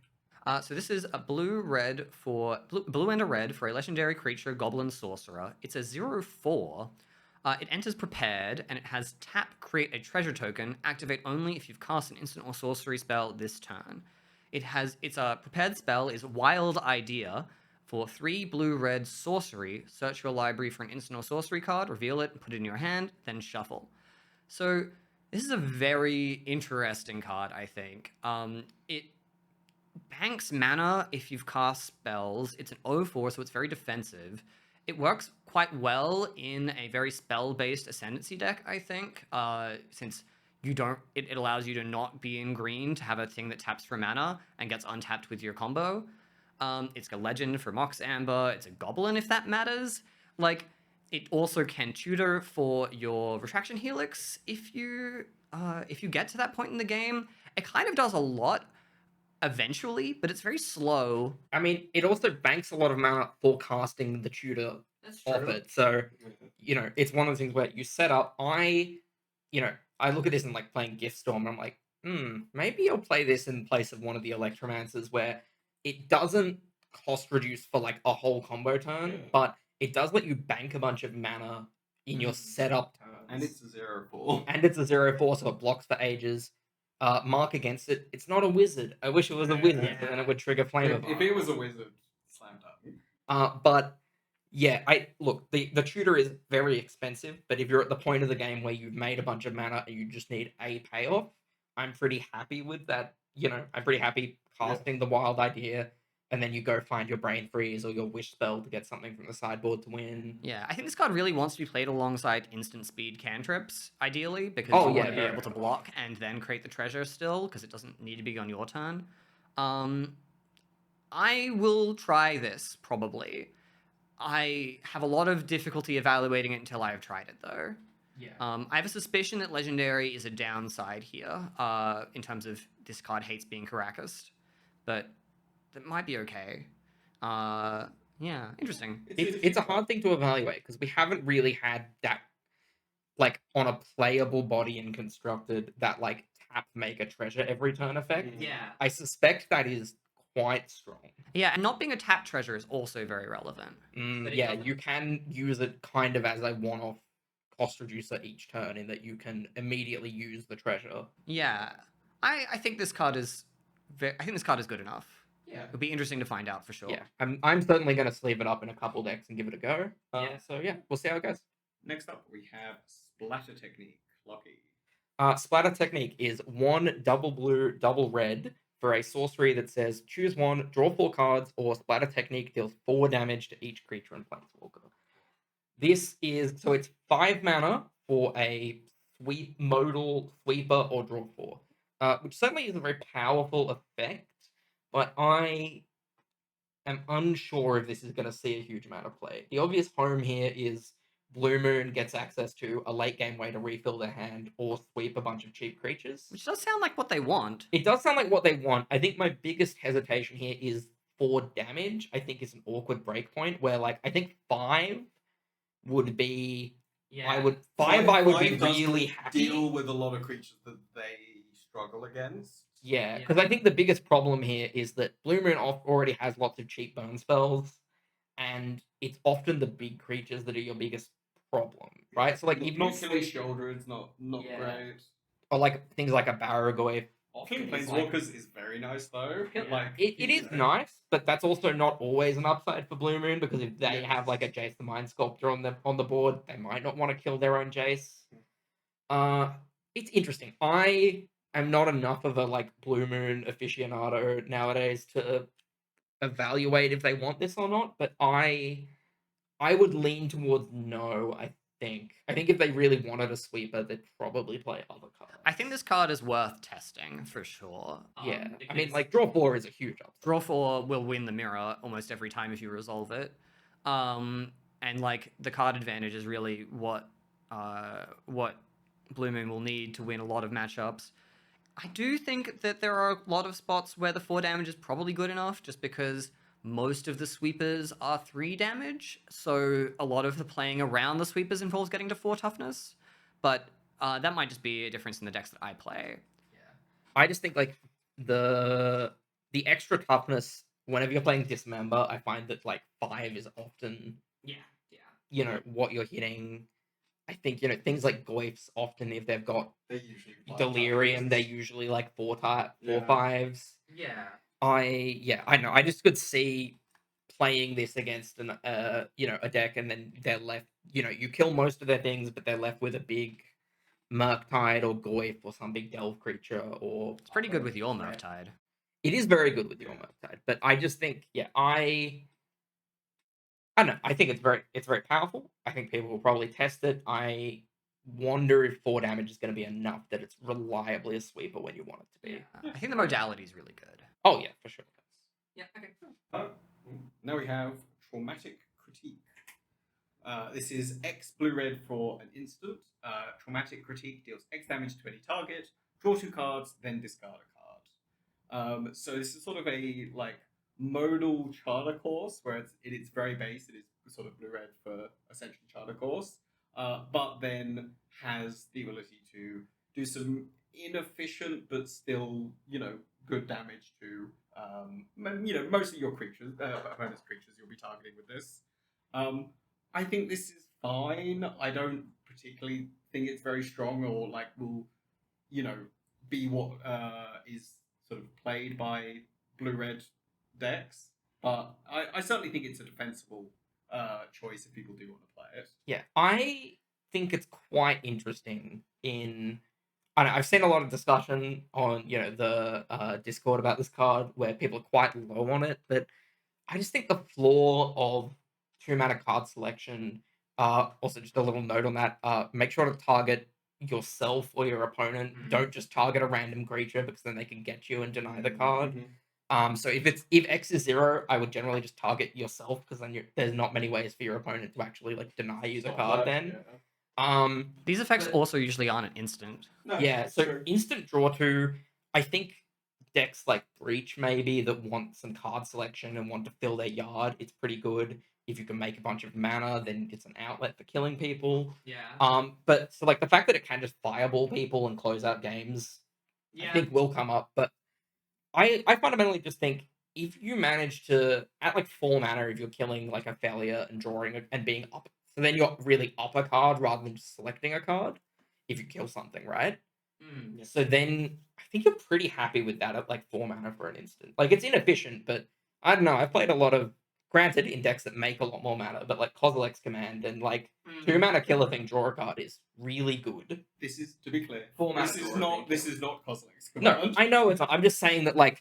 S3: So this is a blue and a red for a legendary creature, Goblin Sorcerer. It's a 0/4. It enters prepared, and it has tap, create a treasure token, activate only if you've cast an instant or sorcery spell this turn. It's a prepared spell is Wild Idea. For 3 blue-red sorcery, search your library for an instant or sorcery card, reveal it, put it in your hand, then shuffle. So this is a very interesting card, I think. It banks mana if you've cast spells. It's an 0/4, so it's very defensive. It works quite well in a very spell-based Ascendancy deck, I think, since you don't. It allows you to not be in green to have a thing that taps for mana and gets untapped with your combo. It's a legend for Mox Amber. It's a goblin if that matters. Like, it also can tutor for your Retraction Helix if you get to that point in the game. It kind of does a lot eventually, but it's very slow.
S2: I mean, it also banks a lot of mana for casting the tutor
S3: That's
S2: off it. So, it's one of the things where you set up. I look at this and like playing Gift Storm, and I'm like, maybe I'll play this in place of one of the Electromancers where it doesn't cost reduce for like a whole combo turn, but it does let you bank a bunch of mana in your setup turns.
S1: And it's a 0/4.
S2: And it's a 0/4, so it blocks for ages. Mark against it. It's not a wizard. I wish it was a wizard, and then it would trigger Flame of
S1: If it was a wizard, slam dunk.
S2: but yeah, the tutor is very expensive, but if you're at the point of the game where you've made a bunch of mana and you just need a payoff, I'm pretty happy with that. I'm pretty happy casting the Wild Idea, and then you go find your Brain Freeze or your Wish spell to get something from the sideboard to win.
S3: Yeah, I think this card really wants to be played alongside instant speed cantrips, ideally, because you want to be able to block and then create the treasure still, because it doesn't need to be on your turn. I will try this, probably. I have a lot of difficulty evaluating it until I have tried it, though.
S2: Yeah.
S3: I have a suspicion that Legendary is a downside here, in terms of this card hates being Caracas, but that might be okay. Yeah, interesting.
S2: It's a hard thing to evaluate because we haven't really had that, like, on a playable body and constructed that, like, tap make a treasure every turn effect.
S3: Yeah.
S2: I suspect that is quite strong.
S3: Yeah, and not being a tap treasure is also very relevant.
S2: Yeah, you can use it kind of as a one-off cost reducer each turn in that you can immediately use the treasure.
S3: Yeah, I think this card is good enough.
S2: Yeah.
S3: It'll be interesting to find out for sure.
S2: Yeah, I'm certainly going to sleeve it up in a couple decks and give it a go. So yeah, we'll see how it goes.
S1: Next up, we have Splatter Technique. Lucky.
S2: Splatter Technique is 1 double blue, double red for a sorcery that says choose 1, draw 4 cards, or Splatter Technique deals 4 damage to each creature and planeswalker. It's 5 mana for a modal sweeper or draw 4, which certainly is a very powerful effect, but I am unsure if this is going to see a huge amount of play. The obvious home here is Blue Moon gets access to a late game way to refill their hand or sweep a bunch of cheap creatures.
S3: Which does sound like what they want.
S2: It does sound like what they want. I think my biggest hesitation here is 4 damage. I think is an awkward breakpoint where, like, I think 5 would be. Yeah. I would be really happy.
S1: Deal with a lot of creatures that they struggle against.
S2: Yeah, because I think the biggest problem here is that Blue Moon already has lots of cheap burn spells, and it's often the big creatures that are your biggest problem, right? So, like, even
S1: Nuclear Shouldred's not great.
S2: Or, like, things like a Barragoyf.
S1: King Planeswalkers is very nice, though.
S2: Yeah.
S1: Like,
S2: it is nice, but that's also not always an upside for Blue Moon, because if they have, like, a Jace the Mind Sculptor on the board, they might not want to kill their own Jace. It's interesting. I'm not enough of a, like, Blue Moon aficionado nowadays to evaluate if they want this or not, but I would lean towards no, I think. I think if they really wanted a sweeper, they'd probably play other cards.
S3: I think this card is worth testing, for sure.
S2: Yeah, I mean, like, draw 4 is a huge upside.
S3: Draw 4 will win the mirror almost every time if you resolve it. And, like, the card advantage is really what Blue Moon will need to win a lot of matchups. I do think that there are a lot of spots where the 4 damage is probably good enough, just because most of the sweepers are 3 damage, so a lot of the playing around the sweepers involves getting to 4 toughness, but that might just be a difference in the decks that I play.
S2: Yeah, I just think, like, the extra toughness, whenever you're playing Dismember, I find that, like, 5 is often, what you're hitting. I think, things like Goyfs, often if they've got Delirium, they're usually like 4 5s.
S3: Yeah.
S2: I know. I just could see playing this against an a deck, and then they're left. You kill most of their things, but they're left with a big Murktide or Goyf or some big Delve creature. Or
S3: It's pretty good
S2: other
S3: with your
S2: threat.
S3: Murktide.
S2: It is very good with your
S1: Yeah.
S2: Murktide, but I just think, I don't know. I think it's very powerful. I think people will probably test it. I wonder if 4 damage is going to be enough that it's reliably a sweeper when you want it to be.
S3: I think the modality is really good.
S2: Oh yeah, for sure.
S3: Yeah. Okay.
S1: Now we have Traumatic Critique. This is X blue-red for an instant. Traumatic Critique deals X damage to any target. Draw 2 cards, then discard a card. So this is sort of a modal charter course where it is very base. It is sort of blue-red for essentially charter course, but then has the ability to do some inefficient but still good damage to mostly your creatures, opponent's creatures you'll be targeting with this. I think this is fine. I don't particularly think it's very strong or will be what is sort of played by blue-red decks. But I certainly think it's a defensible choice if people do want to play it.
S2: Yeah, I think it's quite interesting. I don't know, I've seen a lot of discussion on the Discord about this card where people are quite low on it, but I just think the flaw of 2 mana card selection. Also, just a little note on that. Make sure to target yourself or your opponent.
S3: Mhm.
S2: Don't just target a random creature because then they can get you and deny the card.
S1: Mhm.
S2: So if X is 0, I would generally just target yourself because then there's not many ways for your opponent to actually deny you the
S1: Stop
S2: card.
S1: that,
S2: Then,
S1: yeah.
S3: These effects
S2: but-
S3: also usually aren't an instant.
S1: No,
S2: yeah.
S1: it's
S2: So
S1: true.
S2: instant draw 2. I think decks like Breach maybe that want some card selection and want to fill their yard. It's pretty good. If you can make a bunch of mana, then it's an outlet for killing people.
S3: Yeah.
S2: But so the fact that it can just fireball people and close out games, I think will come up. But I fundamentally just think if you manage to at 4 mana, if you're killing a failure and drawing and being up, so then you're really up a card rather than just selecting a card. If you kill something, right?
S1: Yeah.
S2: So then I think you're pretty happy with that at 4 mana for an instant. It's inefficient, but I don't know. I've played a lot of, granted, in decks that make a lot more mana, but Kozilek's Command and 2 mana kill a thing, draw a card is really good.
S1: This is, to be clear,
S2: 4 mana
S1: this is
S2: draw a
S1: not
S2: thing
S1: this
S2: kill.
S1: is not Kozilek's
S2: No,
S1: command.
S2: I know it's not. I'm just saying that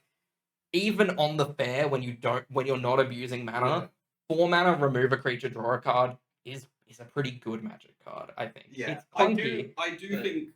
S2: even on the fair when you're not abusing mana, 4 mana remove a creature, draw a card is a pretty good Magic card. I think.
S1: Yeah,
S2: It's
S1: I
S2: clunky.
S1: do
S2: but
S1: think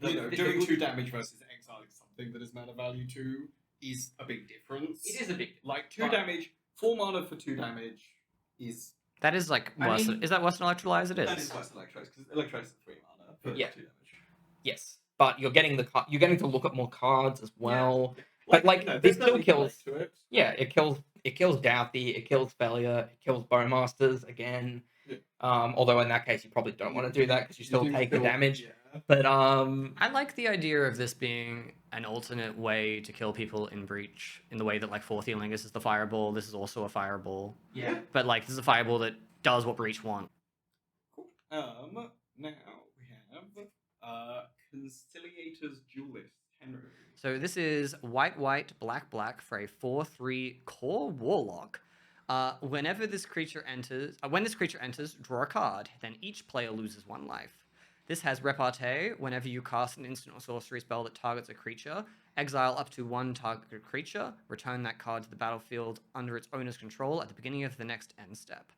S2: the
S1: doing
S2: good-
S1: 2 damage versus exiling something that is mana value 2 is a big difference.
S2: It is a big.
S1: 2
S2: but-
S1: damage, 4 mana for 2 damage is
S3: That is worse. Is that worse than Electrolyze? It is.
S1: that is worse than Electrolyze because Electrolyze is 3 mana for
S2: Yeah.
S1: 2 damage.
S2: Yes, but you're getting you're getting to look at more cards as well. But,
S1: there's
S2: this still
S1: definitely
S2: kills-
S1: play to it.
S2: Yeah, it kills Douthie, it kills Failure, it kills Bowmasters again.
S1: Yeah.
S2: Although in that case you probably don't want to do that because you still
S1: do
S2: take the
S1: feel-
S2: damage.
S1: Yeah.
S2: But
S3: I like the idea of this being an alternate way to kill people in Breach, in the way that Fourth Earlingus is the fireball. This is also a fireball,
S2: yeah,
S3: but this is a fireball that does what Breach want.
S1: Cool. Now we have Conciliator's Duelist, Henry.
S3: So this is white, black for a 4/3 core warlock. When this creature enters, draw a card. Then each player loses 1 life. This has repartee. Whenever you cast an instant or sorcery spell that targets a creature, exile up to 1 targeted creature. Return that card to the battlefield under its owner's control at the beginning of the next end step.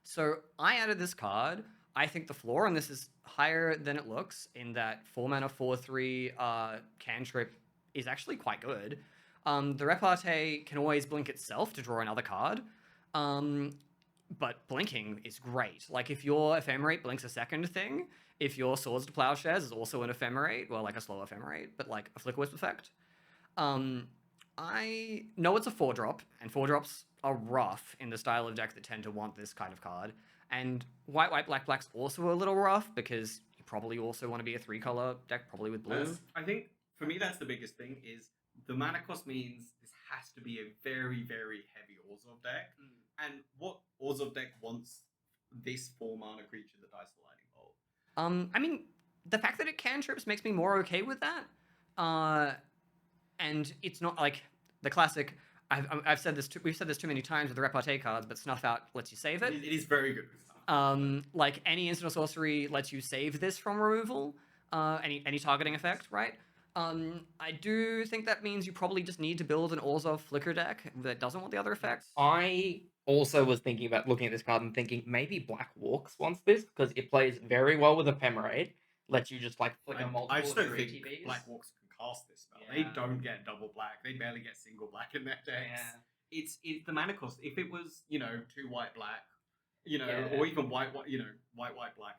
S3: So I added this card. I think the floor on this is higher than it looks, in that 4 mana 4/3 cantrip is actually quite good. The repartee can always blink itself to draw another card. But blinking is great. If your Ephemerate blinks a second thing, if your Swords to Plowshares is also an Ephemerate, well, a slow Ephemerate, but a Flicker Wisp effect. I know it's a 4-drop, and 4-drops are rough in the style of deck that tend to want this kind of card. And white, black's also a little rough because you probably also want to be a 3-color deck, probably with blue.
S1: I think for me that's the biggest thing is the mana cost means this has to be a very, very heavy Orzhov deck. And what Orzhov deck wants this 4 mana creature that dies the Lightning Bolt?
S3: I mean, the fact that it cantrips makes me more okay with that. And it's not the classic. I've said this. We've said this too many times with the repartee cards, but Snuff Out lets you save it.
S1: It is very good. With stuff.
S3: Like any instant or sorcery lets you save this from removal. Any targeting effect, right? I do think that means you probably just need to build an Orzhov Flicker deck that doesn't want the other effects.
S2: I also was thinking about looking at this card and thinking maybe Black Walks wants this because it plays very well with Ephemerate. Lets you just like flicker multiple.
S1: I just don't
S2: through
S1: think
S2: ETBs.
S1: Black Walks can cast this spell.
S2: Yeah.
S1: They don't get double black. They barely get single black in their decks.
S2: Yeah.
S1: It's the mana cost. If it was 2 white black,
S2: Yeah.
S1: or even white black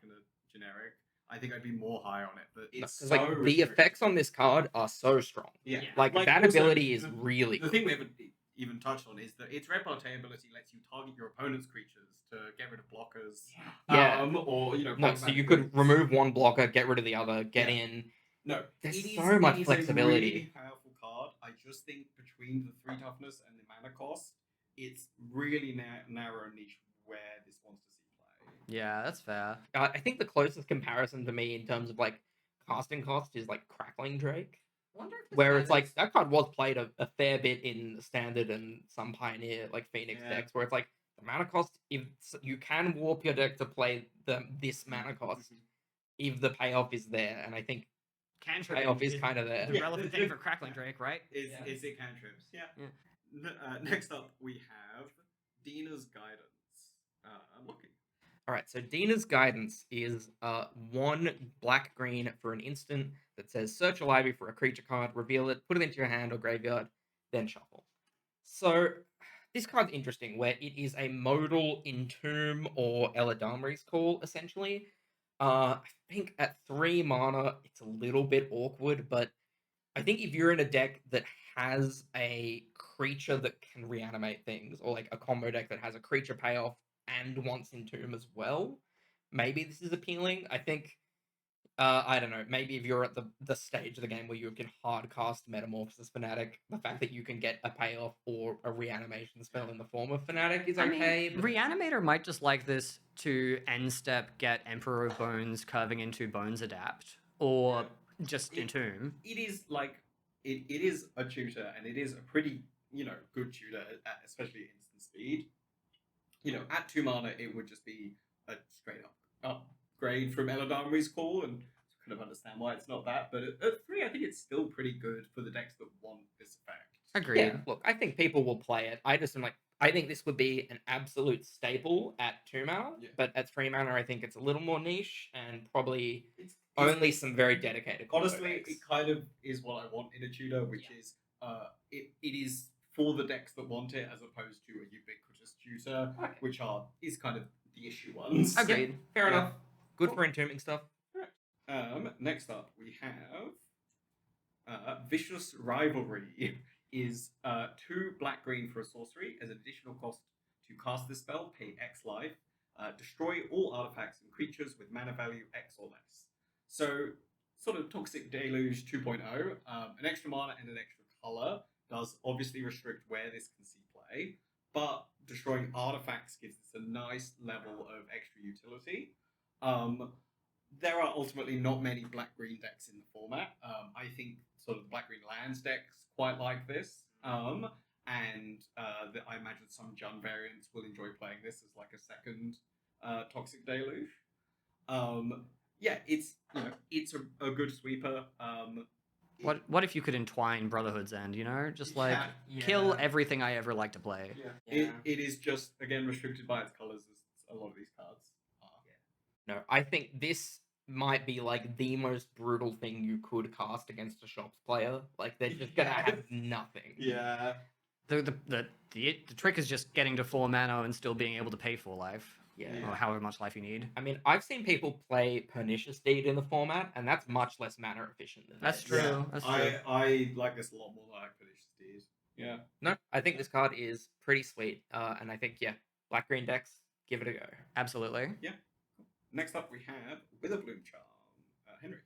S1: and a generic, I think I'd be more high on it. But it's so
S2: Because like the
S1: restricted.
S2: effects on this card are so strong.
S1: Yeah,
S2: Like that
S1: also,
S2: ability is
S1: the-
S2: really
S1: The thing we haven't even touched on is that its repartee ability lets you target your opponent's creatures to get rid of blockers.
S2: Yeah.
S1: Or
S2: No, so you could remove one blocker, get rid of the other, get in.
S1: No,
S2: There's
S1: it is-
S2: so much
S1: it is
S2: flexibility.
S1: A really powerful card. I just think between the 3 toughness and the mana cost, it's really narrow niche where this wants to see play.
S3: Yeah, that's fair.
S2: I think the closest comparison to me in terms of like casting cost is like Crackling Drake, where it's like that card was played a fair bit in Standard and some Pioneer like Phoenix
S1: Yeah.
S2: decks, where it's like the mana cost. If you can warp your deck to play this mana cost, if the payoff is there, and I think
S3: Cantrip
S2: payoff is kind of there.
S3: the relevant thing for Crackling Drake, right?
S1: Is it cantrips? Yeah. Next up, we have Dina's Guidance. I'm looking.
S2: All right, so Dina's Guidance is 1 black-green for an instant that says search a library for a creature card, reveal it, put it into your hand or graveyard, then shuffle. So this card's interesting, where it is a modal Entomb or Eladamri's Call, essentially. I think at 3 mana, it's a little bit awkward, but I think if you're in a deck that has a creature that can reanimate things, or like a combo deck that has a creature payoff and wants Entomb as well, maybe this is appealing. I think, I don't know, maybe if you're at the stage of the game where you can hard cast Metamorphosis Fanatic, the fact that you can get a payoff or a reanimation spell in the form of Fanatic is okay. but it's-
S3: Reanimator might just like this to end step get Emperor of Bones curving into Bones Adapt, or just Entomb.
S1: It is like it is a tutor, and it is a pretty good tutor, especially at instant speed. At 2 mana, it would just be a straight up upgrade from Eladamri's Call, and I kind of understand why it's not that. But at 3, I think it's still pretty good for the decks that want this effect.
S3: Agreed.
S2: Yeah, look, I think people will play it. I just am like, I think this would be an absolute staple at 2 mana,
S1: Yeah.
S2: but at 3 mana, I think it's a little more niche and probably
S1: It's
S2: only some very dedicated. combo
S1: honestly,
S2: decks.
S1: it kind of is what I want in a tutor, which is it is for the decks that want it, as opposed to a ubiquitous tutor,
S2: Okay.
S1: which is kind of the issue ones.
S3: Agreed.
S2: Fair
S1: Yeah.
S2: enough. Good
S1: Cool.
S2: for entombing stuff.
S1: Next up, we have Vicious Rivalry. Is 2 black-green for a sorcery. As an additional cost to cast this spell, pay X life. Destroy all artifacts and creatures with mana value X or less. So, sort of Toxic Deluge 2.0. An extra mana and an extra color does obviously restrict where this can see play, but destroying artifacts gives this a nice level of extra utility. There are ultimately not many black-green decks in the format. I think sort of the black-green lands decks quite like this. I imagine some Jund variants will enjoy playing this as like a second Toxic Deluge. It's a good sweeper.
S3: What if you could entwine Brotherhood's End? Just like kill everything I ever like to play.
S1: It is just again restricted by its colors, as a lot of these cards are.
S2: No, I think this might be like the most brutal thing you could cast against a shops player. Like they're just gonna have nothing.
S1: Yeah.
S3: The trick is just getting to 4 mana and still being able to pay 4 life,
S2: Yeah.
S3: or however much life you need.
S2: I mean, I've seen people play Pernicious Deed in the format, and that's much less mana efficient than
S3: That's
S2: this.
S3: true.
S1: Yeah.
S3: That's true.
S1: I like this a lot more than I could Steed. Yeah.
S2: No, I think this card is pretty sweet, and I think black green decks, give it a go.
S3: Absolutely.
S1: Next up, we have Witherbloom Charm. Henry.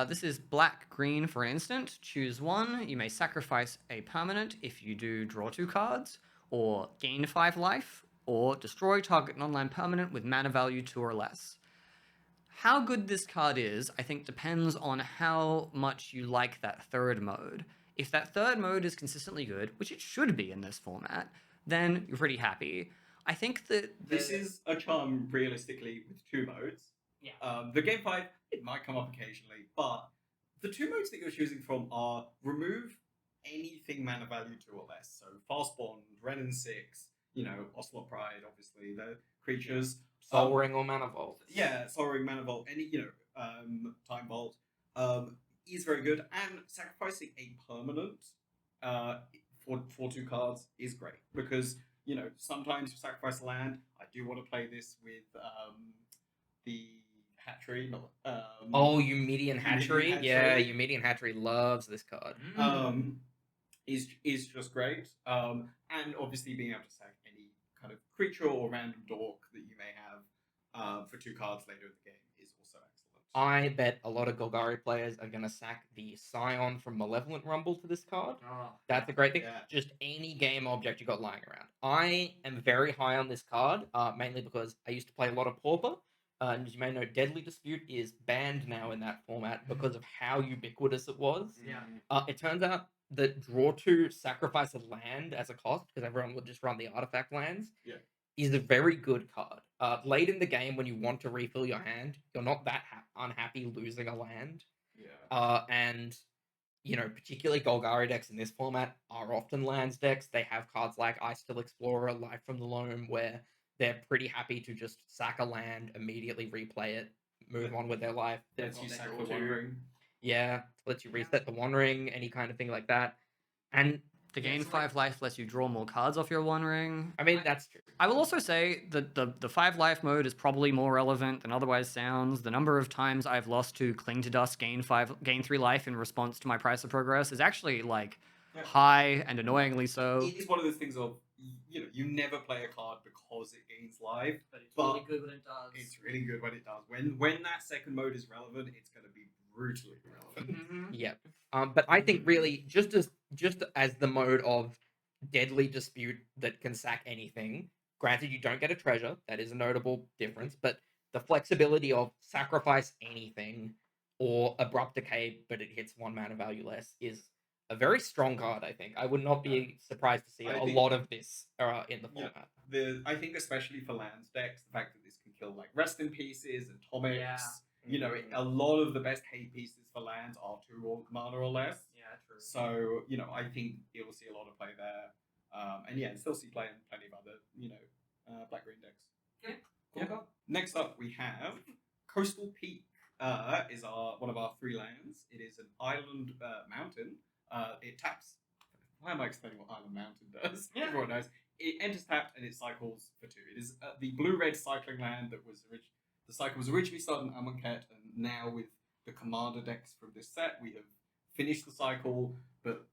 S3: This is black-green for an instant. Choose 1. You may sacrifice a permanent. If you do, draw 2 cards, or gain 5 life, or destroy target non-land permanent with mana value 2 or less. How good this card is, I think, depends on how much you like that third mode. If that third mode is consistently good, which it should be in this format, then you're pretty happy. I think that
S1: This is a charm realistically with 2 modes.
S2: Yeah.
S1: The game 5, it might come up occasionally, but the 2 modes that you're choosing from are remove anything mana value 2 or less. So Fast Bond, Ren and 6, Ocelot Pride, obviously, the creatures.
S2: Soul Ring or Mana Vault.
S1: Yeah, Soul Ring, Mana Vault, any, Time Vault, is very good. And sacrificing a permanent for 2 cards is great because, sometimes you sacrifice a land. I do want to play this with the Hatchery.
S2: Oh, Eumedean
S1: Eumedean
S2: Hatchery?
S1: Hatchery.
S2: Yeah, Eumedean Hatchery loves this card.
S1: Is just great. And obviously being able to sack any kind of creature or random dork that you may have for 2 cards later in the game is also excellent.
S2: I bet a lot of Golgari players are going to sack the Scion from Malevolent Rumble to this card.
S3: Oh,
S2: That's a great thing.
S1: Yeah.
S2: Just any game object you got lying around. I am very high on this card, mainly because I used to play a lot of Pauper. And as you may know, Deadly Dispute is banned now in that format because of how ubiquitous it was.
S3: Yeah.
S2: It turns out that draw 2 sacrifice a land as a cost, because everyone would just run the artifact lands, is a very good card. Late in the game, when you want to refill your hand, you're not that unhappy losing a land.
S1: Yeah.
S2: And, particularly Golgari decks in this format are often lands decks. They have cards like Ice Still Explorer, Life from the Loam, where they're pretty happy to just sack a land, immediately replay it, move on with their life.
S1: Lets you
S2: They're
S1: sack
S2: draw
S1: the
S2: 2.
S1: One Ring.
S2: Yeah, lets you reset the One Ring, any kind of thing like that. And
S3: The gain 5 life lets you draw more cards off your One Ring.
S2: I mean, that's true.
S3: I will also say that the 5 life mode is probably more relevant than otherwise sounds. The number of times I've lost to Cling to Dust, gain 3 life in response to my Price of Progress is actually high and annoyingly so.
S1: It is one of those things of you never play a card because it gains life,
S3: But it's
S1: really
S3: good when it does.
S1: it's really good when it does. When that second mode is relevant, it's going to be brutally relevant.
S2: Yeah. But I think really just as the mode of Deadly Dispute that can sack anything. Granted, you don't get a treasure. That is a notable difference. But the flexibility of sacrifice anything or Abrupt Decay, but it hits 1 mana value less, is a very strong card, I think. I would not be surprised to see
S1: I
S2: a
S1: think-
S2: lot of this in the
S1: Yeah.
S2: format.
S1: I think especially for lands decks, the fact that this can kill like Rest in Pieces and Atomics. A lot of the best hate pieces for lands are 2 mana or less.
S3: Yeah, true.
S1: So, I think you'll see a lot of play there. And still see play in plenty of other, black-green decks.
S2: Cool.
S1: Next up, we have Coastal Peak. Is one of our 3 lands. It is an island mountain. It taps. Why am I explaining what Island Mountain does?
S2: Yeah.
S1: Everyone knows. It enters tapped and it cycles for 2. It is the blue-red cycling land that was the cycle was originally started in Amonkhet, and now with the commander decks from this set, we have finished the cycle. But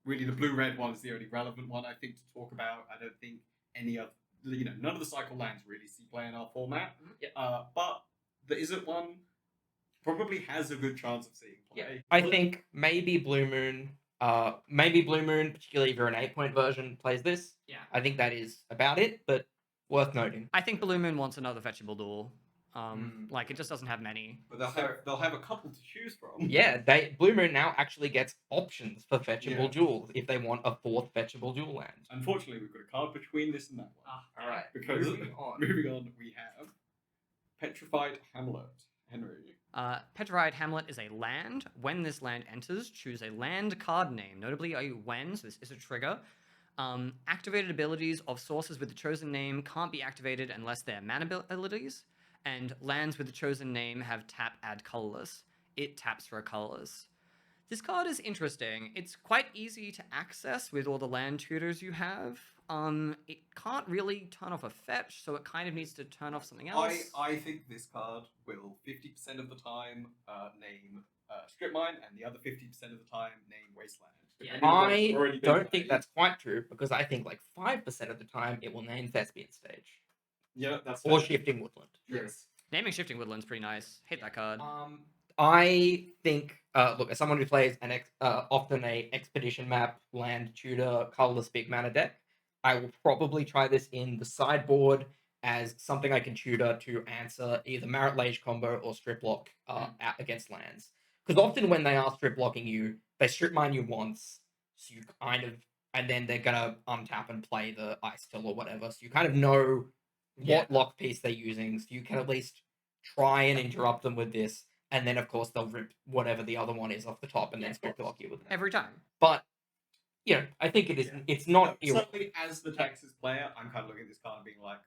S1: really, the blue-red one is the only relevant one I think to talk about. I don't think any of none of the cycle lands really see play in our format. But there isn't one. Probably has a good chance of seeing play.
S2: I think maybe Blue Moon, particularly if you're an 8-point version, plays this.
S3: Yeah.
S2: I think that is about it, but worth noting.
S3: I think Blue Moon wants another fetchable duel. It just doesn't have many.
S1: But they'll have a couple to choose from.
S2: Yeah, Blue Moon now actually gets options for fetchable
S1: Yeah.
S2: duels if they want a 4th fetchable duel land.
S1: Unfortunately, we've got a card between this and that one.
S2: Alright,
S1: Because
S2: moving on.
S1: moving on, we have Petrified Hamlet. Henry.
S3: Petrified Hamlet is a land. When this land enters, choose a land card name, notably a when, so this is a trigger. Activated abilities of sources with the chosen name can't be activated unless they're mana abilities, and lands with the chosen name have tap add colorless. It taps for a colorless. This card is interesting. It's quite easy to access with all the land tutors you have. It can't really turn off a fetch, so it kind of needs to turn off something else.
S1: I think this card will 50% of the time name Strip Mine, and the other 50% of the time name Wasteland.
S3: Yeah.
S2: I don't think that's quite true, because I think 5% of the time it will name Thespian Stage.
S1: Yeah, that's
S2: Or
S1: fair.
S2: Shifting Woodland.
S1: Yes.
S3: Naming Shifting Woodland's pretty nice. Hate that card.
S2: I think, look, as someone who plays often a Expedition map, land, tutor, colorless big mana deck, I will probably try this in the sideboard as something I can tutor to answer either Marit Lage combo or strip lock out against lands. Because often when they are strip locking you, they strip mine you once, so you kind of, and then they're gonna untap and play the Ice Till or whatever, so you kind of know
S3: Yeah.
S2: what lock piece they're using, so you can at least try and interrupt them with this, and then of course they'll rip whatever the other one is off the top and then spectre lock you with that.
S3: Every time.
S2: But I think it is.
S1: Yeah.
S2: It's not.
S1: Certainly, as the Texas player, I'm kind of looking at this card and being like,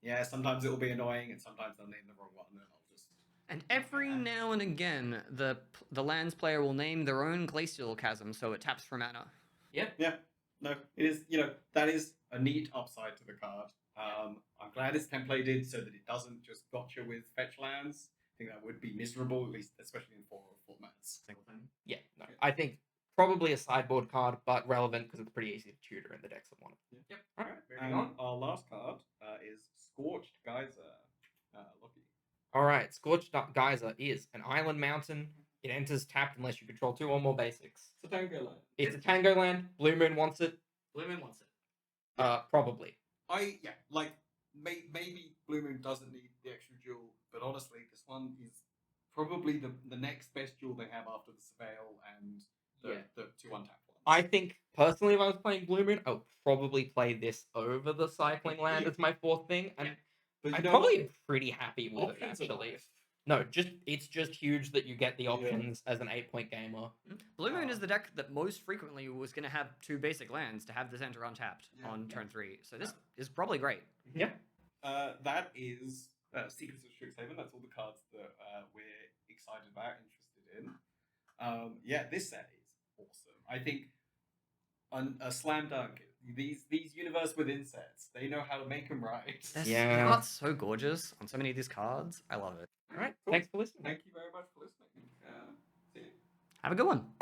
S1: yeah, sometimes it'll be annoying, and sometimes they'll name the wrong one, and I'll just.
S3: And every now and again, the lands player will name their own glacial chasm, so it taps for mana.
S1: Yeah, no, it is. That is a neat upside to the card. I'm glad it's templated so that it doesn't just gotcha with fetch lands. I think that would be miserable, at least, especially in 4 formats.
S2: Yeah, no. I think probably a sideboard card, but relevant because it's pretty easy to tutor in the decks that want it.
S1: Yep.
S2: All right, moving
S1: And
S2: on.
S1: our last card is Scorched Geyser. Lucky.
S2: All right, Scorched Geyser is an island mountain. It enters tapped unless you control 2 or more basics.
S1: It's a Tango land.
S2: It's a Tango land. Blue Moon wants it.
S3: Blue Moon wants it.
S2: Probably.
S1: Maybe Blue Moon doesn't need the extra jewel, but honestly, this one is probably the next best jewel they have after the Surveil and the 2 untapped ones.
S2: I think personally, if I was playing Blue Moon, I would probably play this over the Cycling Land
S1: Yeah.
S2: as my 4th thing, and
S1: But
S2: I'm
S1: know
S2: probably
S1: what?
S2: pretty happy with it
S1: Options are
S2: actually.
S1: nice.
S2: No, it's just huge that you get the options as an 8-point gamer.
S3: Blue Moon is the deck that most frequently was going to have 2 basic lands to have the center untapped on turn 3. So this is probably great.
S2: Yeah.
S1: That is Secrets of Strixhaven. That's all the cards that we're excited about, interested in. This set is awesome. I think a slam dunk. These universe within sets, they know how to make them right.
S3: This
S2: Yeah.
S3: art's so gorgeous on so many of these cards. I love it.
S2: All right.
S1: Cool.
S2: Thanks for listening.
S1: Thank you very much for listening. See you.
S3: Have a good one.